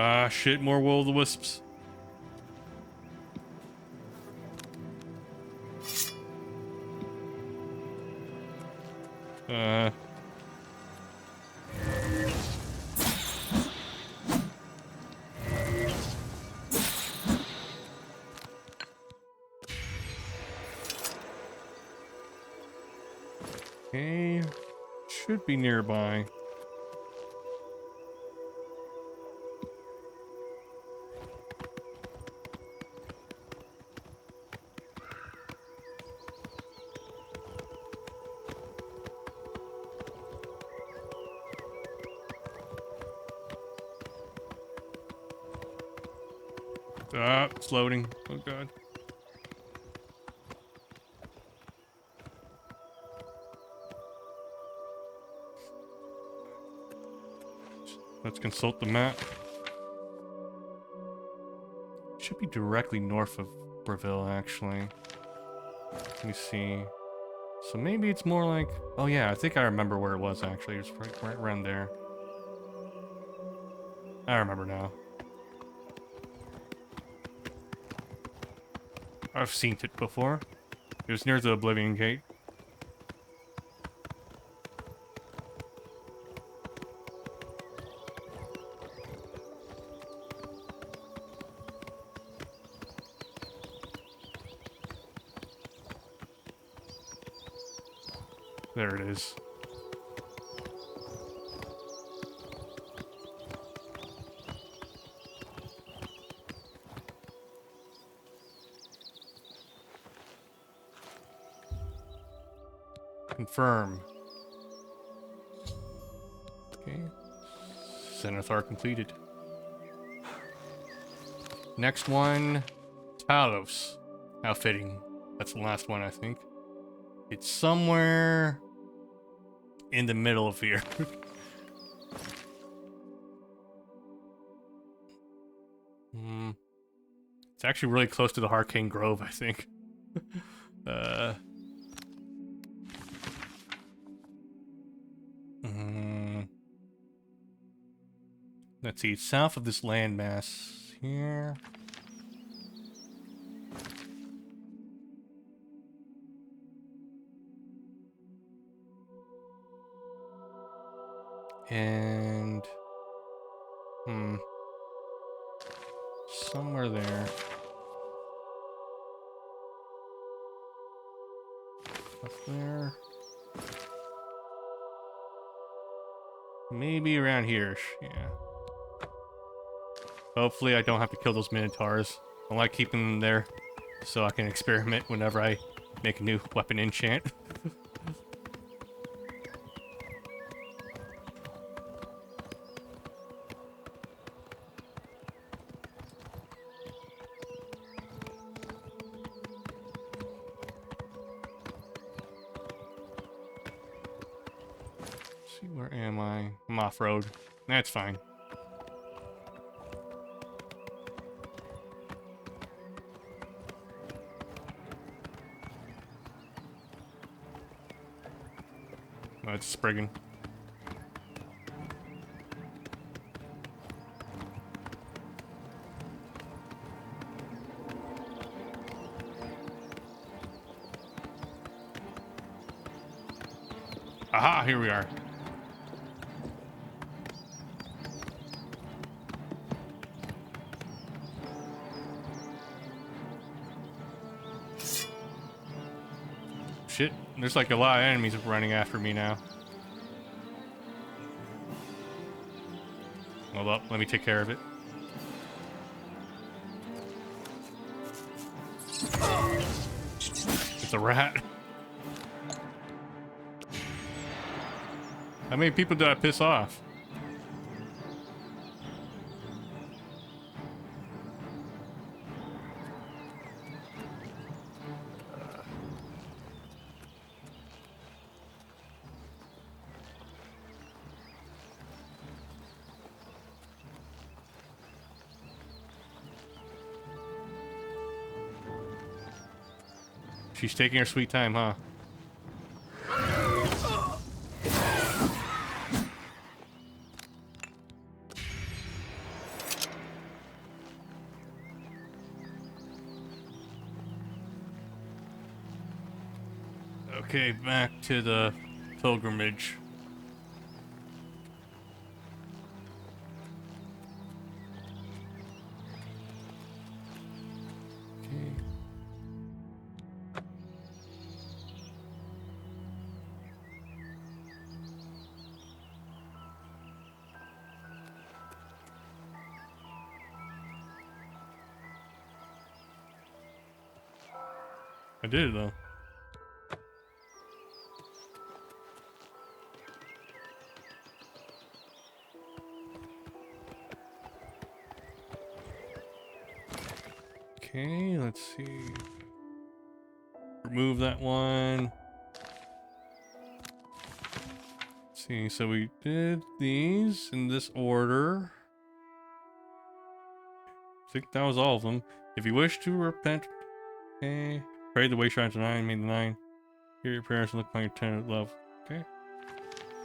Ah, shit, more will-o-the-wisps. Okay, should be nearby. Ah, it's loading. Oh god. Let's consult the map. Should be directly north of Breville, actually. Let me see. So maybe it's more like... Oh yeah, I think I remember where it was, actually. It was right around there. I remember now. I've seen it before. It was near the Oblivion Gate. There it is. Confirm. Okay. Zenithar completed. Next one, Talos. How fitting. That's the last one, I think. It's somewhere in the middle of here. It's actually really close to the Arcane Grove, I think. Let's see, south of this landmass here. And somewhere there. Up there. Maybe around here, yeah. Hopefully I don't have to kill those Minotaurs. I like keeping them there so I can experiment whenever I make a new weapon enchant. See, where am I? I'm off-road. That's fine. Oh, it's Spriggan. Aha, here we are. Shit, there's like a lot of enemies running after me now. Hold up, let me take care of it. It's a rat. How many people did I piss off? She's taking her sweet time, huh? Okay, back to the pilgrimage. Okay. I did it though. Okay, let's see. Remove that one. Let's see, so we did these in this order. I think that was all of them. If you wish to repent, okay. Pray the way shrine to 9, made the 9. Hear your prayers and look upon your tender love. Okay.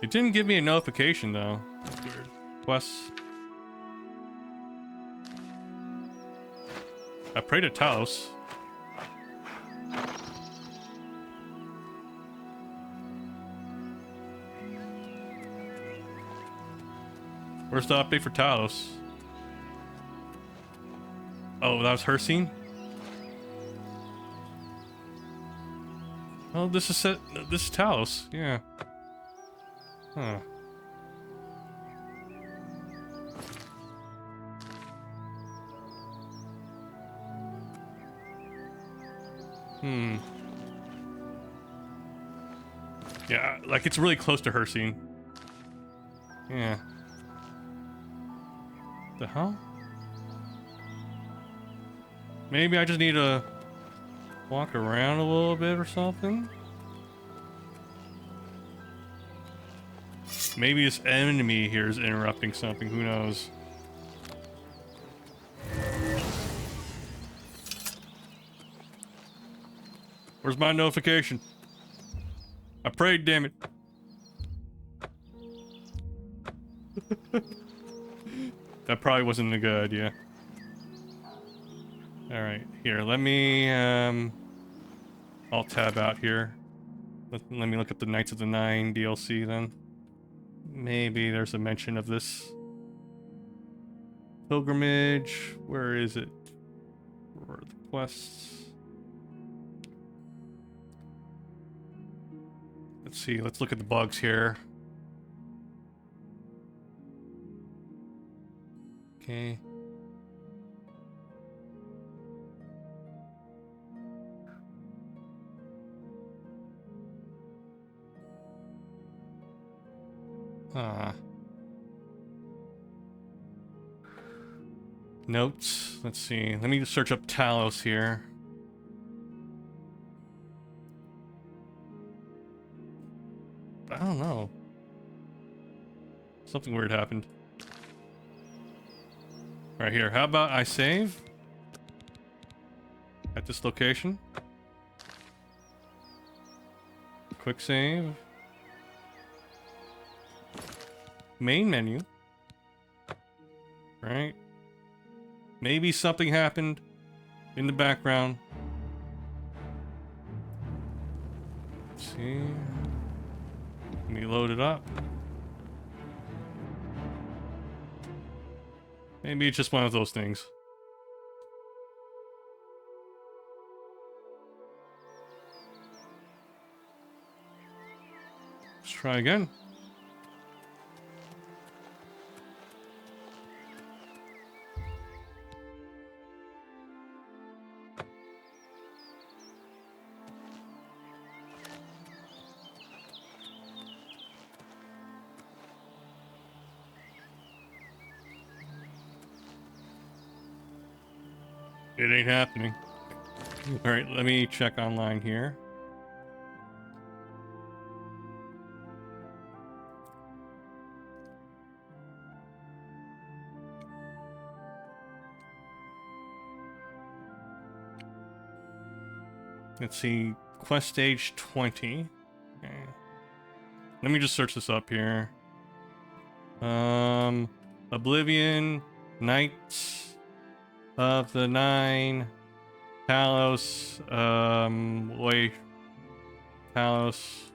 It didn't give me a notification though. That's weird. Quests. I prayed to Talos. Where's the update for Talos? Oh, that was her scene? Oh, this is Talos, yeah. Huh. Yeah, like it's really close to her scene. Yeah. The hell? Maybe I just need to walk around a little bit or something? Maybe this enemy here is interrupting something, who knows? Where's my notification? I prayed, damn it. That probably wasn't a good idea. Alright, here, let me, I'll tab out here. Let me look at the Knights of the Nine DLC then. Maybe there's a mention of this. Pilgrimage, where is it? Where are the quests? Let's see, let's look at the bugs here. Okay. Notes. Let's see. Let me just search up Talos here. I don't know. Something weird happened. Right here. How about I save? At this location. Quick save. Main menu. Right. Maybe something happened in the background. Let's see. Let me load it up. Maybe it's just one of those things. Let's try again. It ain't happening. Alright, let me check online here. Let's see, quest stage 20. Okay. Let me just search this up here. Oblivion, Knights of the Nine, Talos, wait. Palace.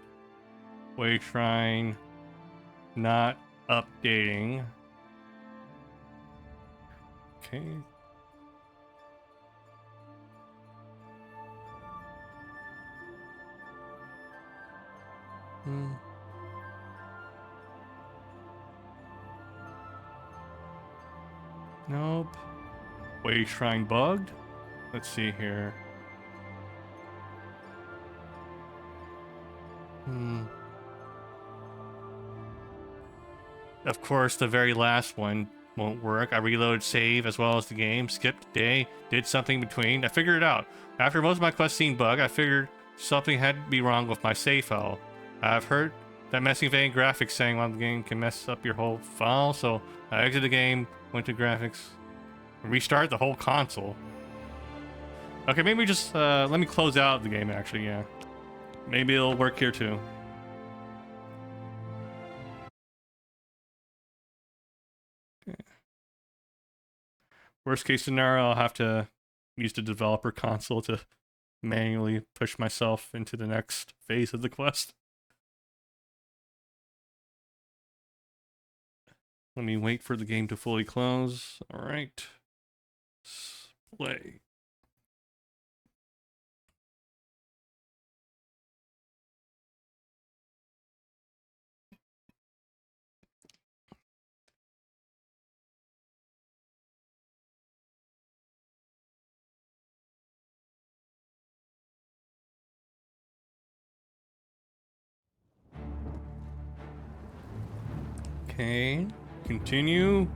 Way Shrine. Not updating. Okay. Nope. Way Shrine bugged? Let's see here. Of course, the very last one won't work. I reloaded save as well as the game, skipped a day, did something between. I figured it out. After most of my quests seemed bug, I figured something had to be wrong with my save file. I've heard that messing with any graphics saying while the game can mess up your whole file, so I exited the game, went to graphics, restart the whole console. Okay, maybe just let me close out the game actually, yeah. Maybe it'll work here too. Worst case scenario, I'll have to use the developer console to manually push myself into the next phase of the quest. Let me wait for the game to fully close. All right. Play. Okay, continue.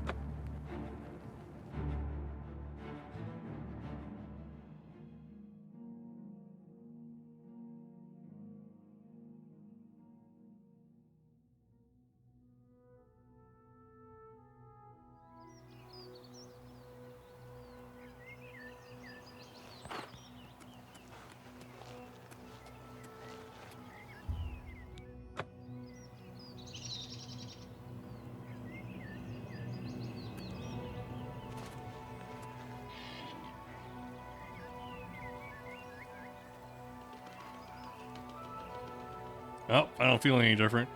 Oh, I don't feel any different.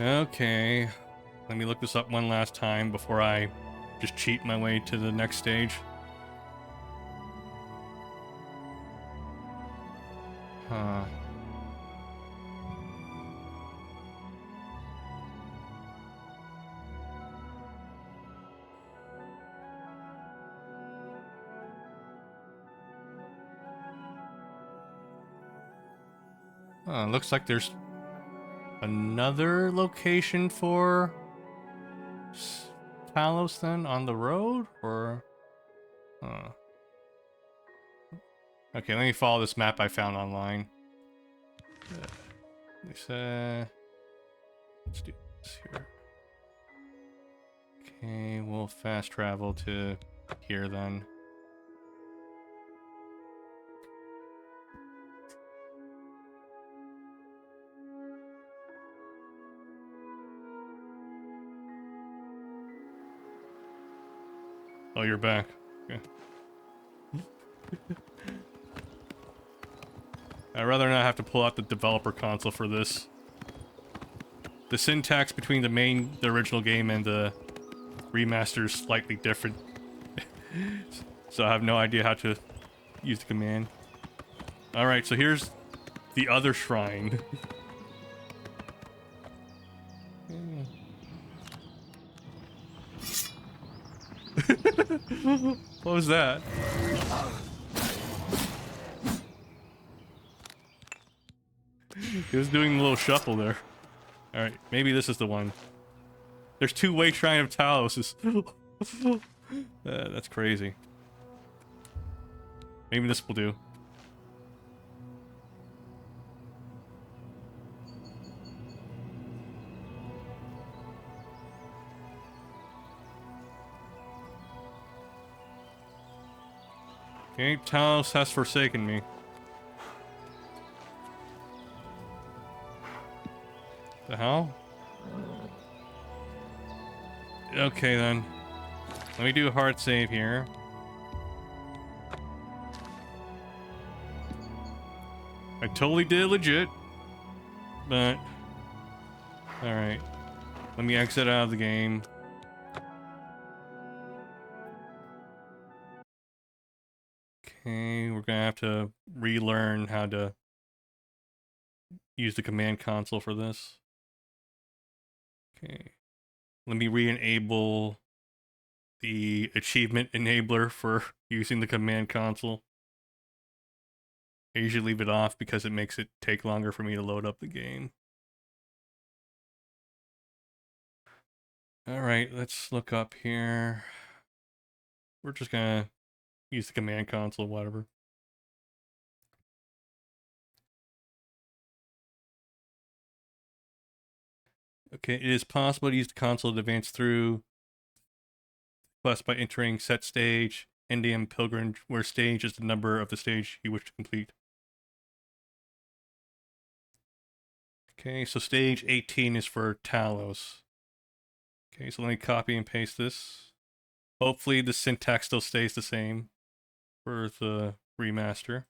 Okay. Let me look this up one last time before I just cheat my way to the next stage. Huh. Looks like there's another location for Talos then on the road, or okay, let me follow this map I found online. Let's do this here. Okay, we'll fast travel to here then. Oh, you're back. Okay. I'd rather not have to pull out the developer console for this. The syntax between the original game and the remaster is slightly different. So I have no idea how to use the command. Alright, so here's the other shrine. What was that? He was doing a little shuffle there. Alright, maybe this is the one. There's two-way Shrine of Talos. That's crazy. Maybe this will do. Okay, Talos has forsaken me. The hell? Okay then. Let me do a hard save here. I totally did legit. But... Alright. Let me exit out of the game. Okay, we're gonna have to relearn how to use the command console for this. Okay. Let me re-enable the achievement enabler for using the command console. I usually leave it off because it makes it take longer for me to load up the game. Alright, let's look up here. We're just gonna use the command console, whatever. Okay, it is possible to use the console to advance through quest by entering set stage, NDM Pilgrim, where stage is the number of the stage you wish to complete. Okay, so stage 18 is for Talos. Okay, so let me copy and paste this. Hopefully the syntax still stays the same for the remaster.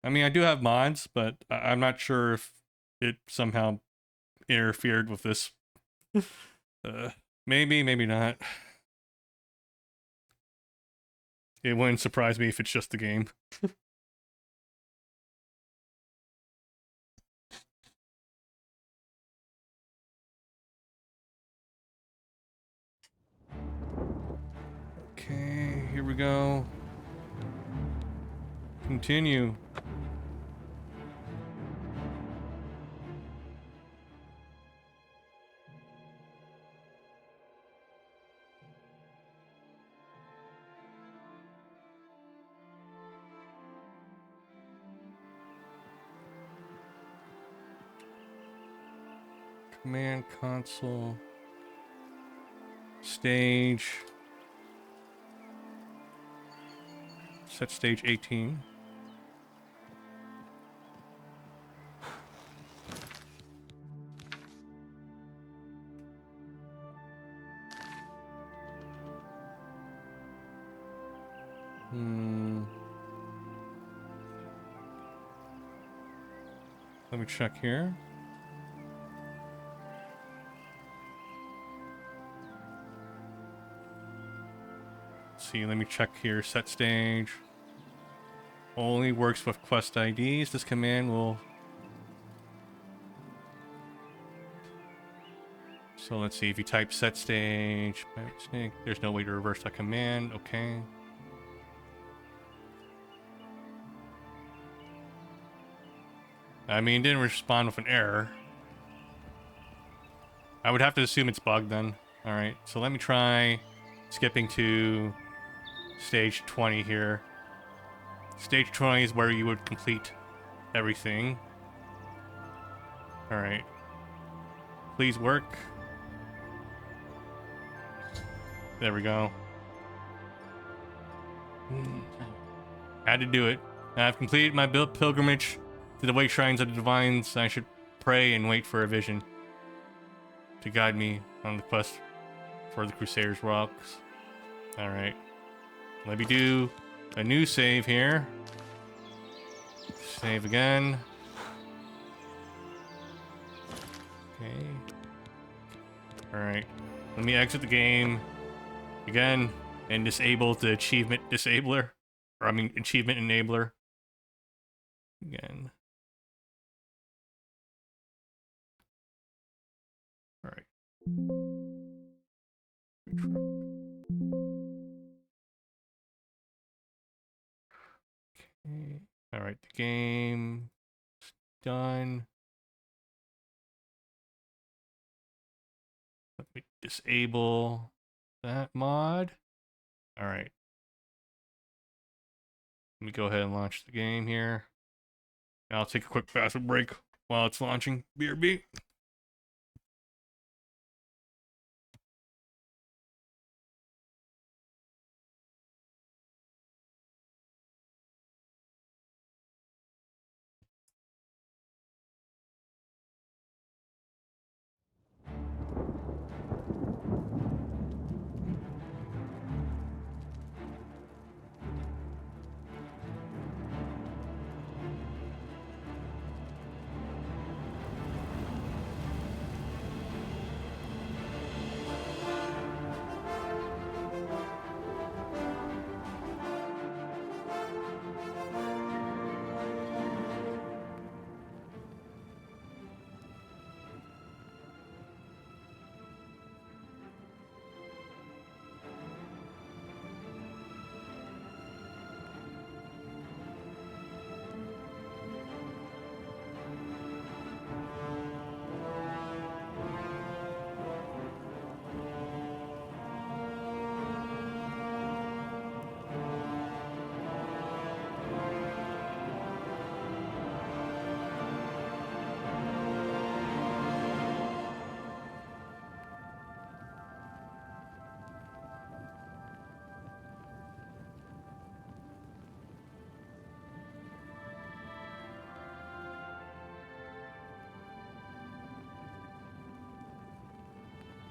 I mean, I do have mods, but I'm not sure if it somehow interfered with this. Maybe, maybe not. It wouldn't surprise me if it's just the game. Okay, here we go. Continue. Command console. Stage. Set stage 18. Let me check here. Let's see, let me check here. Set stage. Only works with quest IDs. This command will... So let's see, if you type set stage, there's no way to reverse that command. Okay. I mean, it didn't respond with an error. I would have to assume it's bugged then. Alright, so let me try skipping to stage 20 here. Stage 20 is where you would complete everything. Alright. Please work. There we go. Had to do it. I've completed my pilgrimage to the White Shrines of the Divines. I should pray and wait for a vision to guide me on the quest for the Crusader's Rocks. Alright. Let me do a new save here. Save again. Okay. Alright. Let me exit the game again and disable the achievement disabler. Or I mean achievement enabler. Again. Alright. Okay. Alright, the game is done. Let me disable that mod. Alright. Let me go ahead and launch the game here. I'll take a quick bathroom break while it's launching. BRB.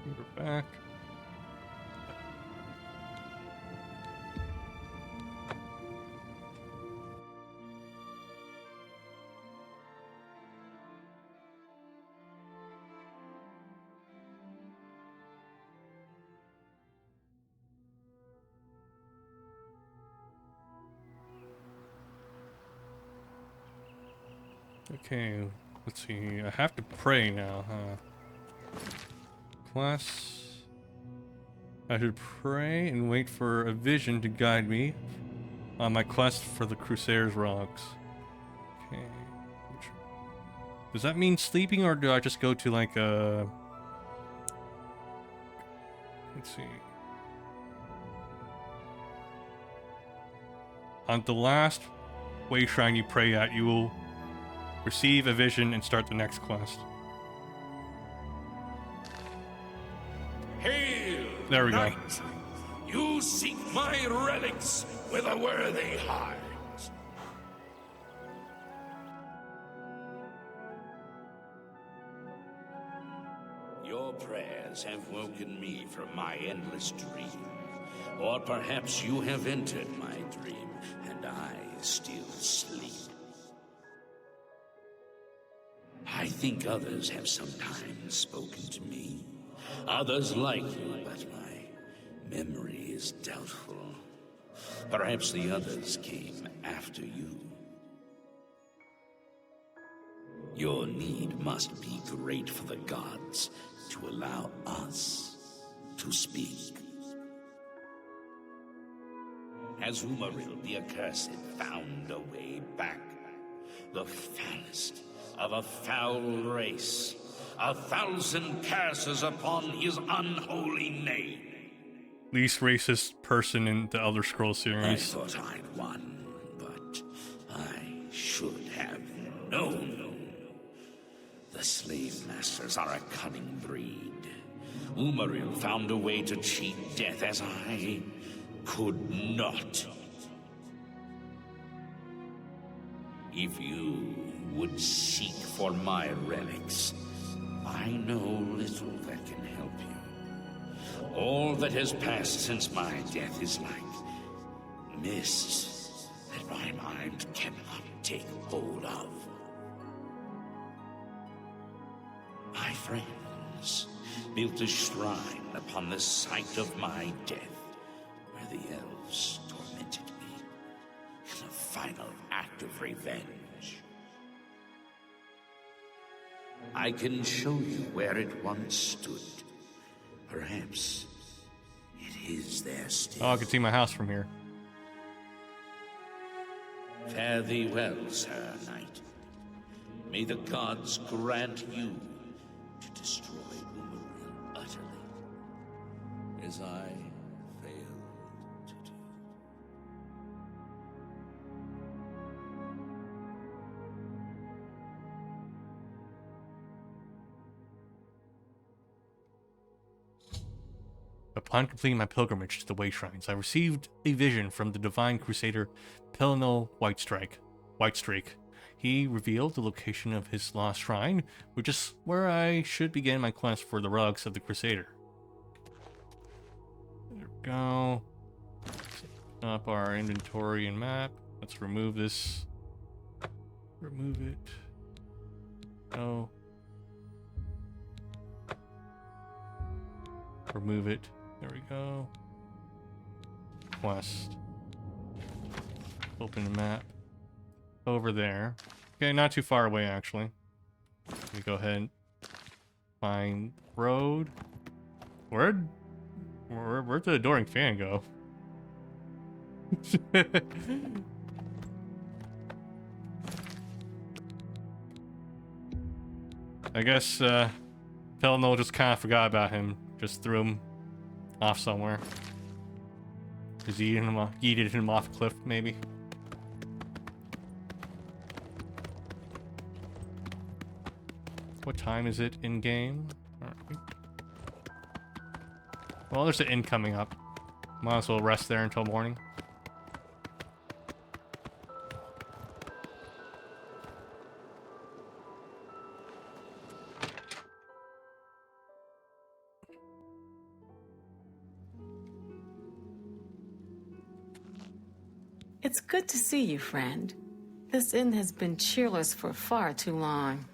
We're back. Okay, let's see. I have to pray now, huh? Class. I should pray and wait for a vision to guide me on my quest for the Crusader's Rocks. Okay. Does that mean sleeping, or do I just go to like a... Let's see. On the last way shrine you pray at, you will receive a vision and start the next quest. Hail, there we knight. go. You seek my relics with a worthy heart. Your prayers have woken me from my endless dream. Or perhaps you have entered my dream, and I still sleep. I think others have sometimes spoken to me. Others like you, but my memory is doubtful. Perhaps the others came after you. Your need must be great for the gods to allow us to speak. Has Umaril the Accursed found a way back? The foulest of a foul race. 1,000 curses upon his unholy name. Least racist person in the Elder Scrolls series. I thought I'd won, but I should have known. The slave masters are a cunning breed. Umaril found a way to cheat death as I could not. If you would seek for my relics, I know little that can help you. All that has passed since my death is like mist that my mind cannot take hold of. My friends built a shrine upon the site of my death, where the elves tormented me in a final act of revenge. I can show you where it once stood. Perhaps it is there still. Oh, I can see my house from here. Fare thee well, Sir Knight. May the gods grant you to destroy Umaril utterly, as I failed to do. Upon completing my pilgrimage to the Way Shrines, I received a vision from the divine crusader Pelennor Whitestreak. He revealed the location of his lost shrine, which is where I should begin my quest for the rugs of the crusader. There we go. Set up our inventory and map. Let's remove this. Remove it. Oh. Remove it. There we go. Quest. Open the map. Over there. Okay, not too far away actually. Let me go ahead and find road. Where'd the adoring fan go? I guess Pelennor just kind of forgot about him. Just threw him off somewhere. Just yeeted him off a cliff, maybe. What time is it in game? Alright. Well, there's an inn coming up. Might as well rest there until morning. It's good to see you, friend. This inn has been cheerless for far too long.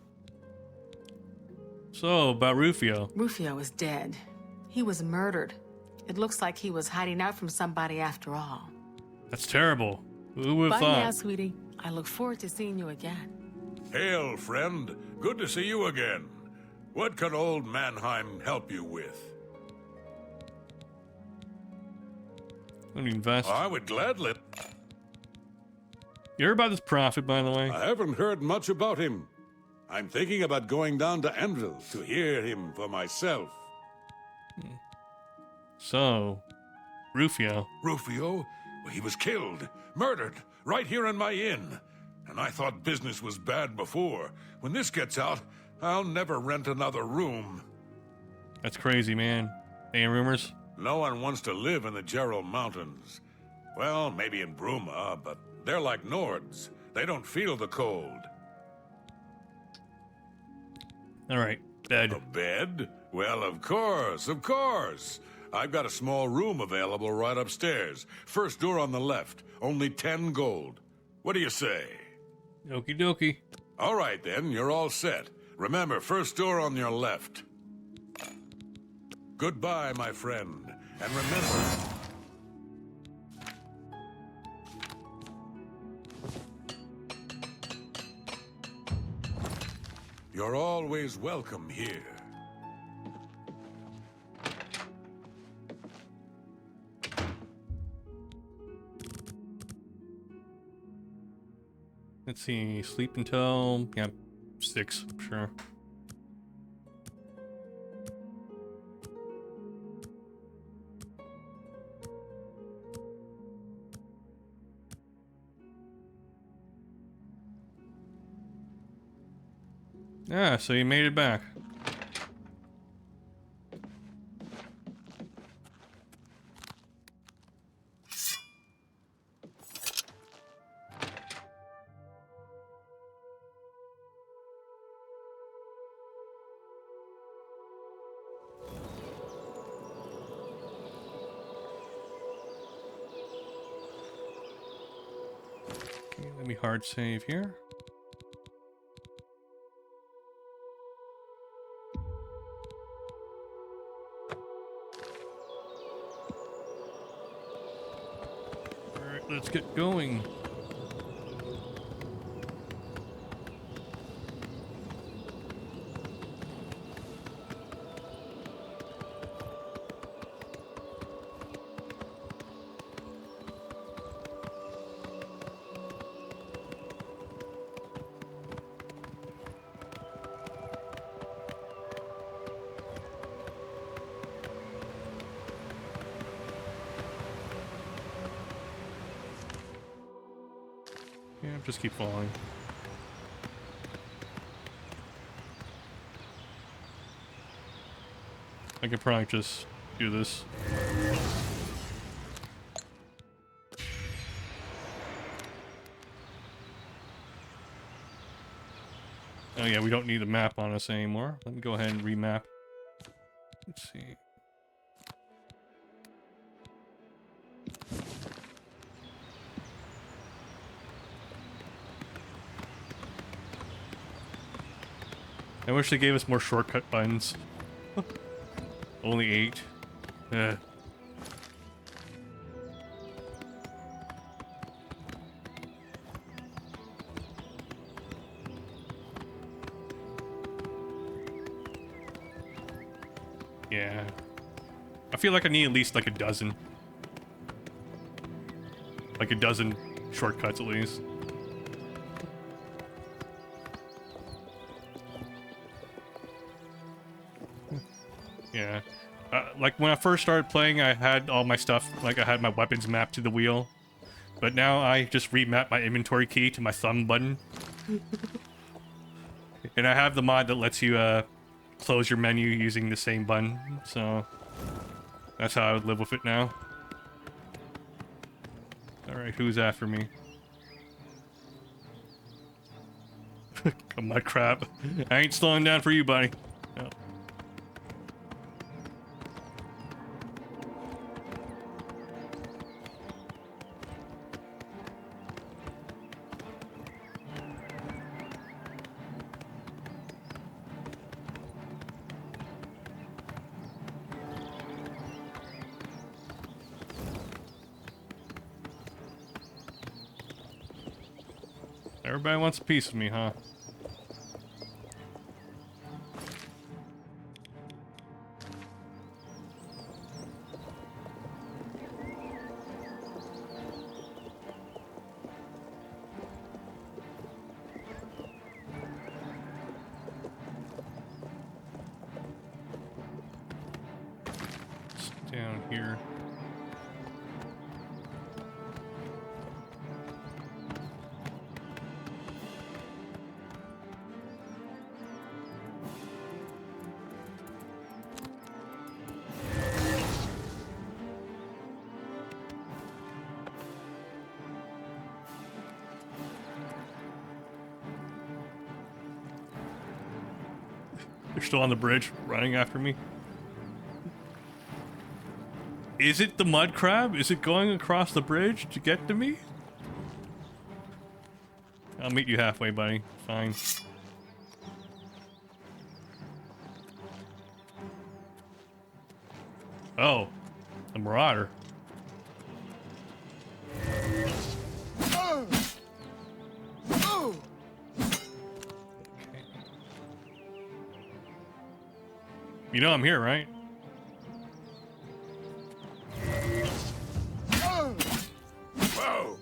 So, about Rufio. Rufio is dead. He was murdered. It looks like he was hiding out from somebody after all. That's terrible. Who would have Bye now, thought? sweetie. I look forward to seeing you again. Hail, friend. Good to see you again. What can old Mannheim help you with? Let me invest. I would gladly. You heard about this prophet, by the way? I haven't heard much about him. I'm thinking about going down to Anvil to hear him for myself. So, Rufio. Rufio? Well, he was killed, murdered, right here in my inn. And I thought business was bad before. When this gets out, I'll never rent another room. That's crazy, man. Any rumors? No one wants to live in the Gerald Mountains. Well, maybe in Bruma, but they're like Nords. They don't feel the cold. All right, bed. A bed? Well, of course, of course. I've got a small room available right upstairs. First door on the left. Only 10 gold. What do you say? Okie dokie. All right, then. You're all set. Remember, first door on your left. Goodbye, my friend. And remember... You're always welcome here. Let's see. Sleep until 6, sure. Yeah, so you made it back. Okay, let me hard save here. Let's get going. Yeah, just keep falling. I could probably just do this. Oh yeah, we don't need the map on us anymore. Let me go ahead and remap. Let's see. I wish they gave us more shortcut buttons. Only 8. Yeah. I feel like I need at least like a dozen. Like a dozen shortcuts at least. Yeah. Like when I first started playing, I had all my stuff, like I had my weapons mapped to the wheel. But now I just remap my inventory key to my thumb button. And I have the mod that lets you close your menu using the same button. So that's how I would live with it now. Alright, who's after me? Come on, crap. I ain't slowing down for you, buddy. No. Everybody wants a piece of me, huh? It's down here. They're still on the bridge, running after me. Is it the mud crab? Is it going across the bridge to get to me? I'll meet you halfway, buddy. Fine. Oh, the Marauder. You know I'm here, right? Whoa!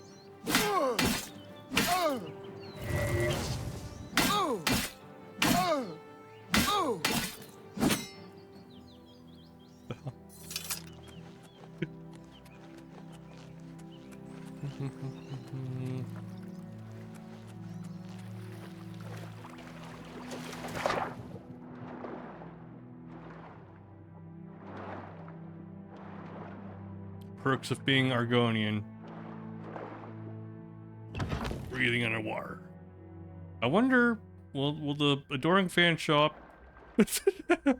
Perks of being Argonian. Breathing underwater. I wonder, will the adoring fan show up? I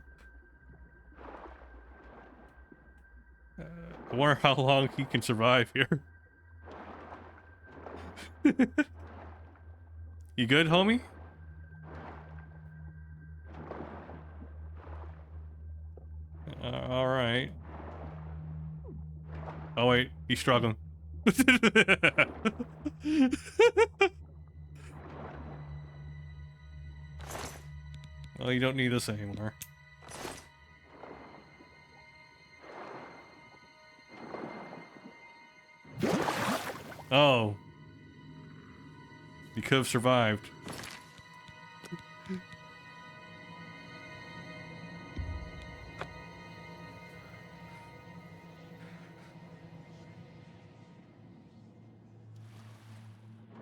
wonder how long he can survive here. You good, homie? All right. Oh wait, he's struggling. Well, you don't need this anymore. Oh. You could have survived.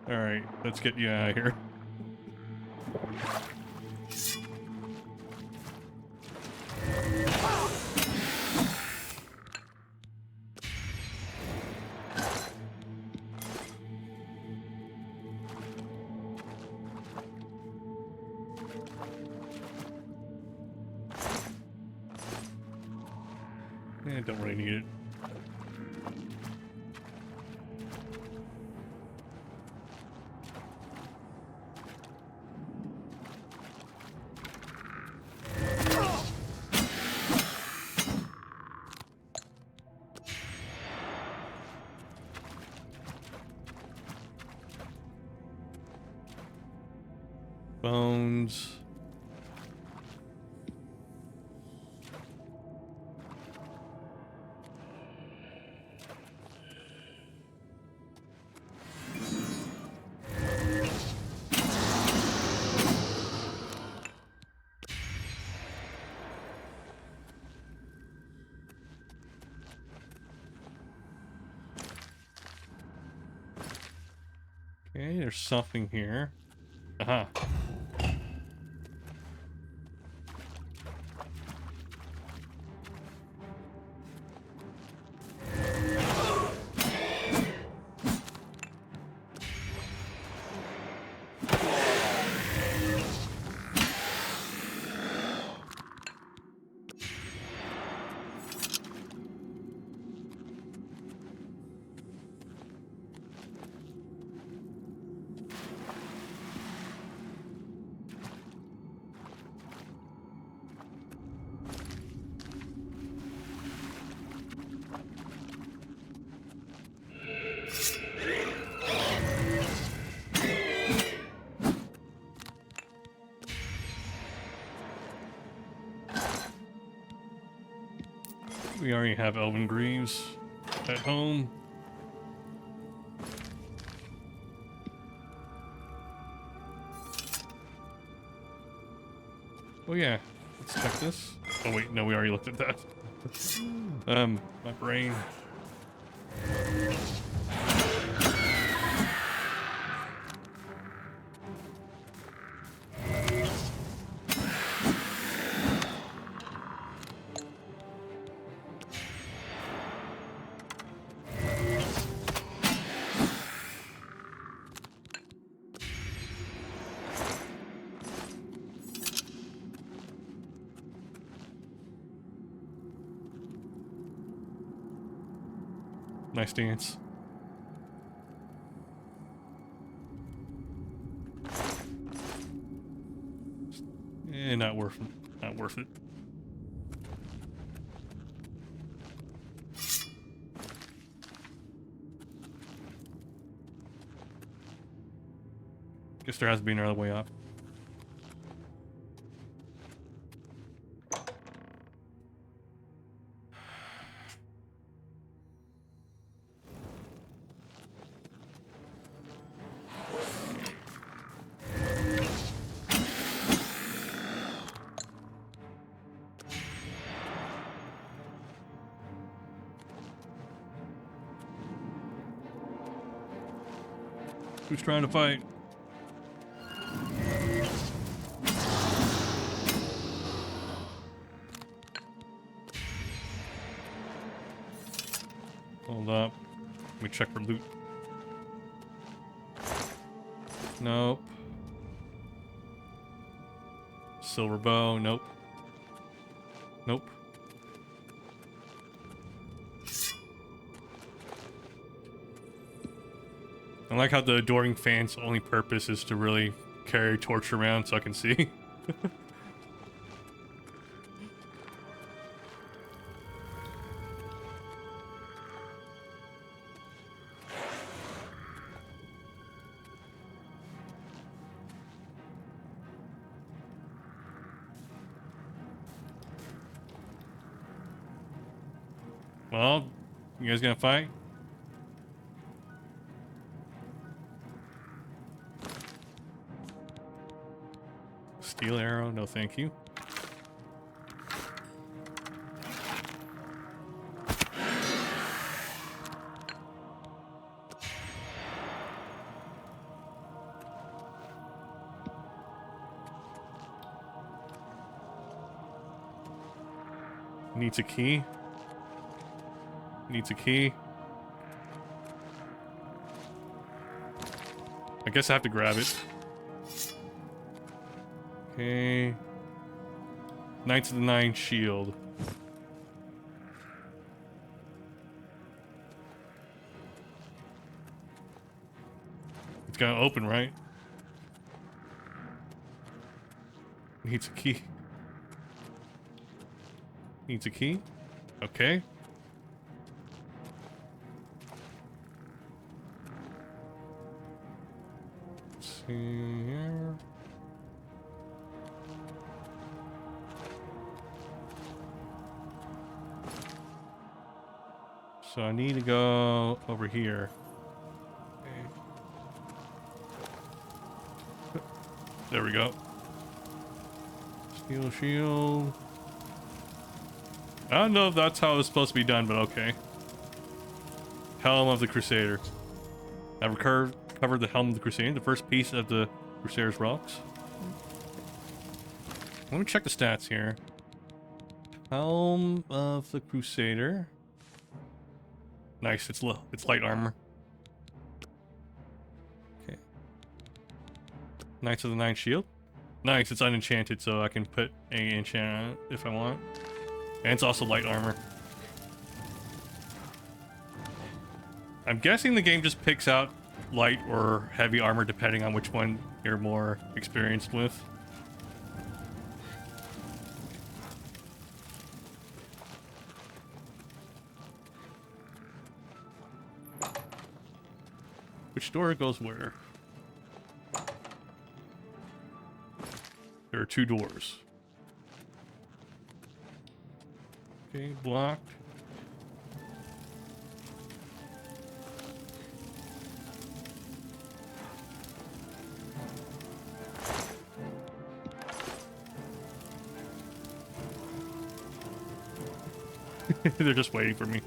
Alright, let's get you out of here. I don't really need it. Bones. Okay, there's something here. Aha. We already have Elven Greaves at home. Oh yeah, let's check this. Oh wait, no, we already looked at that. My brain. Nice dance. Not worth it. Not worth it. Guess there has to be another way up. Who's trying to fight? Hold up. Let me check for loot. Nope. Silver bow, nope. Nope. I like how the adoring fan's only purpose is to really carry a torch around so I can see. Well, you guys gonna fight? Steel arrow, no thank you. Needs a key. Needs a key. I guess I have to grab it. Okay. Knights of the Nine Shield. It's gonna open, right? Needs a key. Needs a key. Okay. Let's see here. So I need to go over here. Okay. There we go. Steel shield. I don't know if that's how it's supposed to be done, but okay. Helm of the Crusader. I've covered the Helm of the Crusader, the first piece of the Crusader's relics. Let me check the stats here. Helm of the Crusader. Nice, it's light armor. Okay. Knights of the Nine Shield. Nice, it's unenchanted, so I can put any enchant on it if I want. And it's also light armor. I'm guessing the game just picks out light or heavy armor depending on which one you're more experienced with. Which door goes where? There are two doors. Okay, blocked. They're just waiting for me.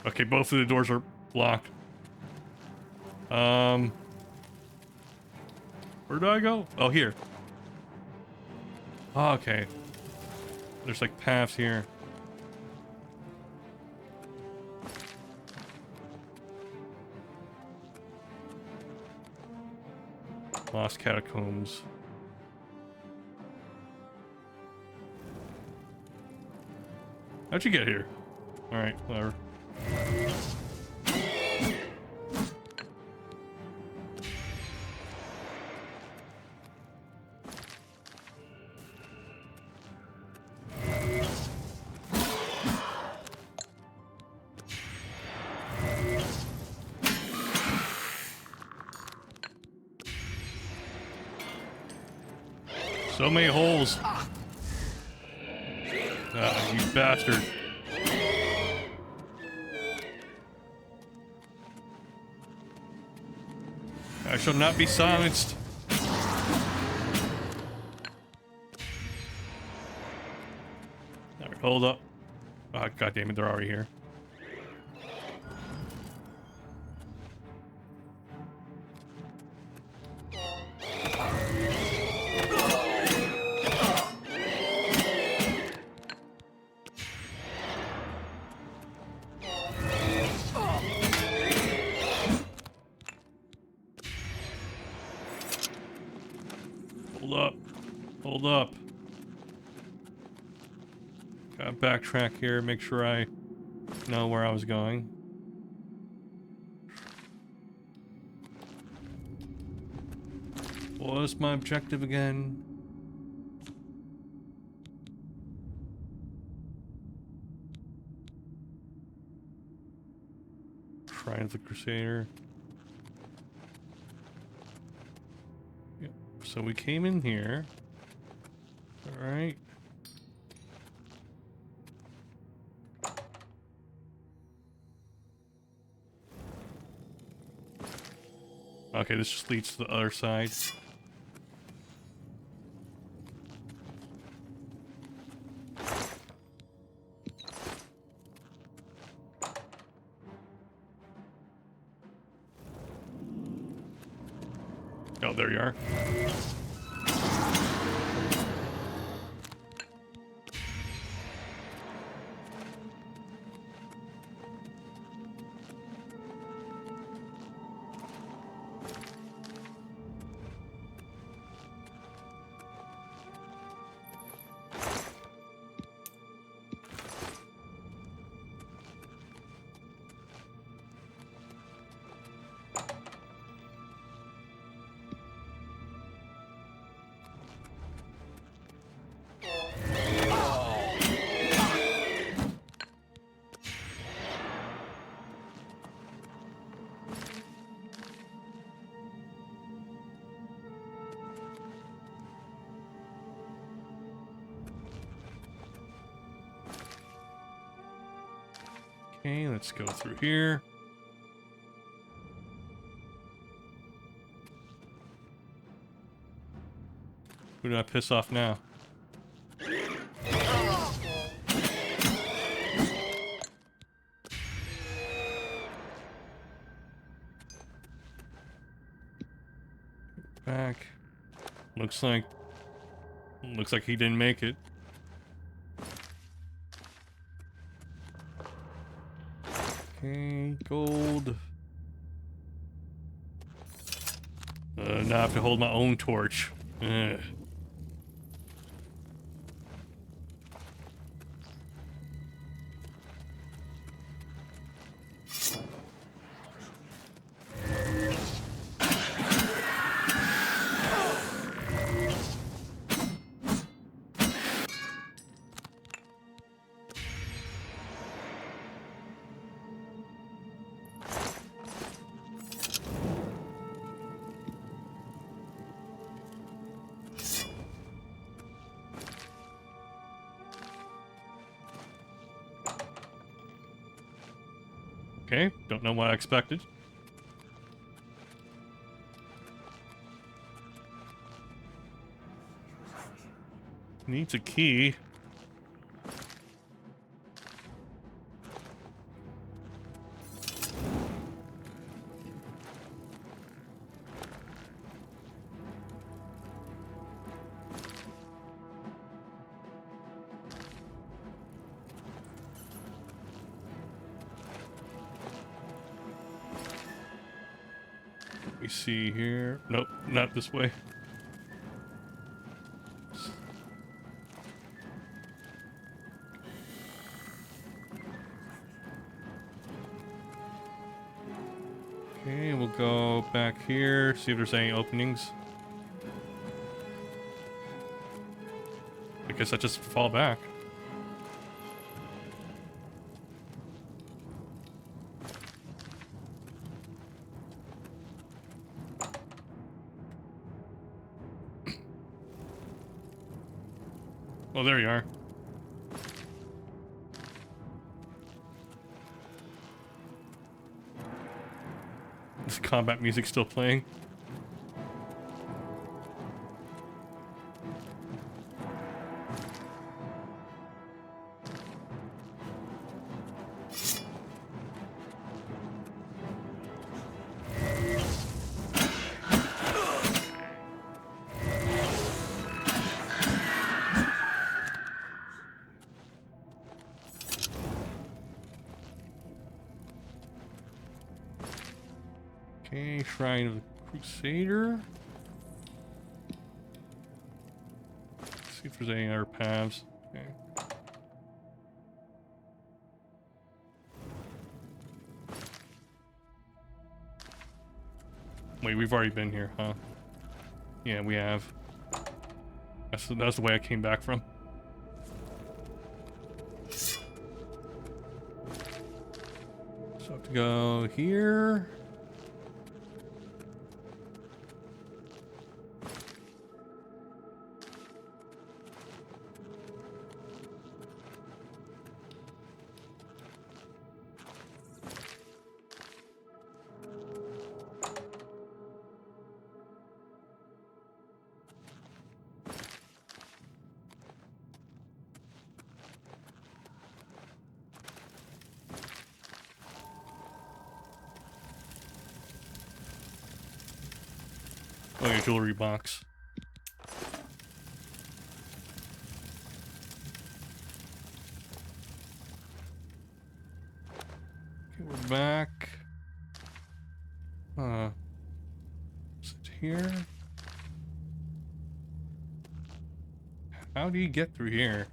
Okay, both of the doors are locked. Where do I go? Oh, here. Oh, okay. There's like paths here. Lost catacombs. How'd you get here? Alright, whatever. So many holes. Ah, you bastard. I shall not be silenced. Alright, hold up. Oh, God damn it, they're already here. Hold up. Gotta backtrack here, make sure I know where I was going. What's my objective again? Shrine of the Crusader. Yep. So we came in here. Alright. Okay, this just leads to the other side. Oh, there you are. Okay, let's go through here. Who do I piss off now? Back. Looks like he didn't make it. Okay, gold. Now I have to hold my own torch. Ugh. Okay, don't know what I expected. Needs a key. Let me see here. Nope, not this way. Okay, we'll go back here, see if there's any openings. I guess I just fall back. Oh, there you are. This combat music still playing. Okay, Shrine of the Crusader. Let's see if there's any other paths. Okay. Wait, we've already been here, huh? Yeah, we have. That's the way I came back from. So I have to go here. Oh, your jewelry box. Okay, we're back. Is it here? How do you get through here?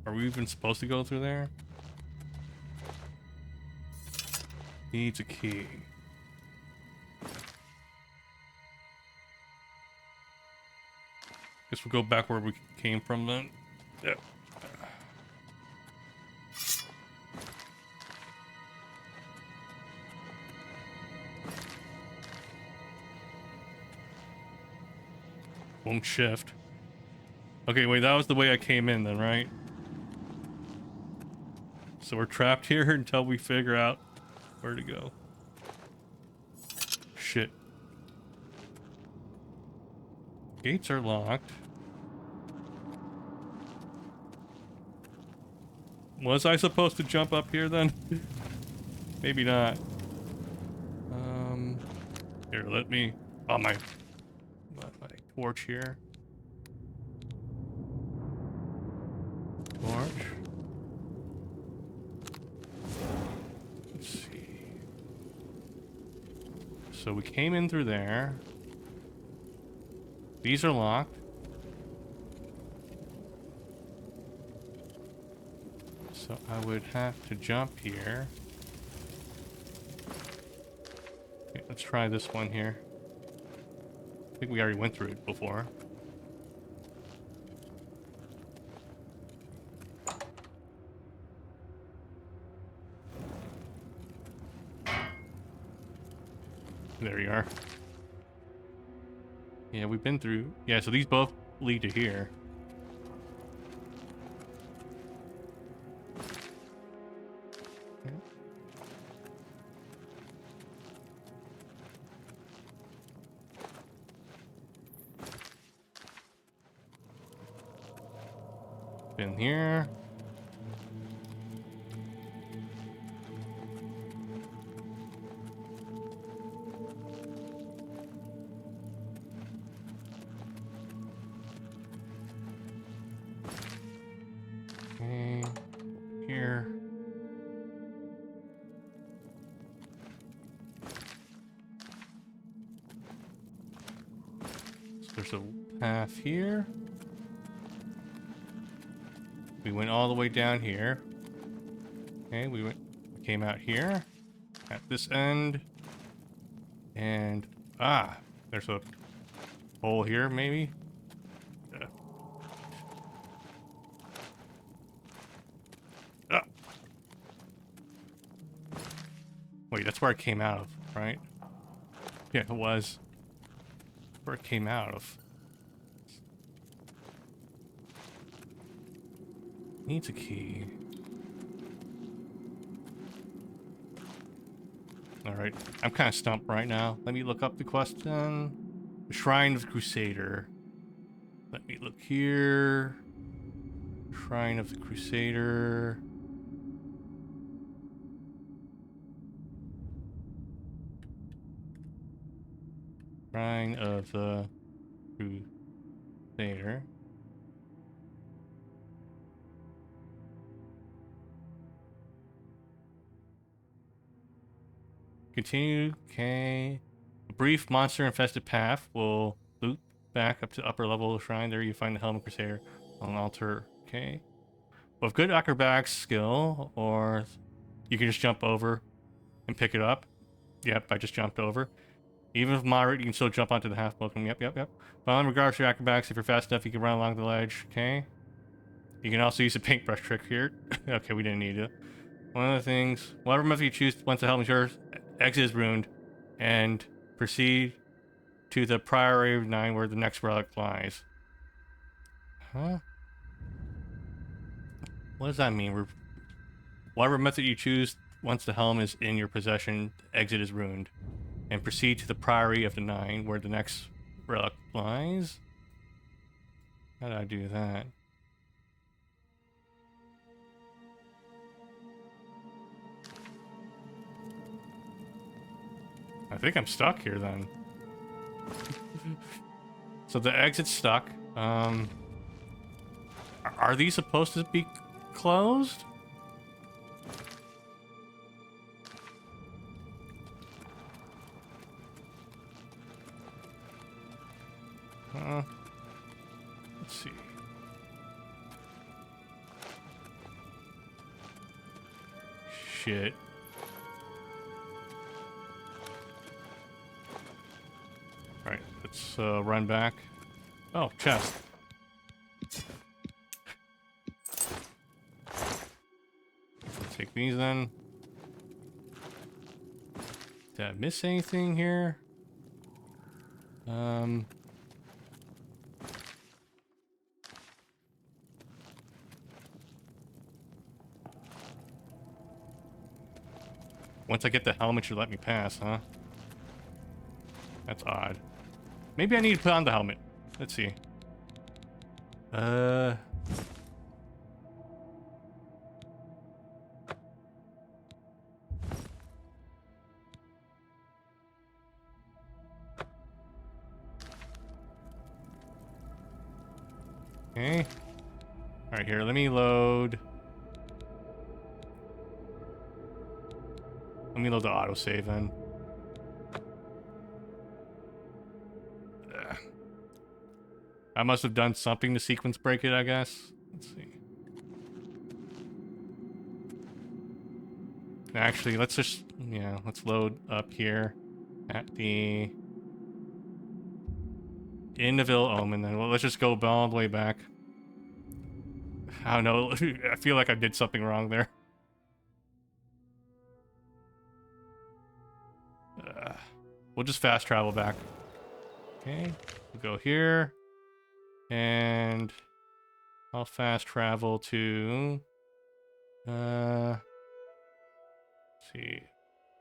Are we even supposed to go through there? Needs a key. Guess we'll go back where we came from then. Yeah. Won't shift. Okay, wait, that was the way I came in then, right? So we're trapped here until we figure out where to go. Shit. Gates are locked. Was I supposed to jump up here then? Maybe not. Here, let me... Oh, my torch here. Torch. Let's see. So we came in through there. These are locked. So I would have to jump here. Okay, let's try this one here. I think we already went through it before. There you are. Yeah, we've been through... Yeah, so these both lead to here. Okay. in here. Okay, here. So there's a path here. We went all the way down here. Okay, we came out here at this end. And there's a hole here maybe. Wait, that's where it came out of, right? Yeah, it was. Where it came out of. Needs a key. Alright, I'm kind of stumped right now. Let me look up the question. The Shrine of the Crusader. Let me look here. Shrine of the Crusader. Shrine of the Crusader. Continue, okay. A brief monster-infested path will loop back up to the upper level of the shrine. There you find the Helm of Crusader on an altar, okay. With good acrobatics skill, or you can just jump over and pick it up. Yep, I just jumped over. Even if moderate, you can still jump onto the half-welcome. Yep. But in regards to your acrobatics, if you're fast enough, you can run along the ledge, okay. You can also use a paintbrush trick here. Okay, we didn't need it. One of the things, whatever method you choose, once the helm is yours, exit is ruined, and proceed to the Priory of 9 where the next relic lies. Huh? What does that mean? Whatever method you choose, once the helm is in your possession, exit is ruined, and proceed to the Priory of the 9 where the next relic lies? How did I do that? I think I'm stuck here then. So the exit's stuck. Are these supposed to be closed? Let's see. Shit. Right, let's run back. Oh, chest. Take these then. Did I miss anything here? Once I get the helmet, should let me pass, huh? That's odd. Maybe I need to put on the helmet. Let's see. Okay. Alright, here, let me load. Let me load the autosave then. I must have done something to sequence break it, I guess. Let's see. Actually, let's just, yeah, let's load up here at the Innaville Omen then. Well, let's just go all the way back. I don't know. I feel like I did something wrong there. We'll just fast travel back. Okay, we'll go here. And I'll fast travel to... let's see.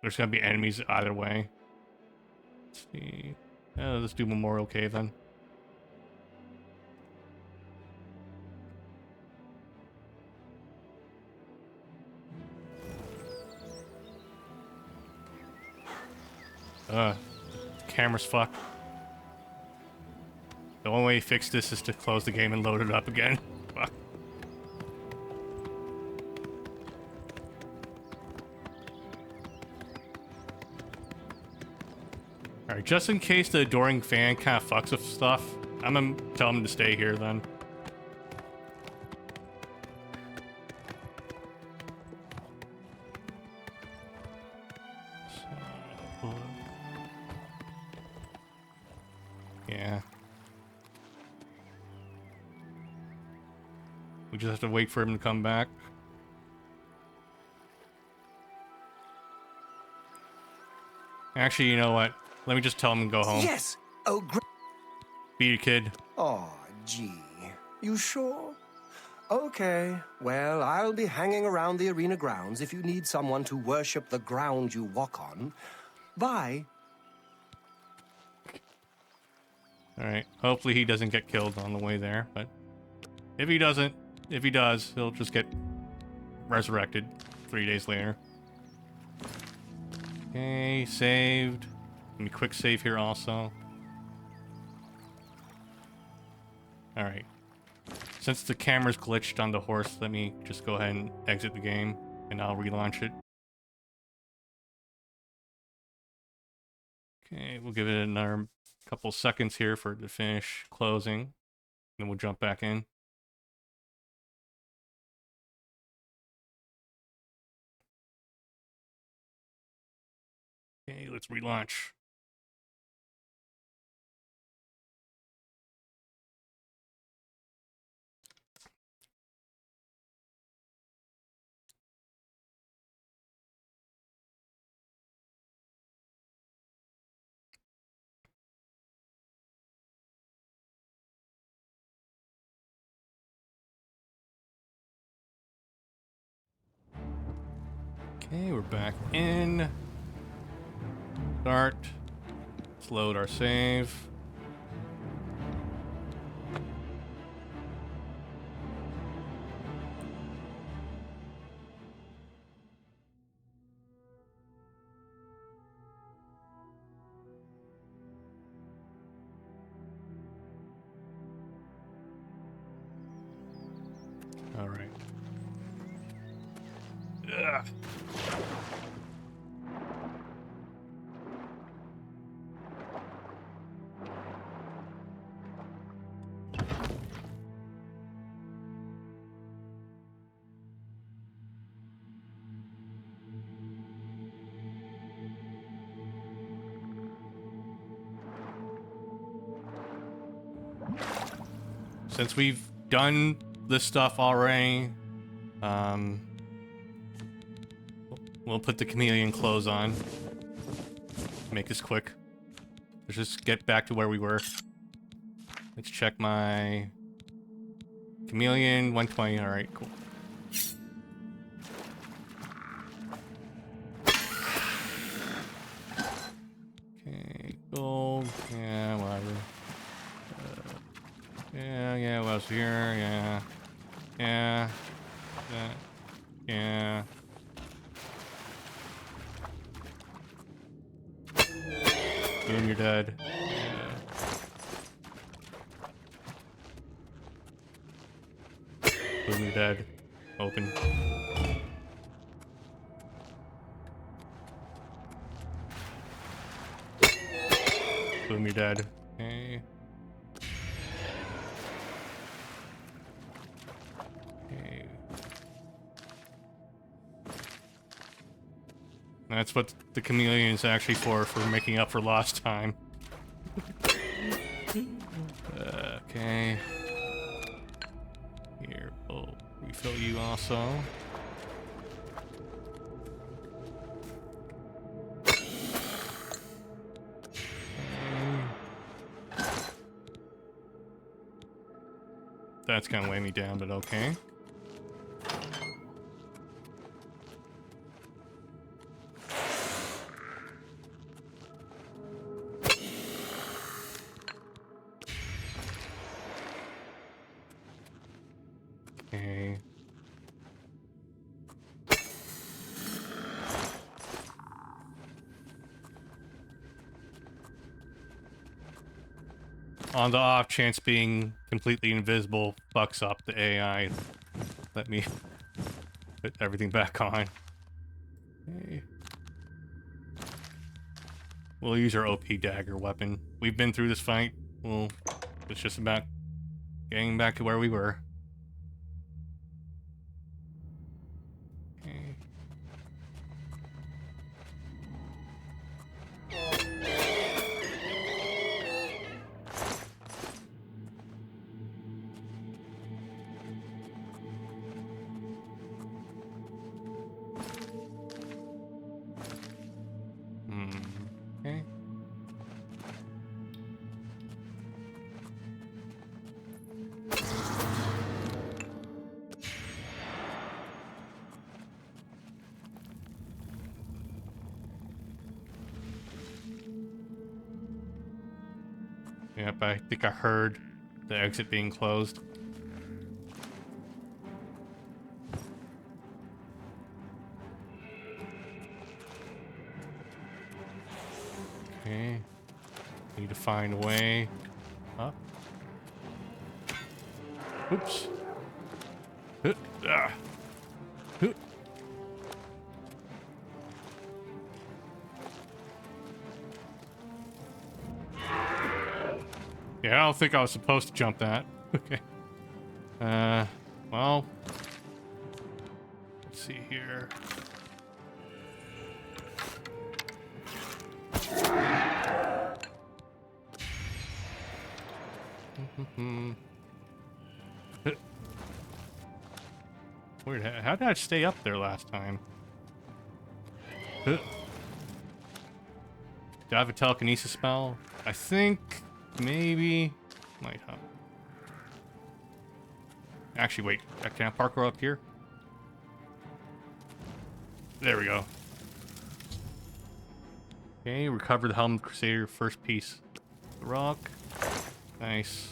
There's gonna be enemies either way. Let's see. Let's do Memorial Cave then. Camera's fucked. The only way to fix this is to close the game and load it up again. Fuck. Alright, just in case the adoring fan kind of fucks with stuff, I'm gonna tell him to stay here then. Yeah. We just have to wait for him to come back. Actually, you know what? Let me just tell him to go home. Yes! Oh, Be a kid. oh, gee. You sure? Okay. Well, I'll be hanging around the arena grounds if you need someone to worship the ground you walk on. Bye. Alright. Hopefully he doesn't get killed on the way there, but if he doesn't, if he does, he'll just get resurrected 3 days later. Okay, saved. Let me quick save here also. Alright. Since the camera's glitched on the horse, let me just go ahead and exit the game, and I'll relaunch it. Okay, we'll give it another couple seconds here for it to finish closing. Then we'll jump back in. Okay, let's relaunch. Okay, we're back in. Start. Let's load our save. All right. Ugh. Since we've done this stuff already, we'll put the chameleon clothes on. Make this quick. Let's just get back to where we were. Let's check my chameleon 120. All right, cool. Okay, gold. Yeah, whatever. Yeah, what else here? Yeah. Yeah. Boom, you're dead. Yeah. Boom, you're dead. Open. Boom, you're dead. Okay. That's what the chameleon is actually for making up for lost time. Okay. Here, we'll refill you also. That's gonna weigh me down, but okay. Okay. On the off chance being completely invisible fucks up the AI, let me put everything back on. Okay. We'll use our OP dagger weapon. We've been through this fight. Well, it's just about getting back to where we were. Okay. Okay. Yep, I think I heard the exit being closed. Okay. Need to find a way up. Oops. Ah. Yeah, I don't think I was supposed to jump that. Okay. Well. Let's see here. Weird. How did I stay up there last time? Do I have a telekinesis spell? I think maybe might help. Actually, wait. Can I parkour up here? There we go. Okay, recover the Helm of the Crusader, first piece. The rock. Nice.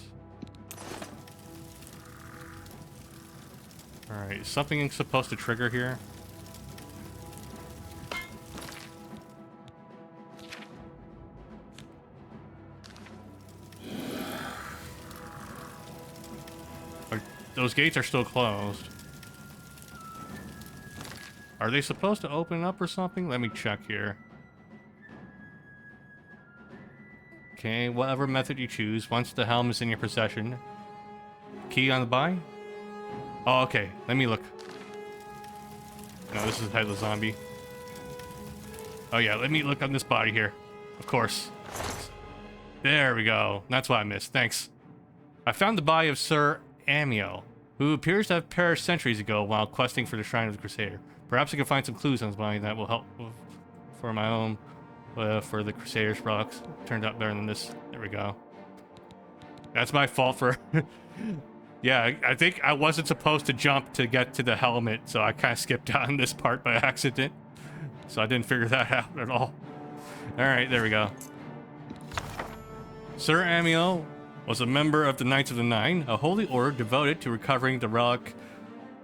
Alright, is something supposed to trigger here? Those gates are still closed. Are they supposed to open up or something? Let me check here. Okay, whatever method you choose, once the helm is in your possession. Key on the buy? Oh, okay. Let me look. No, this is Headless Zombie. Oh yeah, let me look on this body here. Of course. There we go. That's what I missed. Thanks. I found the body of Sir Amiel, who appears to have perished centuries ago while questing for the Shrine of the Crusader. Perhaps I can find some clues on his body that will help for my own, for the Crusader's products. Turned out better than this. There we go. That's my fault for... Yeah, I think I wasn't supposed to jump to get to the helmet, so I kind of skipped on this part by accident. So I didn't figure that out at all. Alright, there we go. Sir Amiel was a member of the Knights of the Nine, a holy order devoted to recovering the relics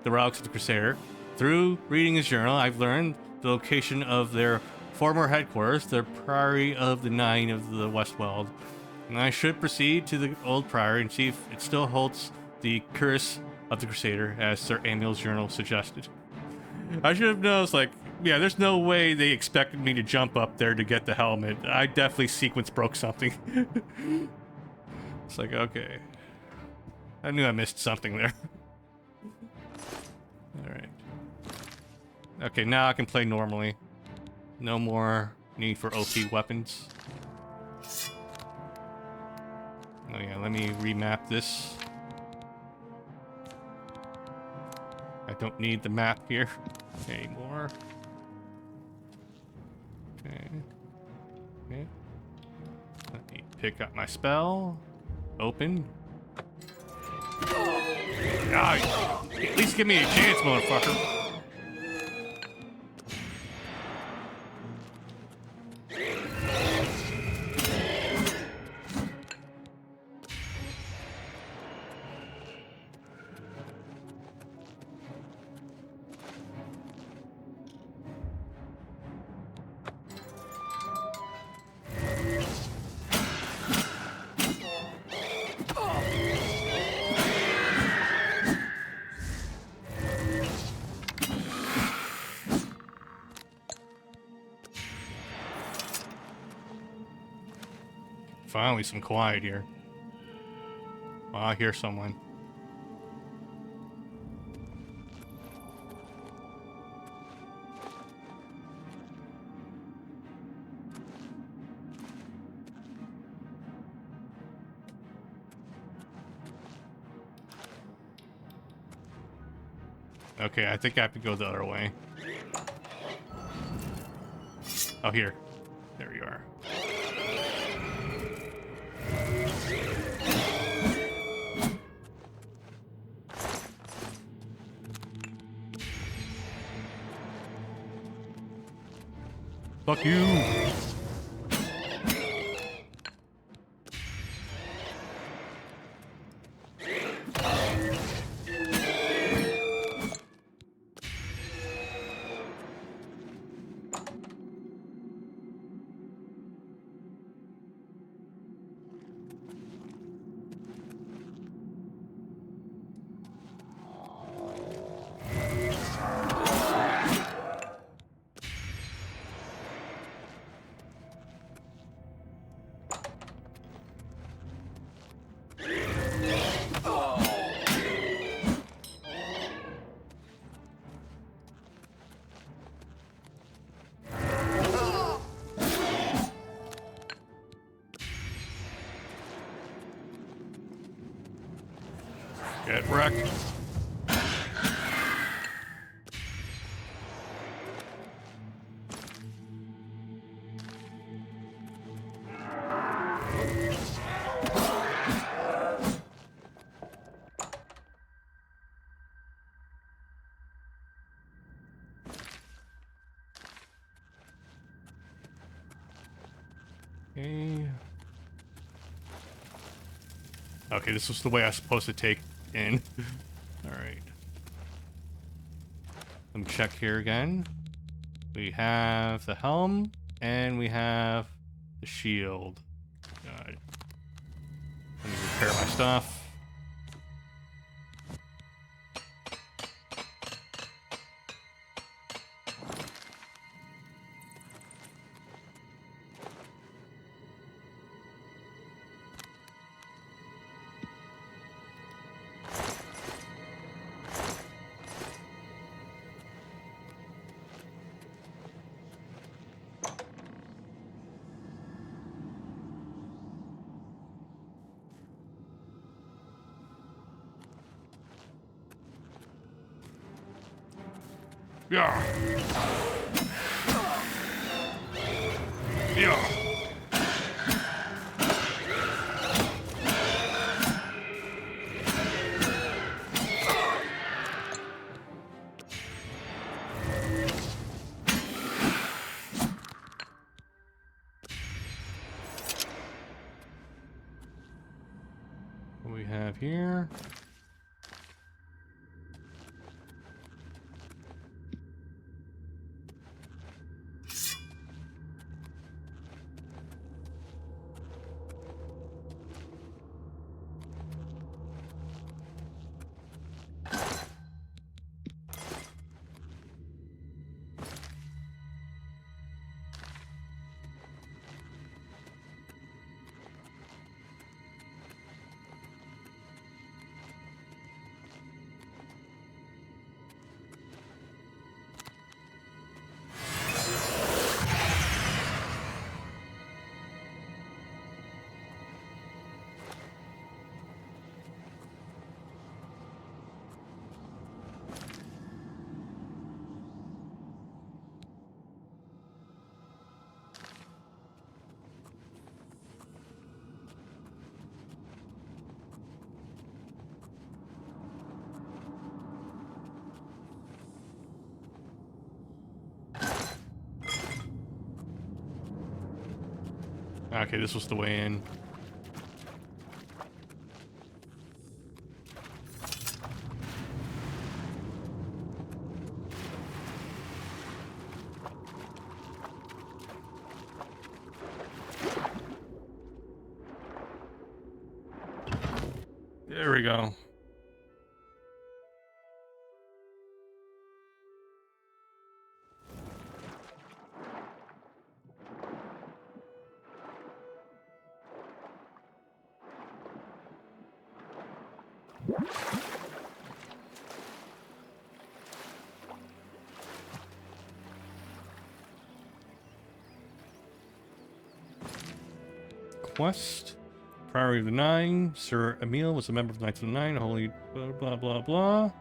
of the Crusader. Through reading his journal, I've learned the location of their former headquarters, the Priory of the Nine of the Westweld. And I should proceed to the old priory and see if it still holds the curse of the Crusader, as Sir Amiel's journal suggested. I should have known, like, yeah, there's no way they expected me to jump up there to get the helmet. I definitely sequence broke something. It's like, okay. I knew I missed something there. Alright. Okay, now I can play normally. No more need for OP weapons. Oh yeah, let me remap this. I don't need the map here anymore. Okay. Okay. Let me pick up my spell. Open. Ah, at least give me a chance, motherfucker. finally some quiet here. Oh, I hear someone. Okay, I think I have to go the other way. Oh, here. There you are. Fuck you! Get wrecked. Okay. Okay, this was the way I was supposed to take in. Alright. Let me check here again. We have the helm, and we have the shield. God. Let me repair my stuff. Yeah. Yeah. What do we have here? Okay, this was the way in. There we go. Quest. Priory of the Nine. Sir Emil was a member of the Knights of the Nine. Holy blah blah blah blah.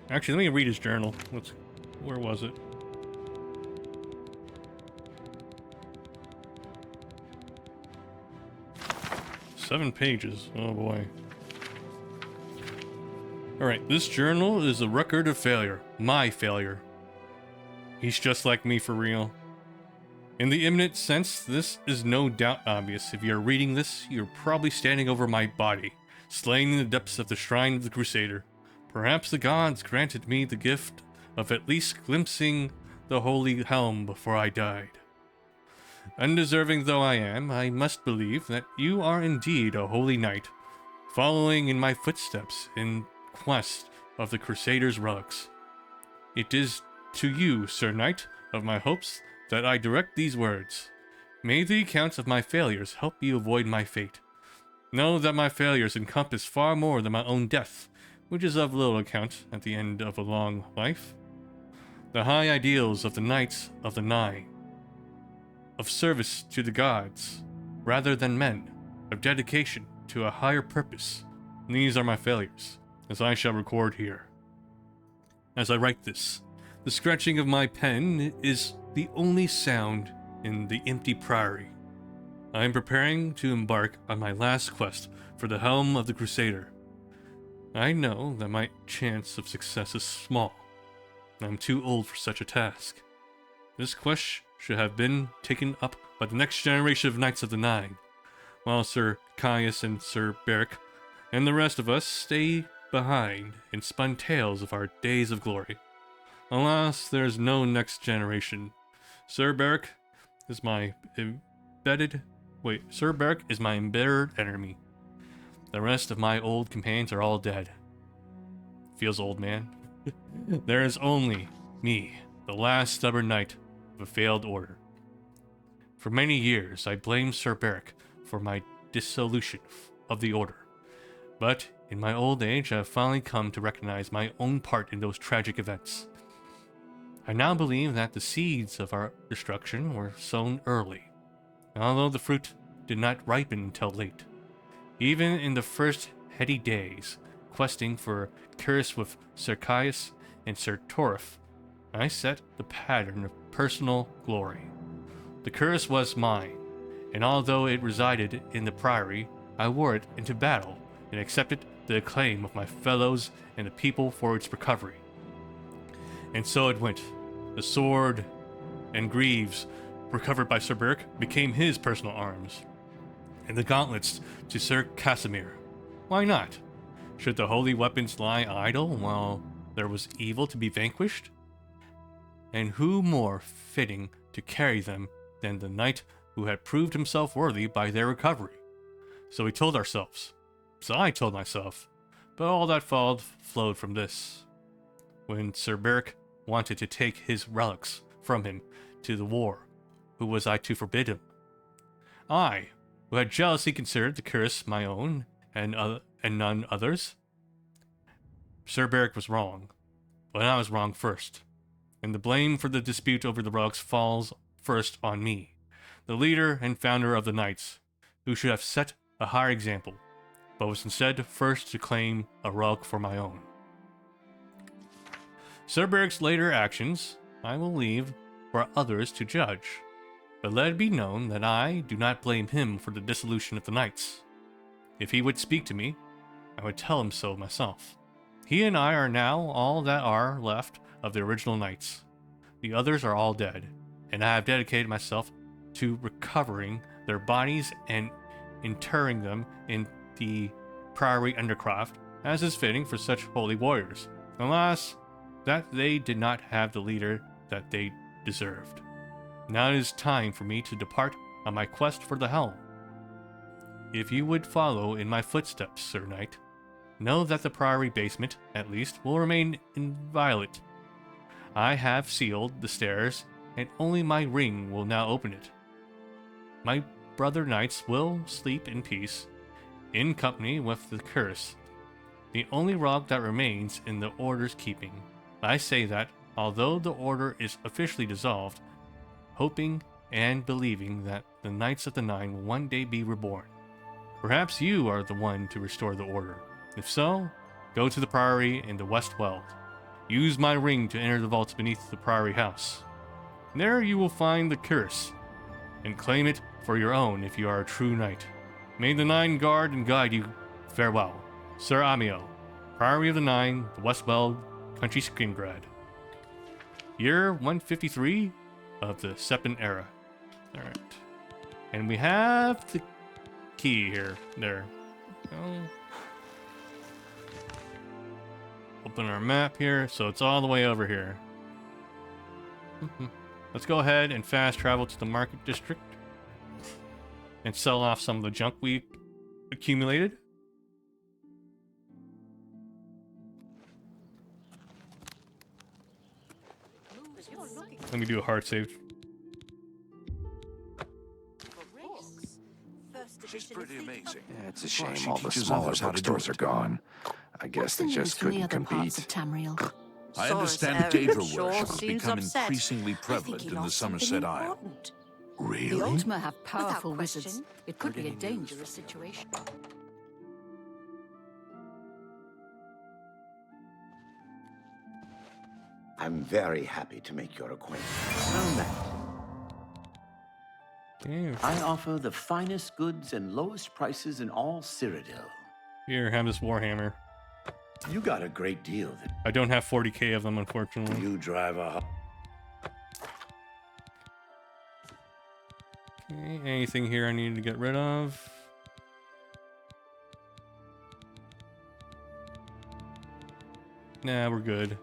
Actually, let me read his journal. Where was it? Seven pages. Oh boy. Alright, this journal is a record of failure. My failure. He's just like me for real. In the imminent sense, this is no doubt obvious. If you're reading this, you're probably standing over my body, slain in the depths of the shrine of the Crusader. Perhaps the gods granted me the gift of at least glimpsing the holy helm before I died. Undeserving though I am, I must believe that you are indeed a holy knight, following in my footsteps in quest of the Crusader's relics. It is to you, Sir Knight, of my hopes that I direct these words. May the accounts of my failures help you avoid my fate. Know that my failures encompass far more than my own death, which is of little account at the end of a long life. The high ideals of the Knights of the Nine, of service to the gods, rather than men, of dedication to a higher purpose, these are my failures, as I shall record here. As I write this, the scratching of my pen is the only sound in the empty priory. I am preparing to embark on my last quest for the helm of the Crusader. I know that my chance of success is small. I'm too old for such a task. This quest should have been taken up by the next generation of Knights of the Nine, while Sir Caius and Sir Beric and the rest of us stay behind and spun tales of our days of glory. Alas, there's no next generation. Sir Beric is my embittered enemy. The rest of my old companions are all dead. Feels old, man. There is only me, the last stubborn knight of a failed order. For many years, I blamed Sir Beric for my dissolution of the order. But in my old age, I have finally come to recognize my own part in those tragic events. I now believe that the seeds of our destruction were sown early, although the fruit did not ripen until late. Even in the first heady days, questing for cures with Sir Caius and Sir Torif, I set the pattern of personal glory. The curse was mine, and although it resided in the priory, I wore it into battle and accepted the acclaim of my fellows and the people for its recovery. And so it went. The sword and greaves recovered by Sir Beric became his personal arms, and the gauntlets to Sir Casimir. Why not? Should the holy weapons lie idle while there was evil to be vanquished? And who more fitting to carry them than the knight who had proved himself worthy by their recovery? So we told ourselves. So I told myself. But all that flowed from this. When Sir Beric wanted to take his relics from him to the war, who was I to forbid him? I, who had jealously considered the curse my own and none others. Sir Beric was wrong, but I was wrong first, and the blame for the dispute over the relics falls first on me, the leader and founder of the Knights, who should have set a higher example, but was instead first to claim a relic for my own. Sir Beric's later actions I will leave for others to judge, but let it be known that I do not blame him for the dissolution of the Knights. If he would speak to me, I would tell him so myself. He and I are now all that are left of the original Knights. The others are all dead, and I have dedicated myself to recovering their bodies and interring them in the priory undercroft, as is fitting for such holy warriors. Alas, that they did not have the leader that they deserved. Now it is time for me to depart on my quest for the helm. If you would follow in my footsteps, Sir Knight, know that the priory basement, at least, will remain inviolate. I have sealed the stairs, and only my ring will now open it. My brother knights will sleep in peace, in company with the curse, the only rock that remains in the Order's keeping. I say that, although the Order is officially dissolved, hoping and believing that the Knights of the Nine will one day be reborn. Perhaps you are the one to restore the Order. If so, go to the Priory in the West Weald. Use my ring to enter the vaults beneath the Priory House. There you will find the curse, and claim it for your own if you are a true knight. May the Nine guard and guide you. Farewell. Sir Amiel, Priory of the Nine, the West Weald, Country Skingrad. Year 153 of the Septon Era. Alright. And we have the key here. There. Oh. Open our map here, so it's all the way over here. Let's go ahead and fast travel to the market district and sell off some of the junk we accumulated. Let me do a hard save. She's pretty amazing. Yeah, it's a shame all the smaller bookstores are gone. I guess they just couldn't compete. I understand Daedra worship has become increasingly prevalent in the Somerset Isle. Really? The Ultima have powerful wizards. It could be a dangerous situation. I'm very happy to make your acquaintance. Well met. I offer the finest goods and lowest prices in all Cyrodiil. Here, have this Warhammer. You got a great deal. I don't have 40k of them, unfortunately. You drive a... Okay, anything here I need to get rid of? Nah, we're good.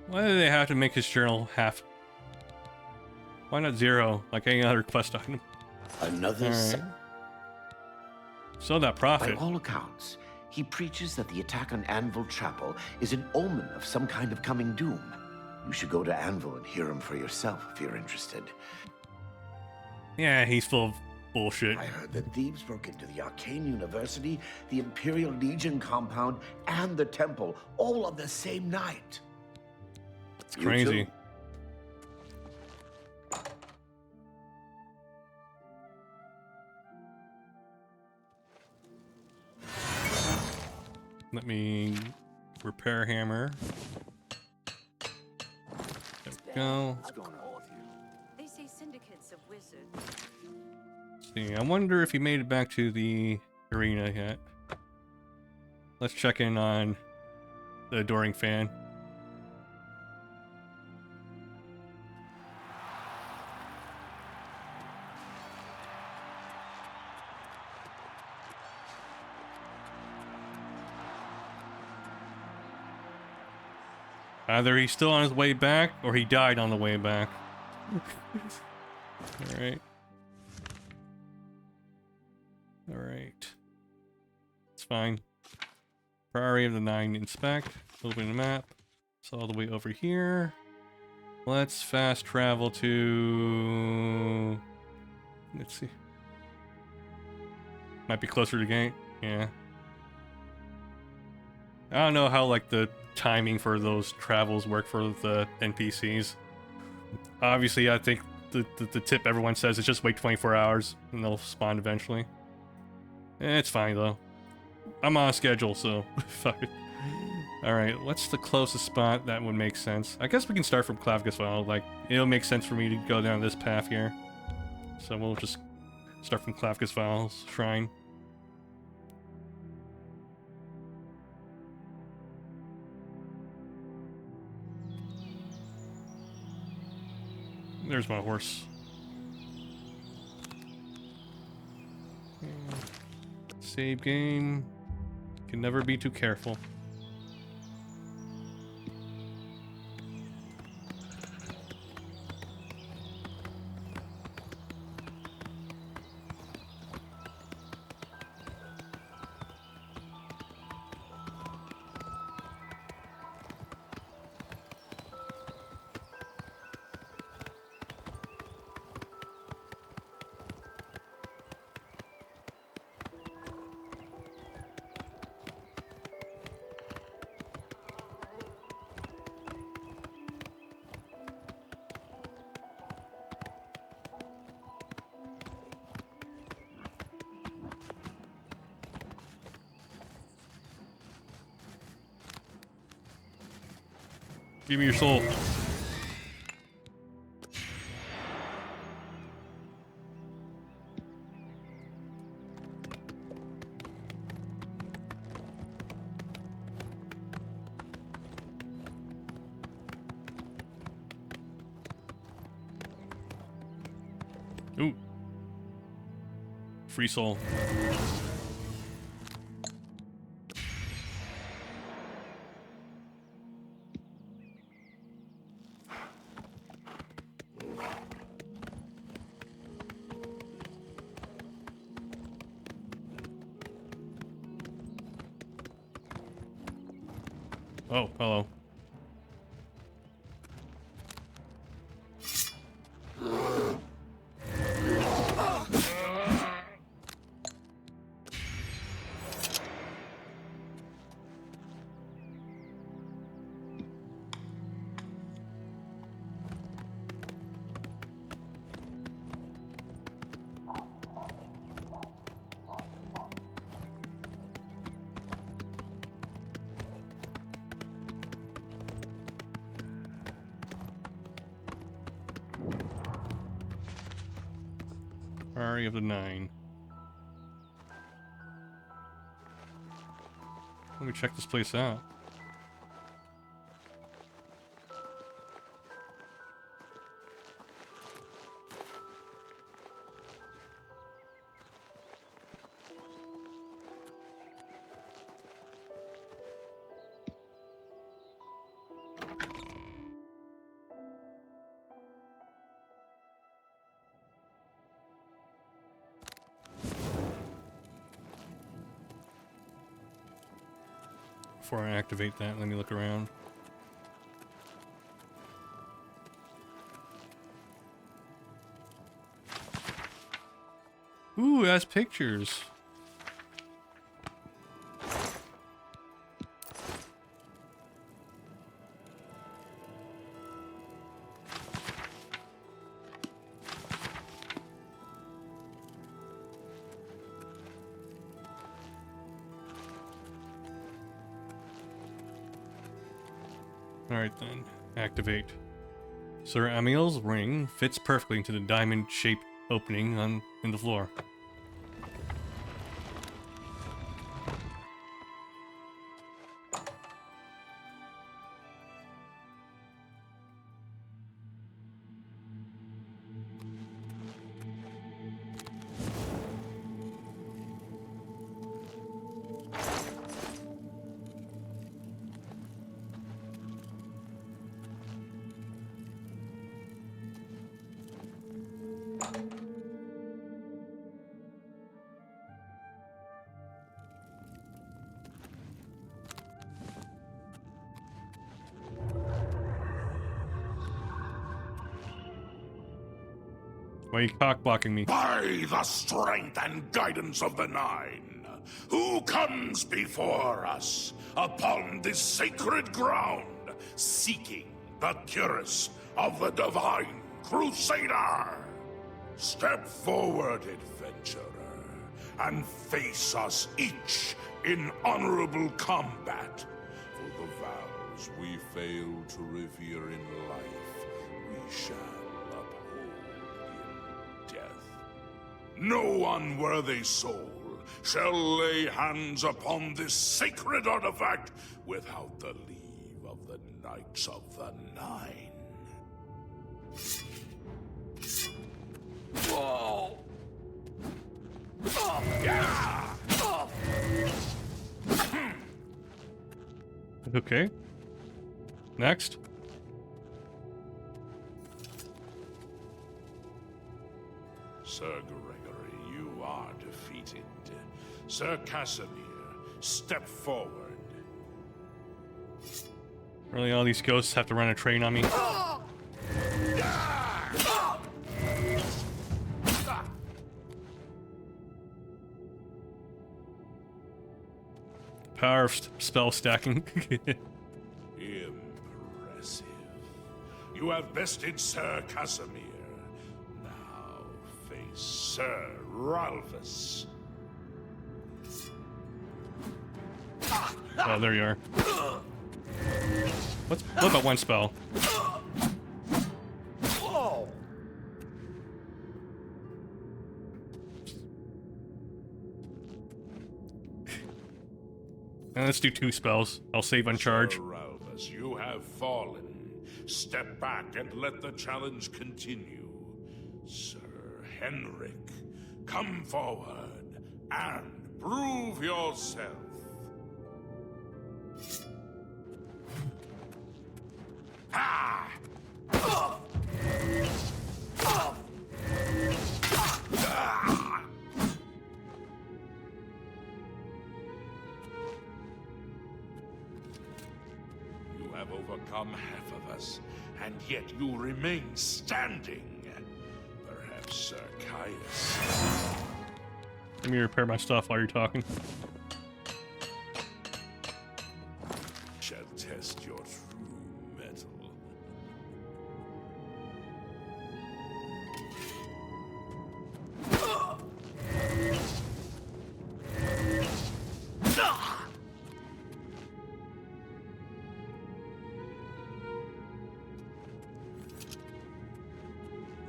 Why do they have to make his journal half? Why not 0, like any other quest item? Another right. So that prophet. By all accounts, he preaches that the attack on Anvil Chapel is an omen of some kind of coming doom. You should go to Anvil and hear him for yourself if you're interested. Yeah, he's full of bullshit. I heard that thieves broke into the Arcane University, the Imperial Legion compound, and the temple, all on the same night. It's crazy. Let me repair hammer. There we go. What's going on with you? They say syndicates of wizards. Let's see, I wonder if he made it back to the arena yet. Let's check in on the Adoring Fan. Either he's still on his way back, or he died on the way back. Alright. Alright. It's fine. Priory of the Nine, inspect. Open the map. It's all the way over here. Let's fast travel to... Let's see. Might be closer to the gate. Yeah. I don't know how, like, the timing for those travels work for the NPCs. Obviously, I think the tip everyone says is just wait 24 hours and they'll spawn eventually. It's fine though. I'm on a schedule, so fuck it. Alright, what's the closest spot that would make sense? I guess we can start from Clavgasville. Like, it'll make sense for me to go down this path here. So we'll just start from Clavgasville's shrine. There's my horse. Save game. Can never be too careful. Give me your soul. Ooh. Free soul. Oh, hello. Priority of the 9. Let me check this place out. Before I activate that, let me look around. Ooh, it has pictures. Alright then, activate. Sir Amiel's ring fits perfectly into the diamond-shaped opening in the floor. Why are you cock-blocking me? By the strength and guidance of the Nine, who comes before us upon this sacred ground, seeking the cuirass of the Divine Crusader? Step forward, adventurer, and face us each in honorable combat. For the vows we fail to revere in life, we shall uphold in death. No unworthy soul shall lay hands upon this sacred artifact without the leave of the Knights of the Nine. Whoa! Yeah! Okay. Next. Sir Gregory, you are defeated. Sir Casimir, step forward. Really, all these ghosts have to run a train on me? Power of spell stacking. Impressive. You have bested Sir Casimir. Now face Sir Ralphus. Oh, there you are. What about one spell? And let's do 2 spells. I'll save on charge. Sir Ralphus, you have fallen. Step back and let the challenge continue. Sir Henrik, come forward and prove yourself. Ha! You have overcome half of us, and yet you remain standing. Perhaps Sir Caius. Let me repair my stuff while you're talking. Shall test your true metal.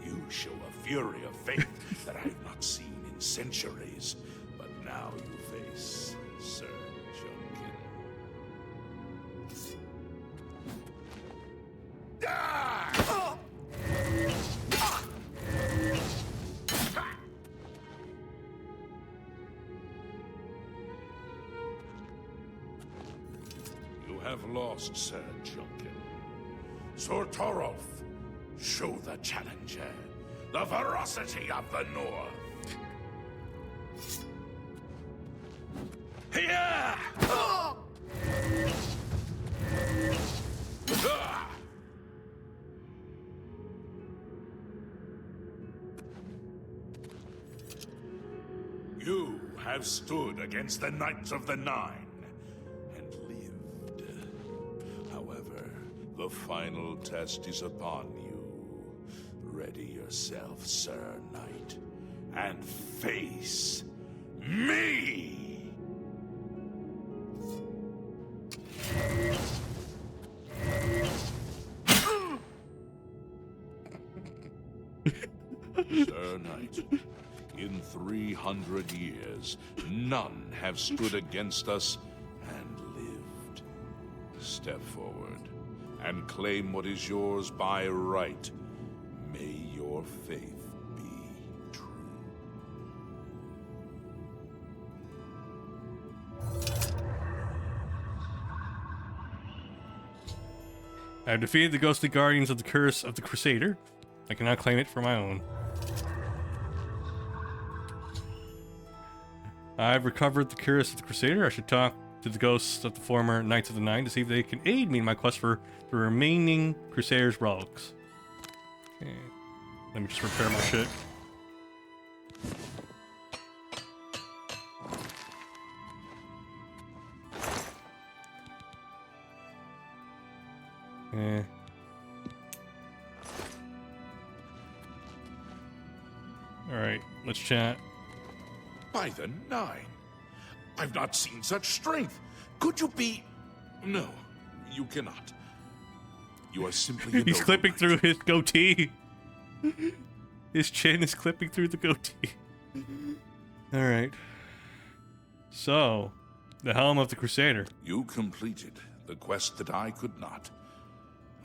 You show a fury of faith that I have not seen in centuries, but now you face Sir Junkin. You have lost, Sir Junkin. Sir Torolf, show the challenger the ferocity of the North. Here! You have stood against the Knights of the Nine and lived. However, the final test is upon you. Ready yourself, Sir Knight, and face me! Sir Knight, in 300 years, none have stood against us and lived. Step forward and claim what is yours by right. May your faith be true. I have defeated the ghostly guardians of the curse of the Crusader. I cannot claim it for my own. I've recovered the curse of the Crusader. I should talk to the ghosts of the former Knights of the Nine to see if they can aid me in my quest for the remaining Crusader's relics. Okay. Let me just repair my shit. Alright, let's chat. By the Nine, I've not seen such strength. Could you be... No, you cannot. You are simply... He's clipping through his goatee. His chin is clipping through the goatee. Alright. So, the helm of the Crusader. You completed the quest that I could not.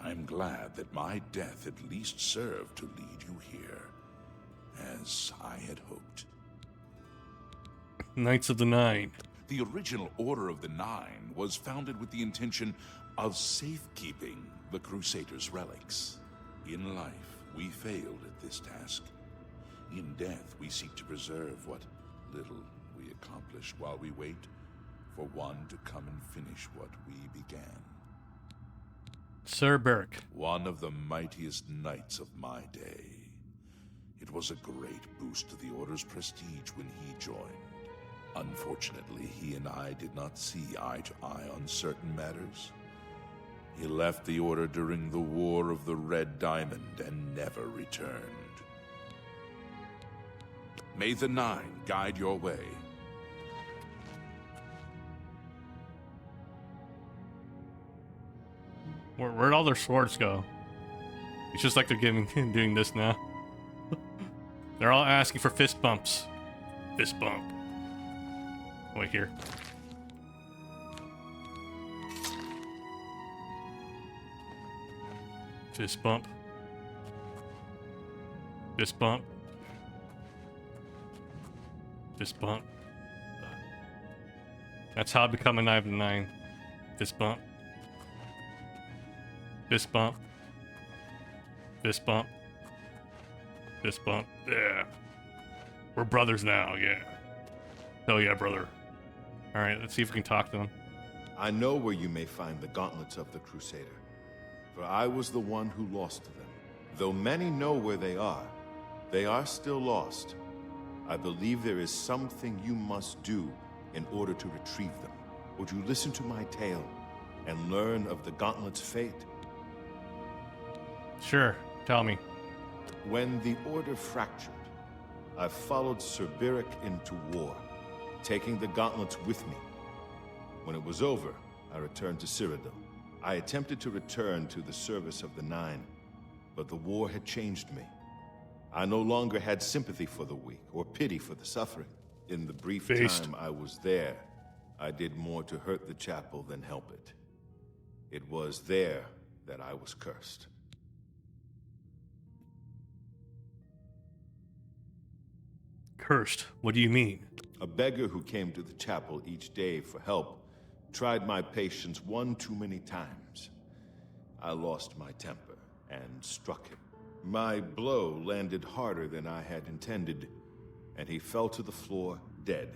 I'm glad that my death at least served to lead you here, as I had hoped. Knights of the Nine. The original Order of the Nine was founded with the intention of safekeeping the Crusaders' relics. In life, we failed at this task. In death, we seek to preserve what little we accomplish while we wait for one to come and finish what we began. Sir Beric. One of the mightiest knights of my day. It was a great boost to the Order's prestige when he joined. Unfortunately, he and I did not see eye to eye on certain matters. He left the Order during the War of the Red Diamond and never returned. May the Nine guide your way. Where'd all their swords go? It's just like they're doing this now. They're all asking for fist bumps. Fist bump. Wait here. Fist bump. Fist bump. Fist bump. That's how I become a Knight of the Nine. Fist bump. Fist bump. Fist bump. Fist bump. Yeah. We're brothers now, yeah. Hell yeah, brother. Alright, let's see if we can talk to them. I know where you may find the gauntlets of the Crusader, for I was the one who lost them. Though many know where they are still lost. I believe there is something you must do in order to retrieve them. Would you listen to my tale and learn of the gauntlet's fate? Sure, tell me. When the Order fractured, I followed Sir Beric into war, taking the gauntlets with me. When it was over, I returned to Cyrodiil. I attempted to return to the service of the Nine, but the war had changed me. I no longer had sympathy for the weak or pity for the suffering. In the brief time I was there, I did more to hurt the chapel than help it. It was there that I was cursed. Cursed? What do you mean? A beggar who came to the chapel each day for help tried my patience one too many times. I lost my temper and struck him. My blow landed harder than I had intended, and he fell to the floor dead,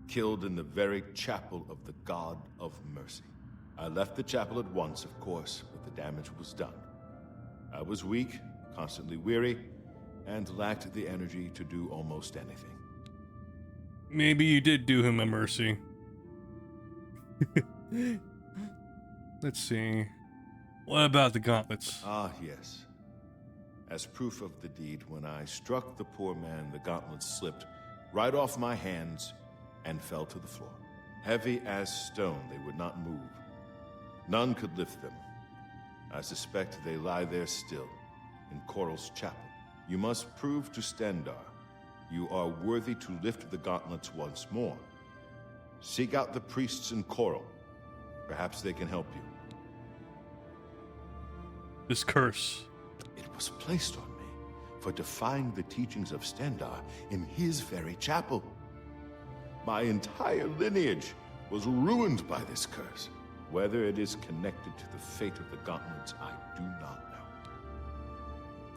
killed in the very chapel of the God of Mercy. I left the chapel at once, of course, but the damage was done. I was weak, constantly weary, and lacked the energy to do almost anything. Maybe you did do him a mercy. Let's see. What about the gauntlets? Ah, yes. As proof of the deed, when I struck the poor man, the gauntlets slipped right off my hands and fell to the floor. Heavy as stone, they would not move. None could lift them. I suspect they lie there still, in Coral's chapel. You must prove to Stendarr you are worthy to lift the gauntlets once more. Seek out the priests in Coral. Perhaps they can help you. This curse. It was placed on me for defying the teachings of Stendarr in his very chapel. My entire lineage was ruined by this curse. Whether it is connected to the fate of the gauntlets, I do not know.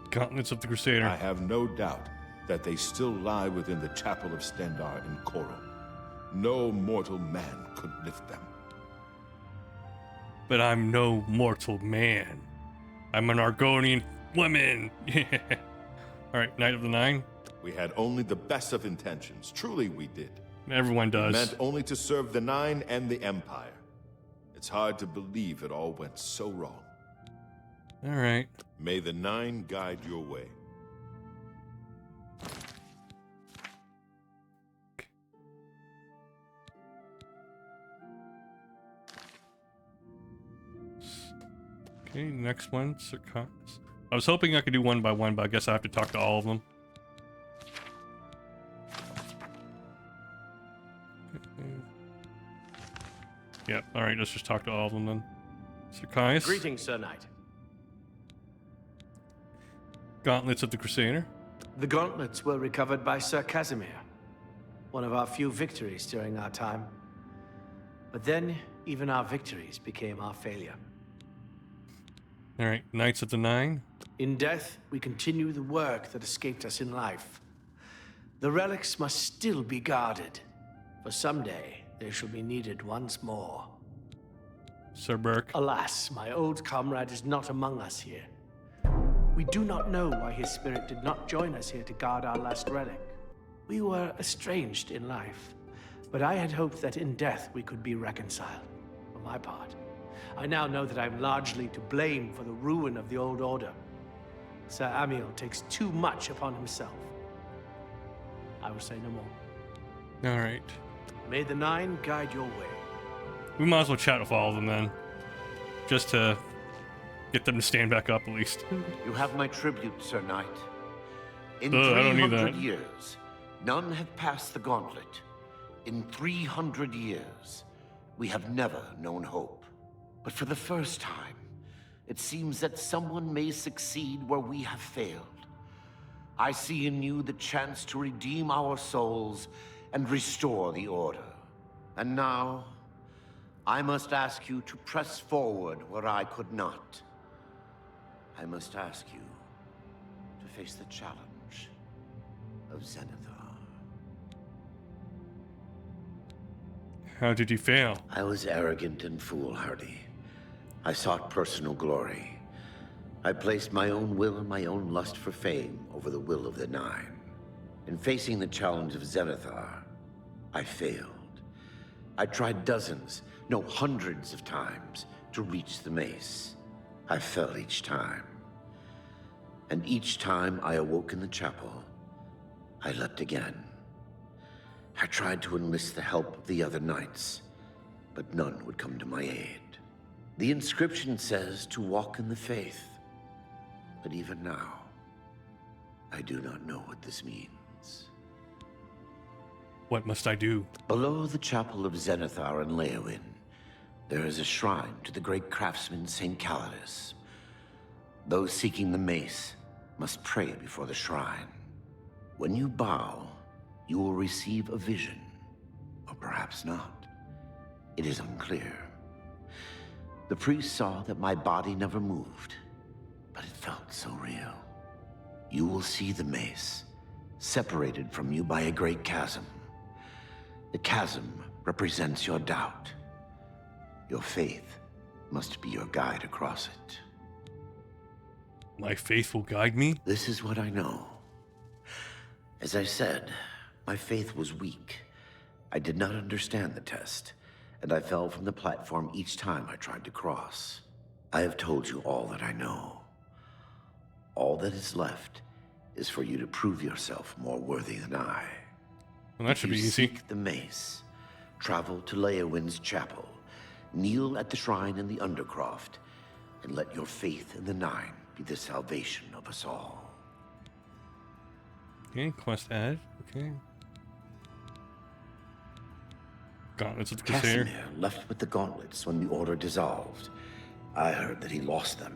Gauntlets of the Crusader. I have no doubt that they still lie within the chapel of Stendarr in Coral. No mortal man could lift them. But I'm no mortal man. I'm an Argonian woman. Yeah. Alright, Knight of the Nine. We had only the best of intentions. Truly we did. Everyone does. We meant only to serve the Nine and the Empire. It's hard to believe it all went so wrong. Alright. May the Nine guide your way. Okay, next one, I was hoping I could do one by one, but I guess I have to talk to all of them. Yep, alright, let's just talk to all of them then. Sir Caius. Greetings, Sir Knight. Gauntlets of the Crusader. The gauntlets were recovered by Sir Casimir, one of our few victories during our time. But then, even our victories became our failure. Alright, Knights of the Nine. In death, we continue the work that escaped us in life. The relics must still be guarded, for someday they shall be needed once more. Sir Burke. Alas, my old comrade is not among us here. We do not know why his spirit did not join us here to guard our last relic. We were estranged in life, but I had hoped that in death we could be reconciled. For my part, I now know that I'm largely to blame for the ruin of the old order. Sir Amiel takes too much upon himself. I will say no more. Alright. May the Nine guide your way. We might as well chat with all of them then. Just to Get them to stand back up at least. You have my tribute, Sir Knight. In I don't need 300 that. years, none have passed the gauntlet. In 300 years, we have never known hope. But for the first time, it seems that someone may succeed where we have failed. I see in you the chance to redeem our souls and restore the Order. And now, I must ask you to press forward where I could not. I must ask you to face the challenge of Zenithar. How did you fail? I was arrogant and foolhardy. I sought personal glory. I placed my own will and my own lust for fame over the will of the Nine. In facing the challenge of Zenithar, I failed. I tried dozens, no, hundreds of times to reach the mace. I fell each time. And each time I awoke in the chapel, I leapt again. I tried to enlist the help of the other knights, but none would come to my aid. The inscription says to walk in the faith, but even now, I do not know what this means. What must I do? Below the chapel of Zenithar in Leowyn, there is a shrine to the great craftsman St. Calidus. Those seeking the mace must pray before the shrine. When you bow, you will receive a vision, or perhaps not. It is unclear. The priest saw that my body never moved, but it felt so real. You will see the mace, separated from you by a great chasm. The chasm represents your doubt. Your faith must be your guide across it. My faith will guide me? This is what I know. As I said, my faith was weak. I did not understand the test, and I fell from the platform each time I tried to cross. I have told you all that I know. All that is left is for you to prove yourself more worthy than I. Well, that should be easy. Seek the mace, travel to Leowyn's chapel, kneel at the shrine in the Undercroft, and let your faith in the Nine be the salvation of us all. Okay, quest add. Okay. Gauntlets of the Crusader. Casimir left with the gauntlets when the Order dissolved. I heard that he lost them,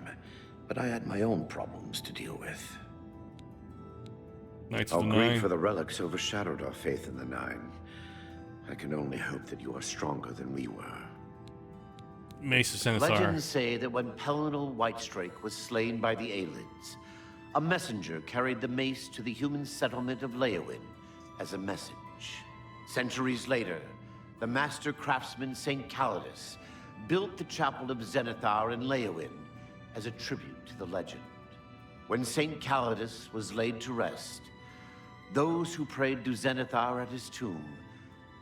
but I had my own problems to deal with. Knights Our of the greed Nine. for the relics overshadowed our faith in the Nine. I can only hope that you are stronger than we were. Mace of Zenithar. Legends say that when Pelennor Whitestrake was slain by the Aelids, a messenger carried the mace to the human settlement of Leowyn as a message. Centuries later, the master craftsman St. Calidus built the chapel of Zenithar in Leowyn as a tribute to the legend. When St. Calidus was laid to rest, those who prayed to Zenithar at his tomb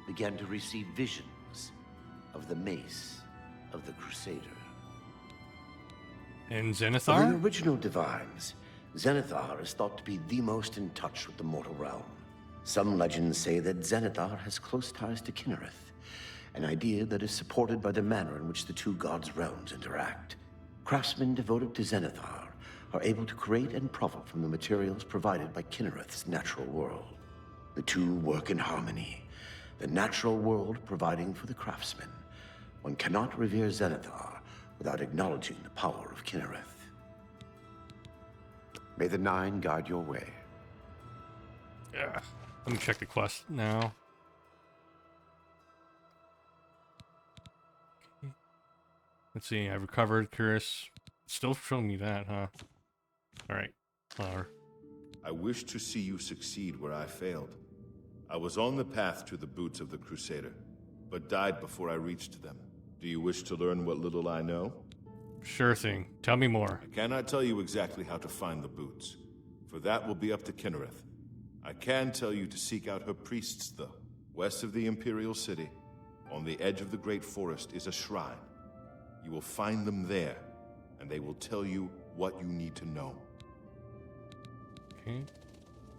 began to receive visions of the mace of the Crusader. And Of the Zenithar? original divines, Zenithar is thought to be the most in touch with the mortal realm. Some legends say that Zenithar has close ties to Kinnereth, an idea that is supported by the manner in which the two gods' realms interact. Craftsmen devoted to Zenithar are able to create and profit from the materials provided by Kinnereth's natural world. The two work in harmony, the natural world providing for the craftsmen. One cannot revere Zenithar without acknowledging the power of Kinnereth. May the Nine guide your way. Yeah. Let me check the quest now. Okay. Let's see. I've recovered, Curious. Still showing me that, huh? Alright. Flower. I wish to see you succeed where I failed. I was on the path to the boots of the Crusader, but died before I reached them. Do you wish to learn what little I know? Sure thing. Tell me more. I cannot tell you exactly how to find the boots, for that will be up to Kinnereth. I can tell you to seek out her priests, though. West of the Imperial City, on the edge of the Great Forest, is a shrine. You will find them there, and they will tell you what you need to know. Okay.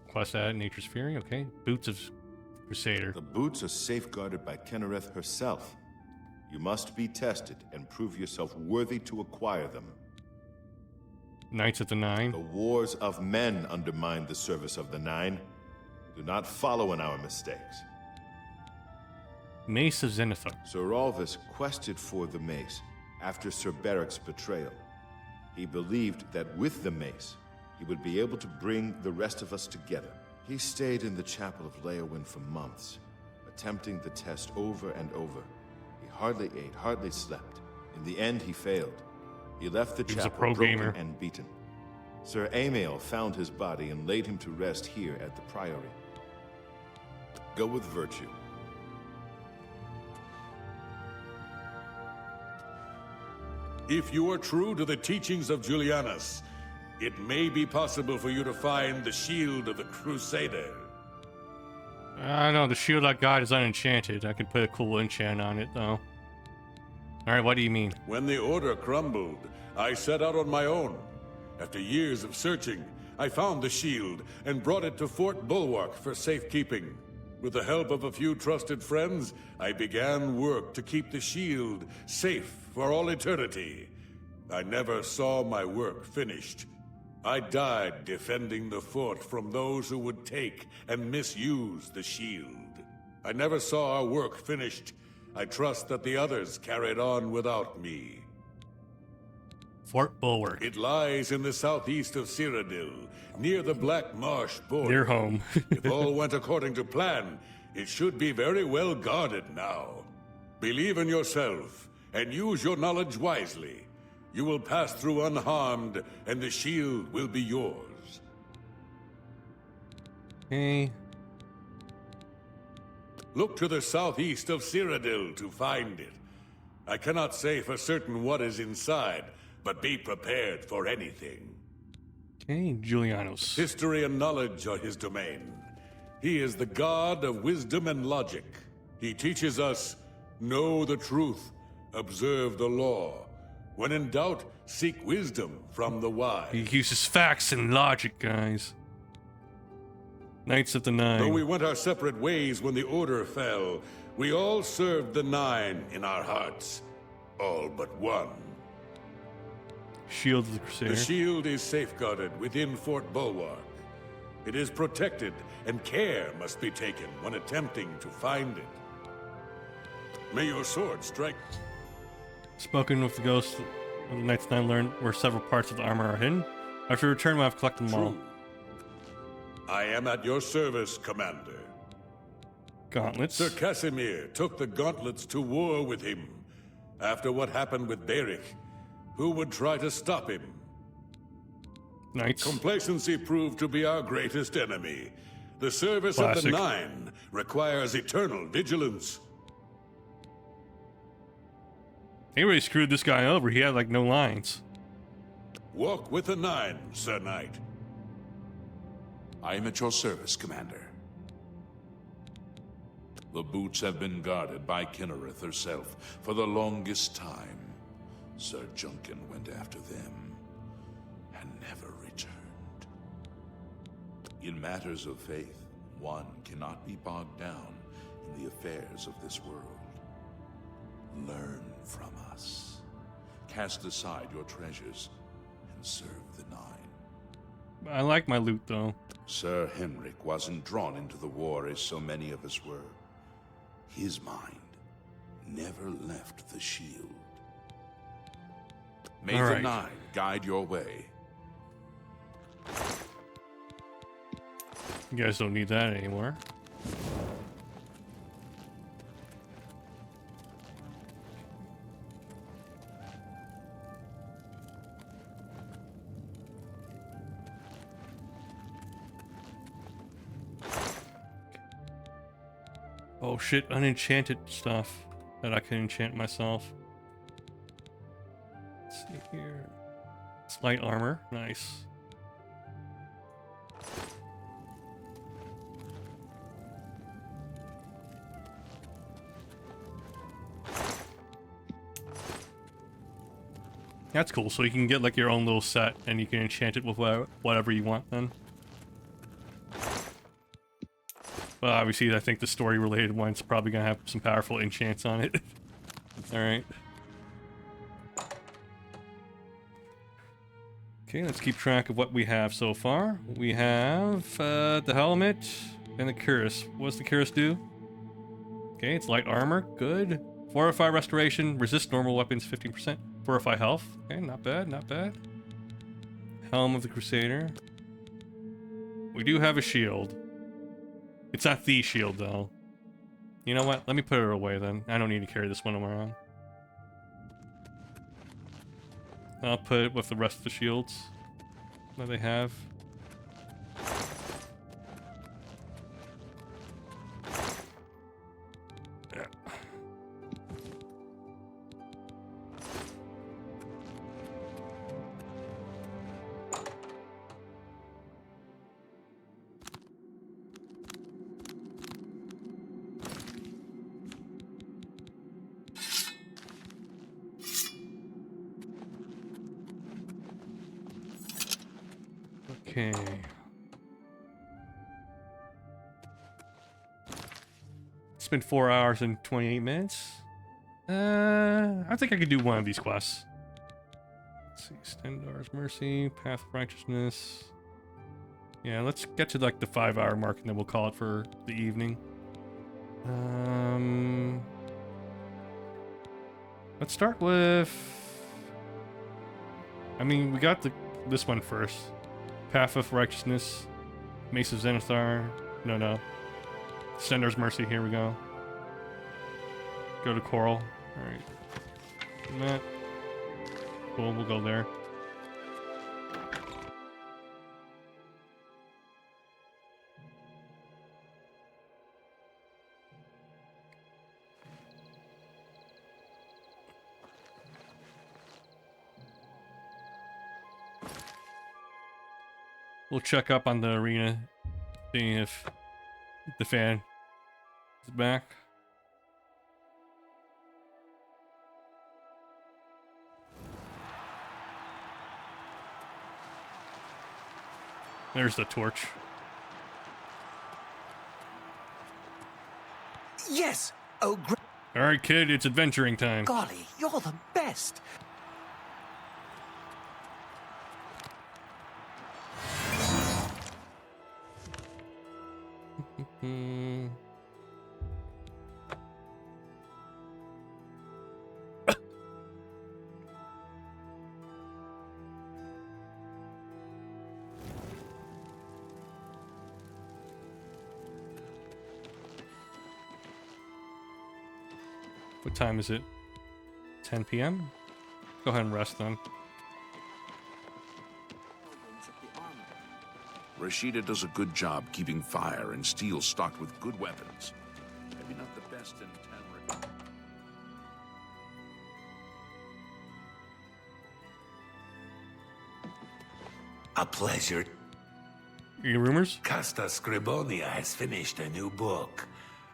Quest add Nature's Fury. Okay. Boots of Crusader. The boots are safeguarded by Kinnereth herself. You must be tested and prove yourself worthy to acquire them. Knights at the Nine. The wars of men undermine the service of the Nine. Do not follow in our mistakes. Mace of Zenithar. Sir Alvis quested for the mace after Sir Beric's betrayal. He believed that with the mace, he would be able to bring the rest of us together. He stayed in the chapel of Leowyn for months, attempting the test over and over. He hardly ate, hardly slept. In the end, he failed. He left the chapel broken and beaten. Sir Amael found his body and laid him to rest here at the Priory. Go with virtue. If you are true to the teachings of Julianus, it may be possible for you to find the shield of the Crusader. I know, the shield I got is unenchanted. I can put a cool enchant on it, though. Alright, what do you mean? When the Order crumbled, I set out on my own. After years of searching, I found the shield and brought it to Fort Bulwark for safekeeping. With the help of a few trusted friends, I began work to keep the shield safe for all eternity. I never saw my work finished. I died defending the fort from those who would take and misuse the shield. I never saw our work finished. I trust that the others carried on without me. Fort Bulwark. It lies in the southeast of Cyrodiil, near the Black Marsh border. Near home. If all went according to plan, it should be very well guarded now. Believe in yourself, and use your knowledge wisely. You will pass through unharmed, and the shield will be yours. Hey. Look to the southeast of Cyrodiil to find it. I cannot say for certain what is inside, but be prepared for anything. Okay, Julianos. History and knowledge are his domain. He is the god of wisdom and logic. He teaches us, know the truth, observe the law. When in doubt, seek wisdom from the wise. He uses facts and logic, guys. Knights of the Nine. Though we went our separate ways when the Order fell, we all served the Nine in our hearts. All but one. Shield of the Crusader. The shield is safeguarded within Fort Bulwark. It is protected, and care must be taken when attempting to find it. May your sword strike. Spoken with the ghost of the Knights of the Nine learned where several parts of the armor are hidden. After we return, we'll have collected them all. I am at your service, Commander. Gauntlets. Sir Casimir took the gauntlets to war with him. After what happened with Beric, who would try to stop him? Knights. Complacency proved to be our greatest enemy. The service of the Nine requires eternal vigilance. They really screwed this guy over. He had like no lines. Walk with the Nine, Sir Knight. I am at your service, Commander. The boots have been guarded by Kinnereth herself for the longest time. Sir Junkin went after them and never returned. In matters of faith, one cannot be bogged down in the affairs of this world. Learn from us. Cast aside your treasures and serve the Nine. I like my loot, though. Sir Henrik wasn't drawn into the war as so many of us were. His mind never left the shield. May the Nine guide your way. You guys don't need that anymore. Oh shit, unenchanted stuff that I can enchant myself. Let's see here. Slight armor, nice. That's cool, so you can get like your own little set and you can enchant it with whatever you want then. Well, obviously, I think the story-related one's probably gonna have some powerful enchants on it. Alright. Okay, let's keep track of what we have so far. We have the helmet and the cuirass. What does the cuirass do? Okay, it's light armor. Good. Fortify restoration. Resist normal weapons 15%. Fortify health. Okay, not bad, not bad. Helm of the Crusader. We do have a shield. It's not the shield, though. You know what? Let me put it away, then. I don't need to carry this one around. I'll put it with the rest of the shields that they have. Yeah. Okay. It's been 4 hours and 28 minutes. I think I could do one of these quests. Let's see, Stendar's Mercy, Path of Righteousness. Yeah, let's get to like the 5-hour mark and then we'll call it for the evening. Let's start with... I mean, we got this one first. Path of Righteousness, Mace of Zenithar. No. Stendar's Mercy, here we go. Go to Coral. Alright. That. Cool, we'll go there. We'll check up on the arena, seeing if the fan is back. There's the torch. Yes! Oh, great. All right, kid, it's adventuring time. Golly, you're the best. What time is it? 10 p.m.? Go ahead and rest then. Rashida does a good job keeping fire and steel stocked with good weapons. Maybe not the best in Tenric. A pleasure. Any rumors? Casta Scribonia has finished a new book.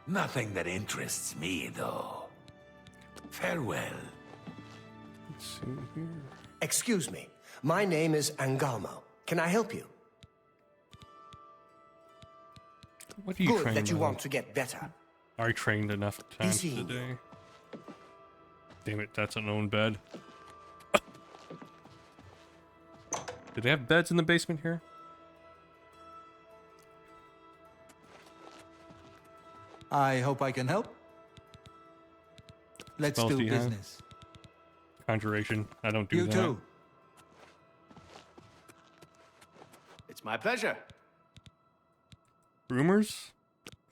Nothing that interests me, though. Farewell. Let's see here. Excuse me. My name is Angalmo. Can I help you? What do you Good train that you on? want to get better. I trained enough times Easy. today. Damn it, that's an own bed. Do they have beds in the basement here? I hope I can help. Let's Spells do do you have? business. Conjuration. I don't do You that. too. It's my pleasure. Rumors?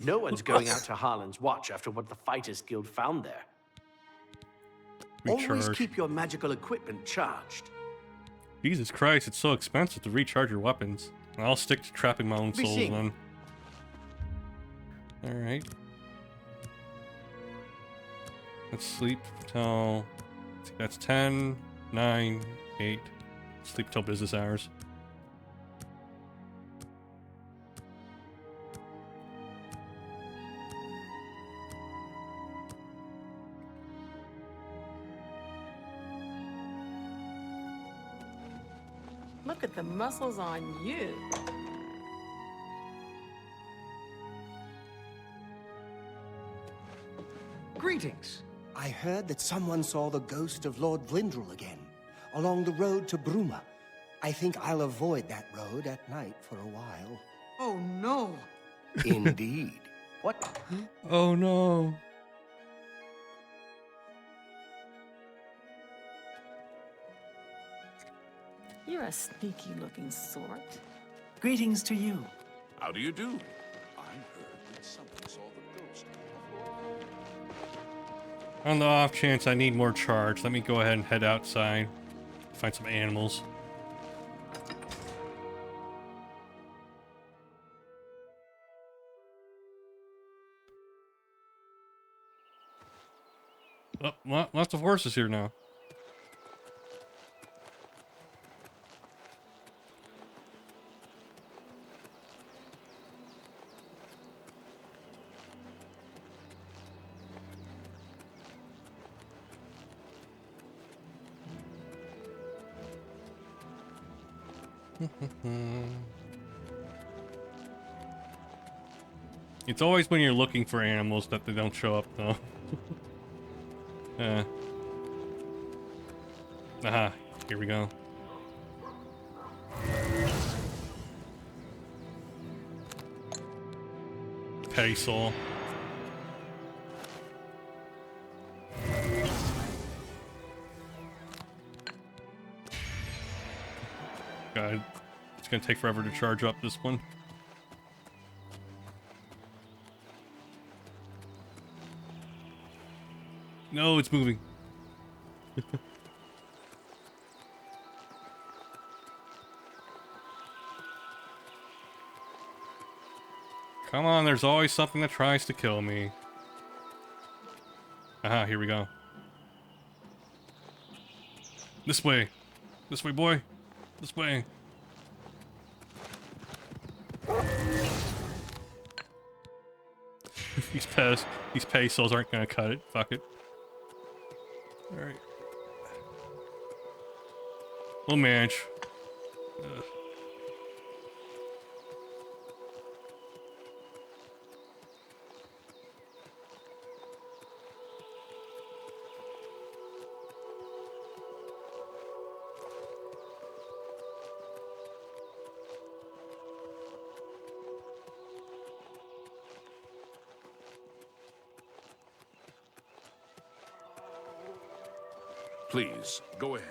No one's going out to Harlan's Watch after what the Fighters Guild found there. Always Recharge. keep your magical equipment charged. Jesus Christ, it's so expensive to recharge your weapons. I'll stick to trapping my own Be souls seeing. then. Alright. Let's sleep till... That's 10, 9, 8. Sleep till business hours. Look at the muscles on you. Greetings. I heard that someone saw the ghost of Lord Vlindrel again, along the road to Bruma. I think I'll avoid that road at night for a while. Oh, no. Indeed. What? Oh no. You're a sneaky-looking sort. Greetings to you. How do you do? I heard that someone saw the ghost. On the off chance I need more charge, let me go ahead and head outside. Find some animals. Oh, lots of horses here now. It's always when you're looking for animals that they don't show up, though. Aha, here we go. Petty soul. God, it's gonna take forever to charge up this one. No, it's moving. Come on, there's always something that tries to kill me. Aha, here we go. This way. This way, boy. This way. These pesos aren't gonna cut it. Fuck it. Alright. We'll manage. Please, go ahead.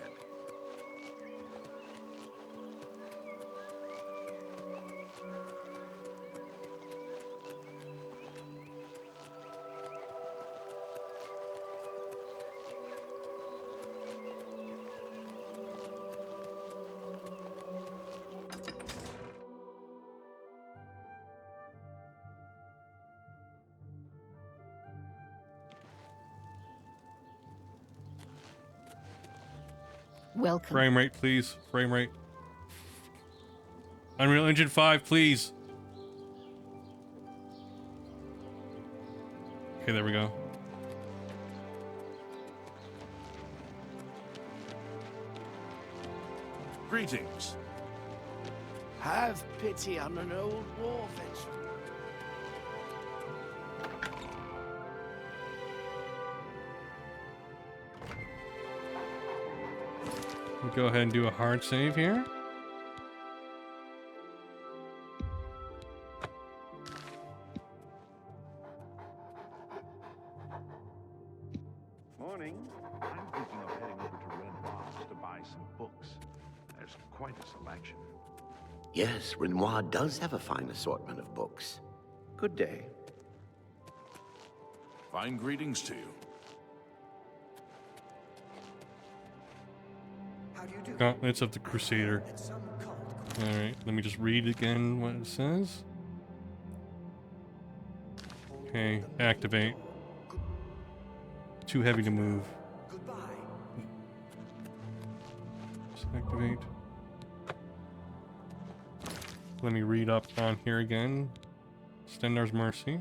Welcome. Frame rate, please. Frame rate. Unreal Engine 5, please. Okay, there we go. Greetings. Have pity on an old war veteran. Go ahead and do a hard save here. Morning. I'm thinking of heading over to Renoir's to buy some books. There's quite a selection. Yes, Renoir does have a fine assortment of books. Good day. Fine greetings to you. Gauntlets of the Crusader. Alright, let me just read again what it says. Okay, activate. Too heavy to move. Just activate. Let me read up on here again. Stendar's Mercy.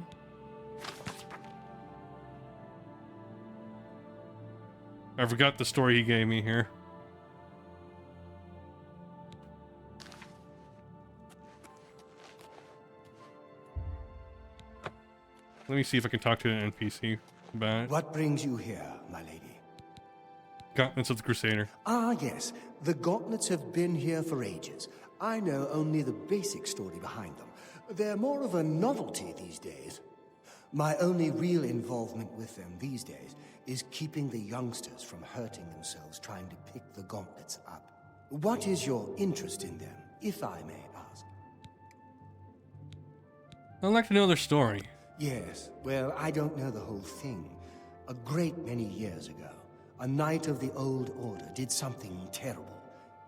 I forgot the story he gave me here. Let me see if I can talk to an NPC about it. What brings you here, my lady? Gauntlets of the Crusader. Ah, yes. The gauntlets have been here for ages. I know only the basic story behind them. They're more of a novelty these days. My only real involvement with them these days is keeping the youngsters from hurting themselves trying to pick the gauntlets up. What is your interest in them, if I may ask? I'd like to know their story. Yes, well, I don't know the whole thing. A great many years ago, a knight of the old order did something terrible,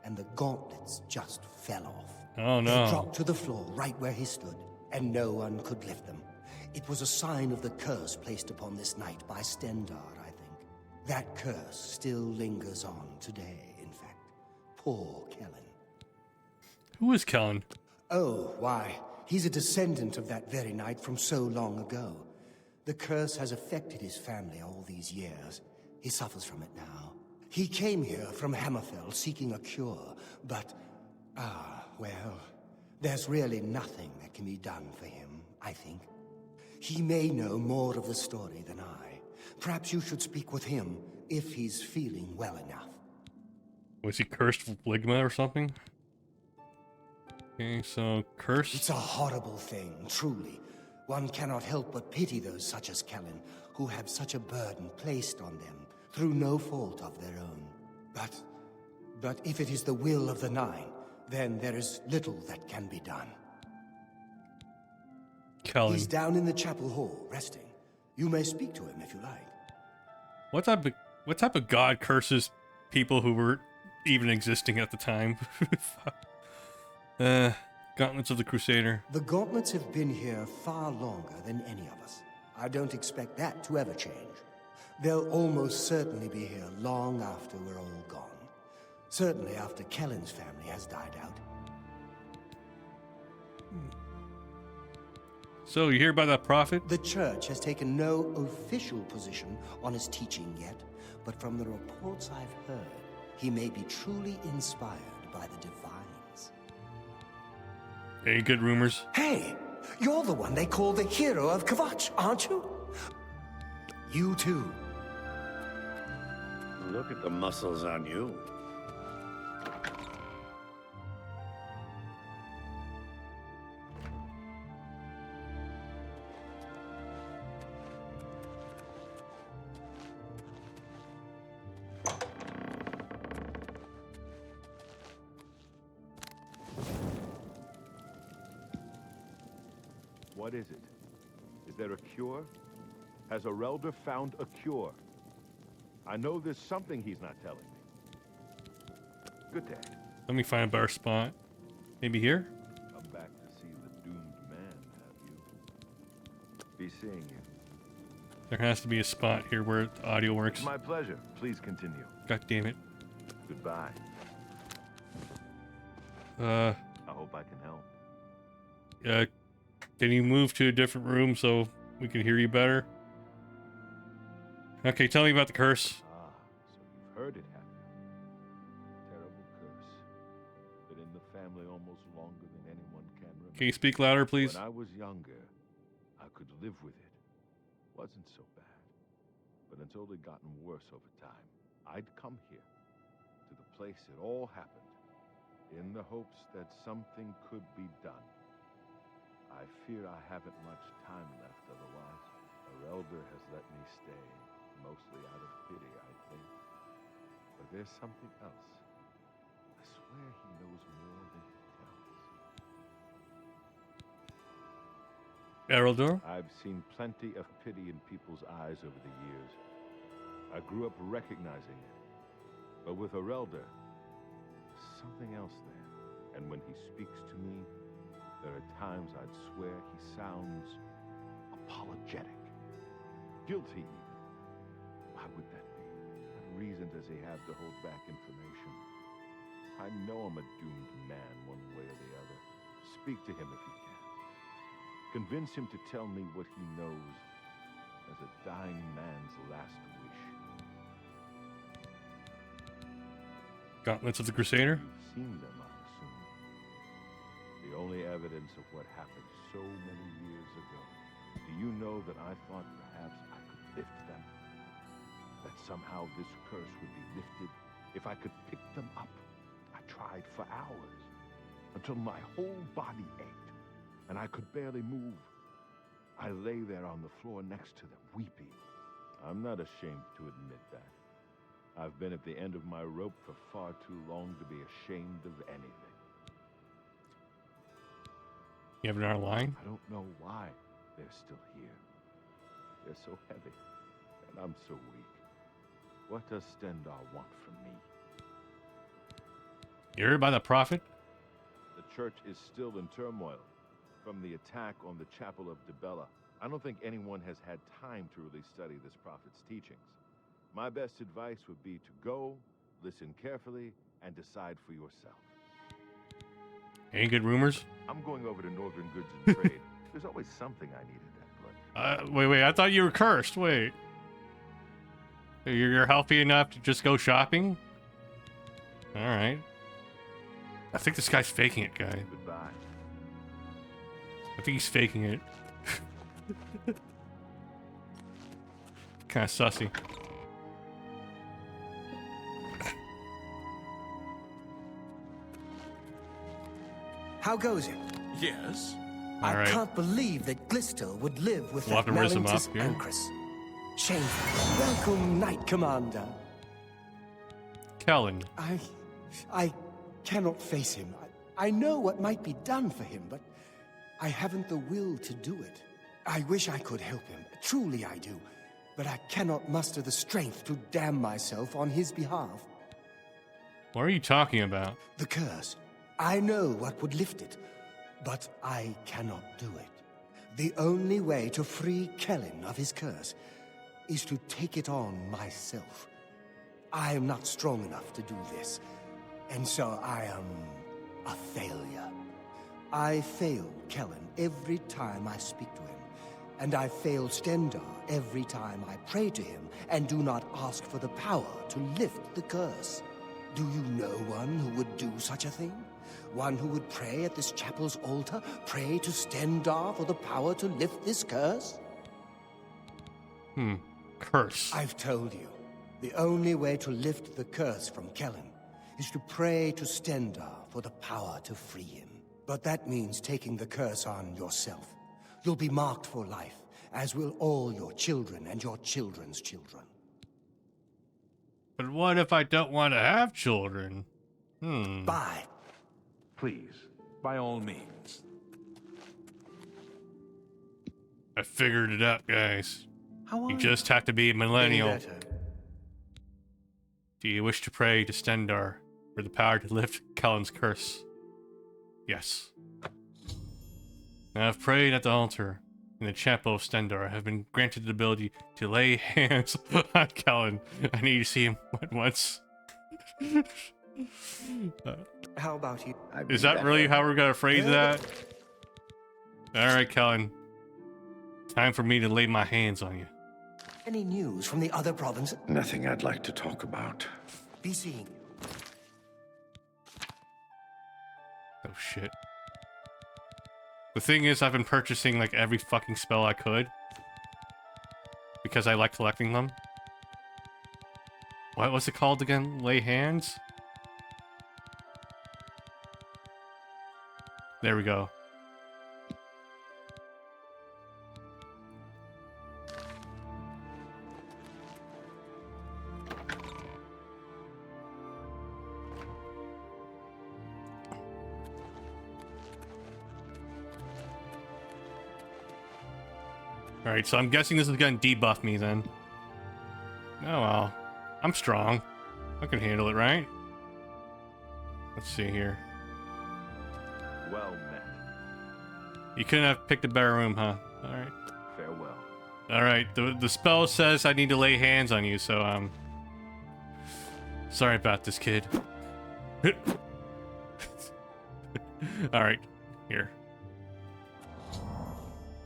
and the gauntlets just fell off. Oh no. They dropped to the floor right where he stood, and no one could lift them. It was a sign of the curse placed upon this knight by Stendar, I think. That curse still lingers on today, in fact. Poor Kellen. Who is Kellen? Oh, why, he's a descendant of that very knight from so long ago. The curse has affected his family all these years. He suffers from it now. He came here from Hammerfell seeking a cure, but, well, there's really nothing that can be done for him, I think. He may know more of the story than I. Perhaps you should speak with him if he's feeling well enough. Was he cursed with ligma or something? Okay, so cursed. It's a horrible thing, truly. One cannot help but pity those such as Kellen, who have such a burden placed on them through no fault of their own. But if it is the will of the Nine, then there is little that can be done. Kellen. He's down in the chapel hall, resting. You may speak to him if you like. What type of god curses people who were even existing at the time? Gauntlets of the Crusader. The gauntlets have been here far longer than any of us. I don't expect that to ever change. They'll almost certainly be here long after we're all gone. Certainly after Kellen's family has died out. So, you hear about that prophet? The church has taken no official position on his teaching yet, but from the reports I've heard, he may be truly inspired by the divines. Any good rumors? Hey, you're the one they call the hero of Kvatch, aren't you? You too. Look at the muscles on you. What is it? Is there a cure? Has Arelder found a cure? I know there's something he's not telling me. Good day. Let me find a better spot. Maybe here? Come back to see the doomed man, have you? Be seeing you. There has to be a spot here where the audio works. My pleasure. Please continue. God damn it. Goodbye. I hope I can help. Can you move to a different room so we can hear you better? Okay, tell me about the curse. So you've heard it happen. Terrible curse. Been in the family almost longer than anyone can remember. Can you speak louder, please? When I was younger, I could live with it. Wasn't so bad. But until it gotten worse over time, I'd come here, to the place it all happened, in the hopes that something could be done. I fear I haven't much time left otherwise. Arelder has let me stay, mostly out of pity, I think. But there's something else. I swear he knows more than he tells. Arelder? I've seen plenty of pity in people's eyes over the years. I grew up recognizing it. But with Arelder, there's something else there. And when he speaks to me, there are times I'd swear he sounds apologetic. Guilty, even. Why would that be? What reason does he have to hold back information? I know I'm a doomed man one way or the other. Speak to him if you can. Convince him to tell me what he knows as a dying man's last wish. Gauntlets of the Crusader? You've seen them, I assume. The only evidence of what happened so many years ago. Do you know that I thought perhaps I could lift them? That's somehow this curse would be lifted if I could pick them up. I tried for hours, until my whole body ached, and I could barely move. I lay there on the floor next to them, weeping. I'm not ashamed to admit that. I've been at the end of my rope for far too long to be ashamed of anything. You have another line? I don't know why they're still here. They're so heavy, and I'm so weak. What does Stendar want from me? You heard by the prophet? The church is still in turmoil from the attack on the Chapel of Dibella. I don't think anyone has had time to really study this prophet's teachings. My best advice would be to go, listen carefully, and decide for yourself. Any good rumors? I'm going over to Northern Goods and Trade. There's always something I need at that place. Wait, I thought you were cursed. Wait. You're healthy enough to just go shopping? Alright. I think this guy's faking it, guy. Goodbye. I think he's faking it. Kinda sussy. How goes it? Yes? I can't believe that Glisto would live with that Malentis Ancrus. Shameful. Welcome, Knight Commander. Kellen. I cannot face him. I know what might be done for him, but I haven't the will to do it. I wish I could help him. Truly I do. But I cannot muster the strength to damn myself on his behalf. What are you talking about? The curse. I know what would lift it, but I cannot do it. The only way to free Kellen of his curse is to take it on myself. I am not strong enough to do this, and so I am a failure. I fail Kellen every time I speak to him, and I fail Stendar every time I pray to him and do not ask for the power to lift the curse. Do you know one who would do such a thing? One who would pray at this chapel's altar, pray to Stendar for the power to lift this curse? Curse. I've told you, the only way to lift the curse from Kellen is to pray to Stendar for the power to free him. But that means taking the curse on yourself. You'll be marked for life, as will all your children and your children's children. But what if I don't want to have children? Bye. Please, by all means. I figured it out, guys. How You just have to be a millennial. Getting better. Do you wish to pray to Stendar for the power to lift Kellen's curse? Yes. I have prayed at the altar in the chapel of Stendar. I have been granted the ability to lay hands on Kellen. I need to see him once. How about you? Is that really how we're gonna phrase that? Alright, Kellen. Time for me to lay my hands on you. Any news from the other provinces? Nothing I'd like to talk about. Be seeing you. Oh shit. The thing is, I've been purchasing like every fucking spell I could. Because I like collecting them. What was it called again? Lay hands? There we go. Alright, so I'm guessing this is gonna debuff me then. Oh well. I'm strong. I can handle it, right? Let's see here. Well met. You couldn't have picked a better room, huh? Alright. Farewell. Alright, the spell says I need to lay hands on you, so, sorry about this, kid. Alright, here.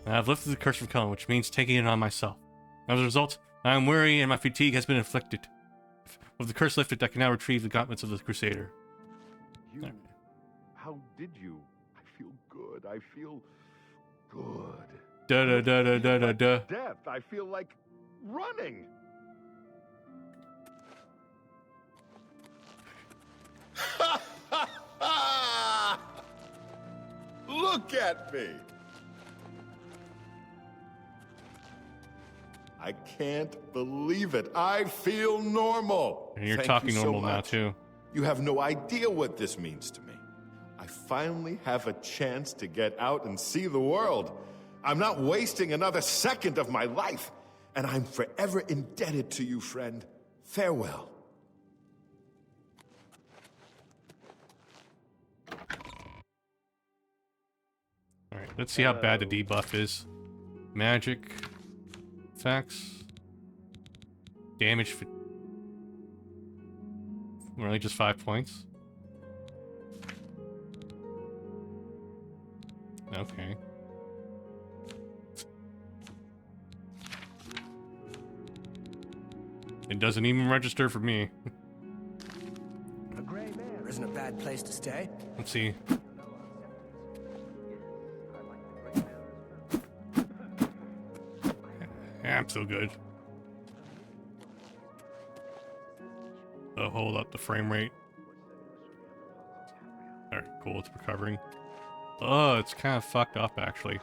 I've lifted the curse from Kellen, which means taking it on myself. As a result, I am weary and my fatigue has been inflicted. With the curse lifted, I can now retrieve the gauntlets of the Crusader. You... How did you? I feel good. I feel good. Da-da-da-da-da-da-da. Death. I feel like running. Look at me! I can't believe it. I feel normal. And you're Thank talking you so normal now, much. too. You have no idea what this means to me. I finally have a chance to get out and see the world. I'm not wasting another second of my life, and I'm forever indebted to you, friend. Farewell. Alright, let's see how bad the debuff is. Magic. Effects. Damage. Really just 5 points? Okay. It doesn't even register for me. A gray mare isn't a bad place to stay. Let's see. Yeah, I'm still good. Oh, hold up the frame rate. Alright, cool, it's recovering. Oh, it's kind of fucked up, actually.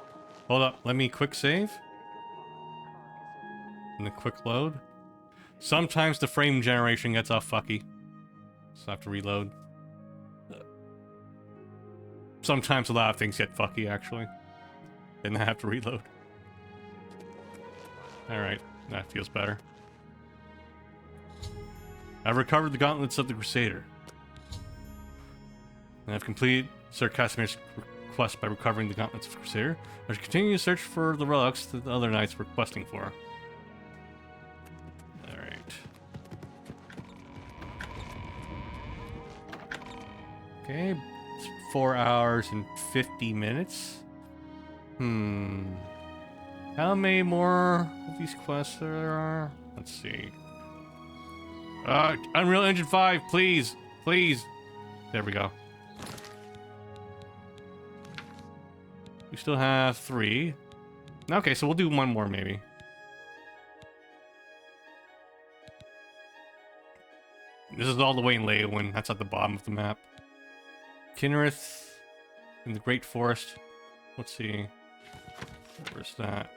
Hold up, let me quick save. And the quick load. Sometimes the frame generation gets all fucky. So I have to reload. Sometimes a lot of things get fucky, actually. And I have to reload. Alright, that feels better. I've recovered the gauntlets of the Crusader. And I've completed Sir Casimir's quest by recovering the gauntlets of the Crusader. I should continue to search for the relics that the other knights were questing for. Alright. Okay, it's 4 hours and 50 minutes. How many more of these quests there are? Let's see. Unreal Engine 5, please! Please! There we go. We still have 3. Okay, so we'll do one more, maybe. This is all the way in Leowin. That's at the bottom of the map. Kinnereth in the Great Forest. Let's see. Where's that?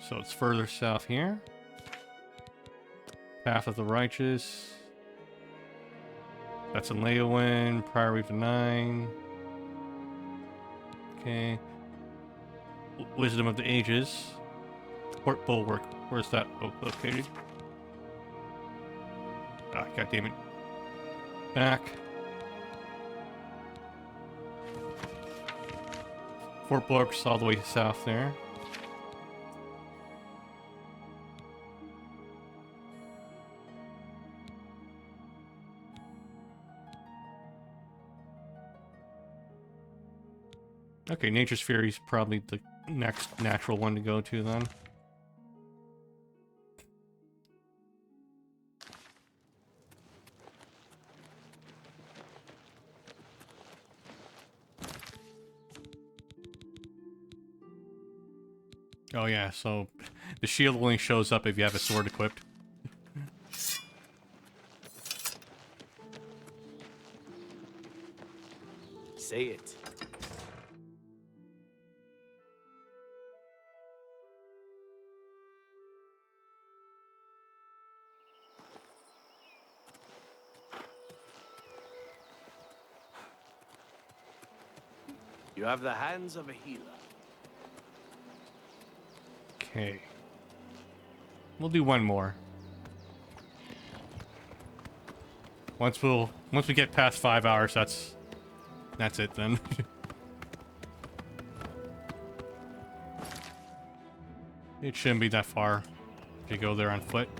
So it's further south here. Path of the Righteous. That's in Leowin. Priory of the Nine. Okay. Wisdom of the Ages. Port Bulwark. Where's that located? Ah, goddammit. Back. Fort Bulwark's all the way south there. Okay, Nature's Fury is probably the next natural one to go to then. Oh yeah, so the shield only shows up if you have a sword equipped. Say it. You have the hands of a healer. Okay. We'll do one more. Once we get past 5 hours, that's it then. It shouldn't be that far if you go there on foot.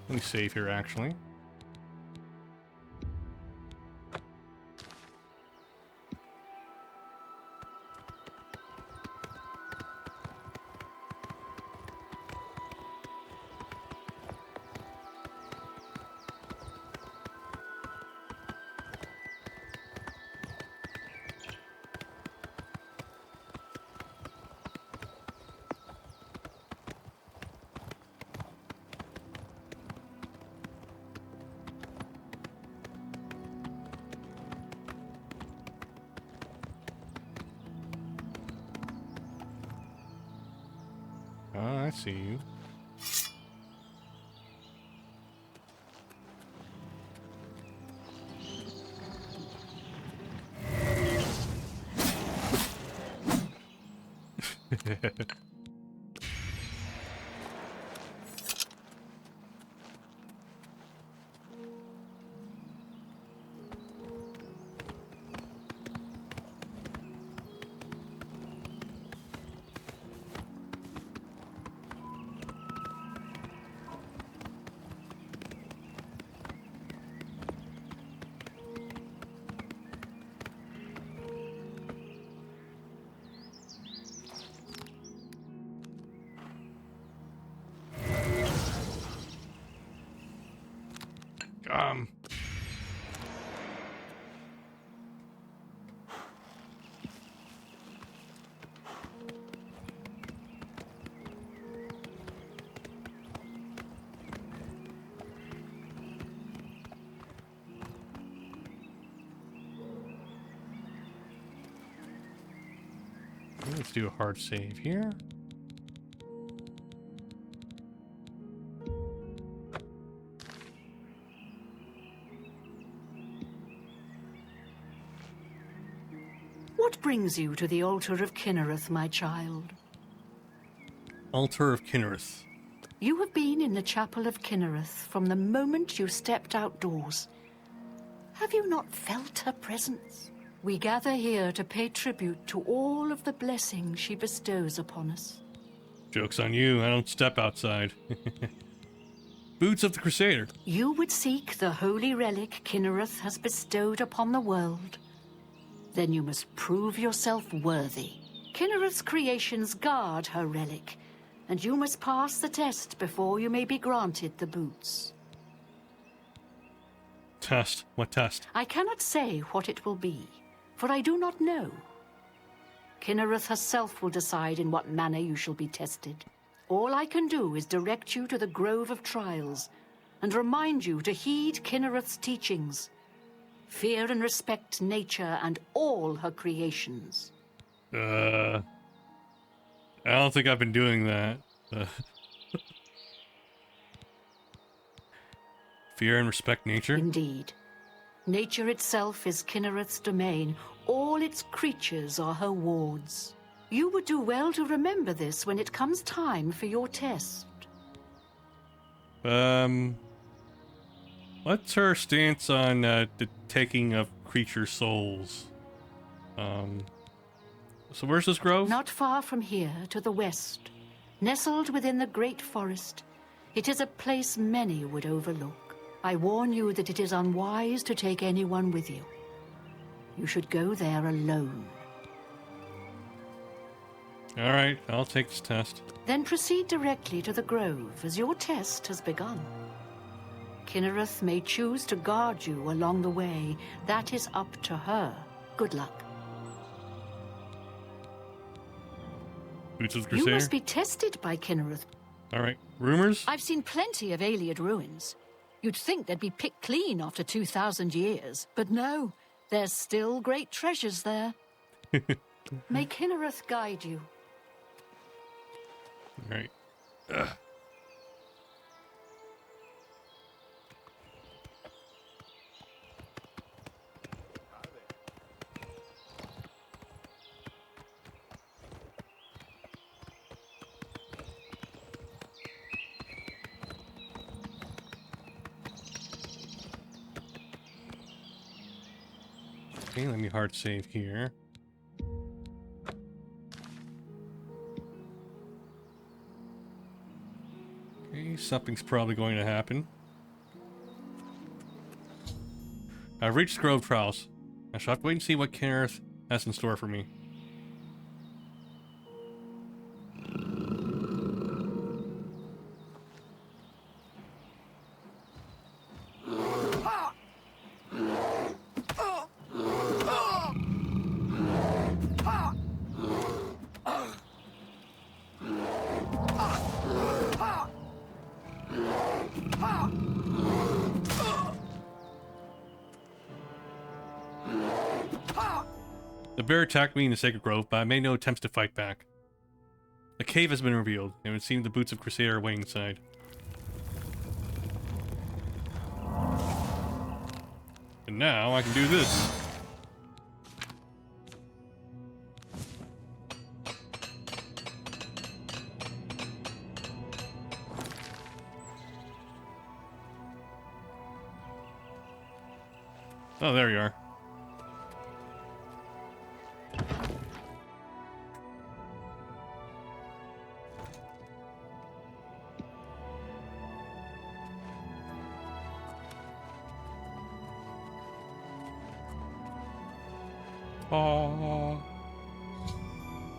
Let me save here, actually. Oh, I see you. Um. Let's do a hard save here. What brings you to the altar of Kinnereth, my child? Altar of Kinnereth. You have been in the chapel of Kinnereth from the moment you stepped outdoors. Have you not felt her presence? We gather here to pay tribute to all of the blessings she bestows upon us. Joke's on you, I don't step outside. Boots of the Crusader. You would seek the holy relic Kinnereth has bestowed upon the world. Then you must prove yourself worthy. Kinnereth's creations guard her relic, and you must pass the test before you may be granted the boots. Test? What test? I cannot say what it will be, for I do not know. Kinnereth herself will decide in what manner you shall be tested. All I can do is direct you to the Grove of Trials, and remind you to heed Kinnereth's teachings. Fear and respect nature and all her creations. I don't think I've been doing that. Fear and respect nature? Indeed. Nature itself is Kinnereth's domain. All its creatures are her wards. You would do well to remember this when it comes time for your test. What's her stance on the taking of creature souls? So where's this grove? Not far from here, to the west. Nestled within the great forest, it is a place many would overlook. I warn you that it is unwise to take anyone with you. You should go there alone. Alright, I'll take this test. Then proceed directly to the grove, as your test has begun. Kinnereth may choose to guard you along the way. That is up to her. Good luck. Boots of the You Crusader? must be tested by Kinnereth. Alright, rumors? I've seen plenty of Ayleid ruins. You'd think they'd be picked clean after 2,000 years, but no, there's still great treasures there. May Kinnereth guide you. Alright. Okay, let me hard save here. Okay, something's probably going to happen. I've reached Grove Trials. I shall have to wait and see what Kinnereth has in store for me. The bear attacked me in the Sacred Grove, but I made no attempts to fight back. A cave has been revealed, and it would seem the boots of Crusader are waiting inside. And now I can do this. Oh, there you are.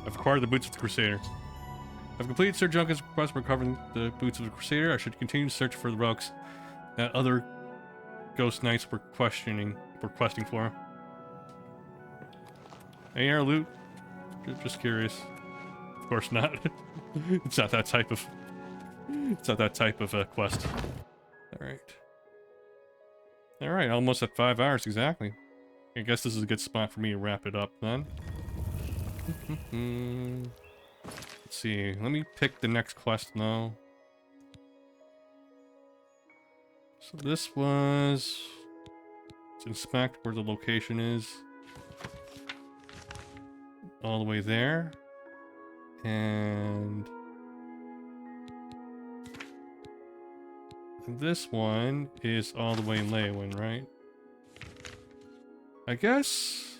I've acquired the boots of the Crusader. I've completed Sir Junken's request for recovering the boots of the Crusader. I should continue to search for the relics that other ghost knights were questing for. Any air loot? Just curious. Of course not. It's not that type of. It's not that type of quest. All right. All right. Almost at 5 hours exactly. I guess this is a good spot for me to wrap it up then. Let's see. Let me pick the next quest now. So this was... Let's inspect where the location is. All the way there. And... this one is all the way in Leyawiin, right? I guess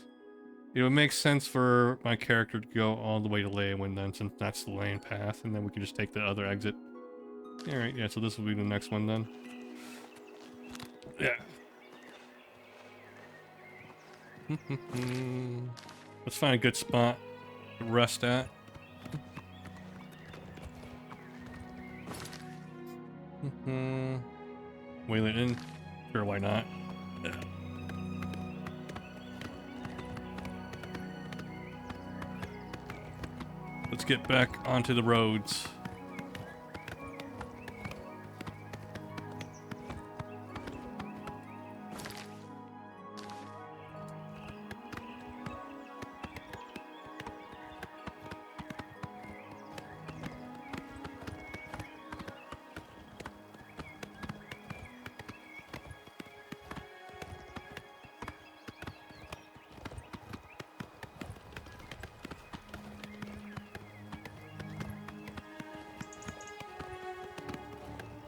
it would make sense for my character to go all the way to Leyawiin then, since that's the lane path, and then we can just take the other exit. Alright, yeah, so this will be the next one then. Yeah. Let's find a good spot to rest at. Wayland Inn? Sure, why not? Yeah. Let's get back onto the roads.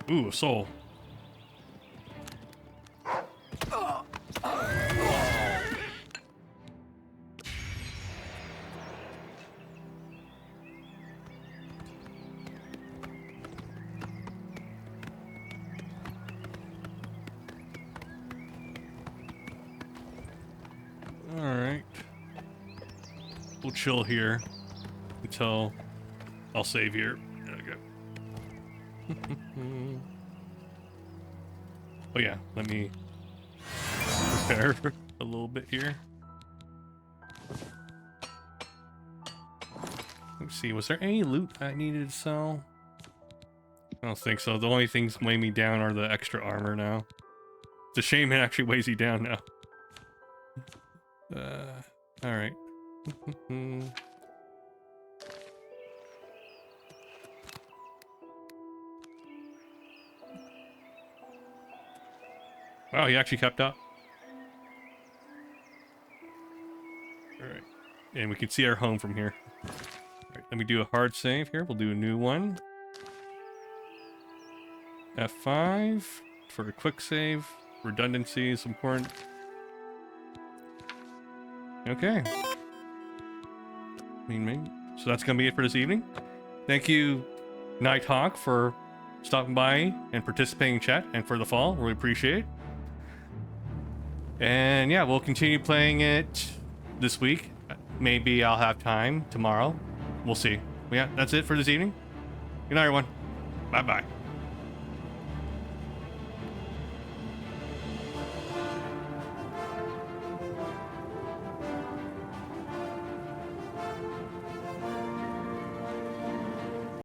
Ooh, a soul. Alright. We'll chill here until I'll save here. There we go. Oh yeah, let me prepare a little bit here. Let's see, was there any loot I needed to sell? I don't think so. The only things weighing me down are the extra armor now. It's a shame it actually weighs you down now. Alright. Wow, he actually kept up. Alright. And we can see our home from here. Alright, let me do a hard save here. We'll do a new one. F5 for a quick save. Redundancy is important. Okay. So that's going to be it for this evening. Thank you, Nighthawk, for stopping by and participating in chat, and for the fall. Really appreciate it. And yeah, we'll continue playing it this week. Maybe I'll have time tomorrow. We'll see. Yeah, that's it for this evening. Good night, everyone. Bye-bye.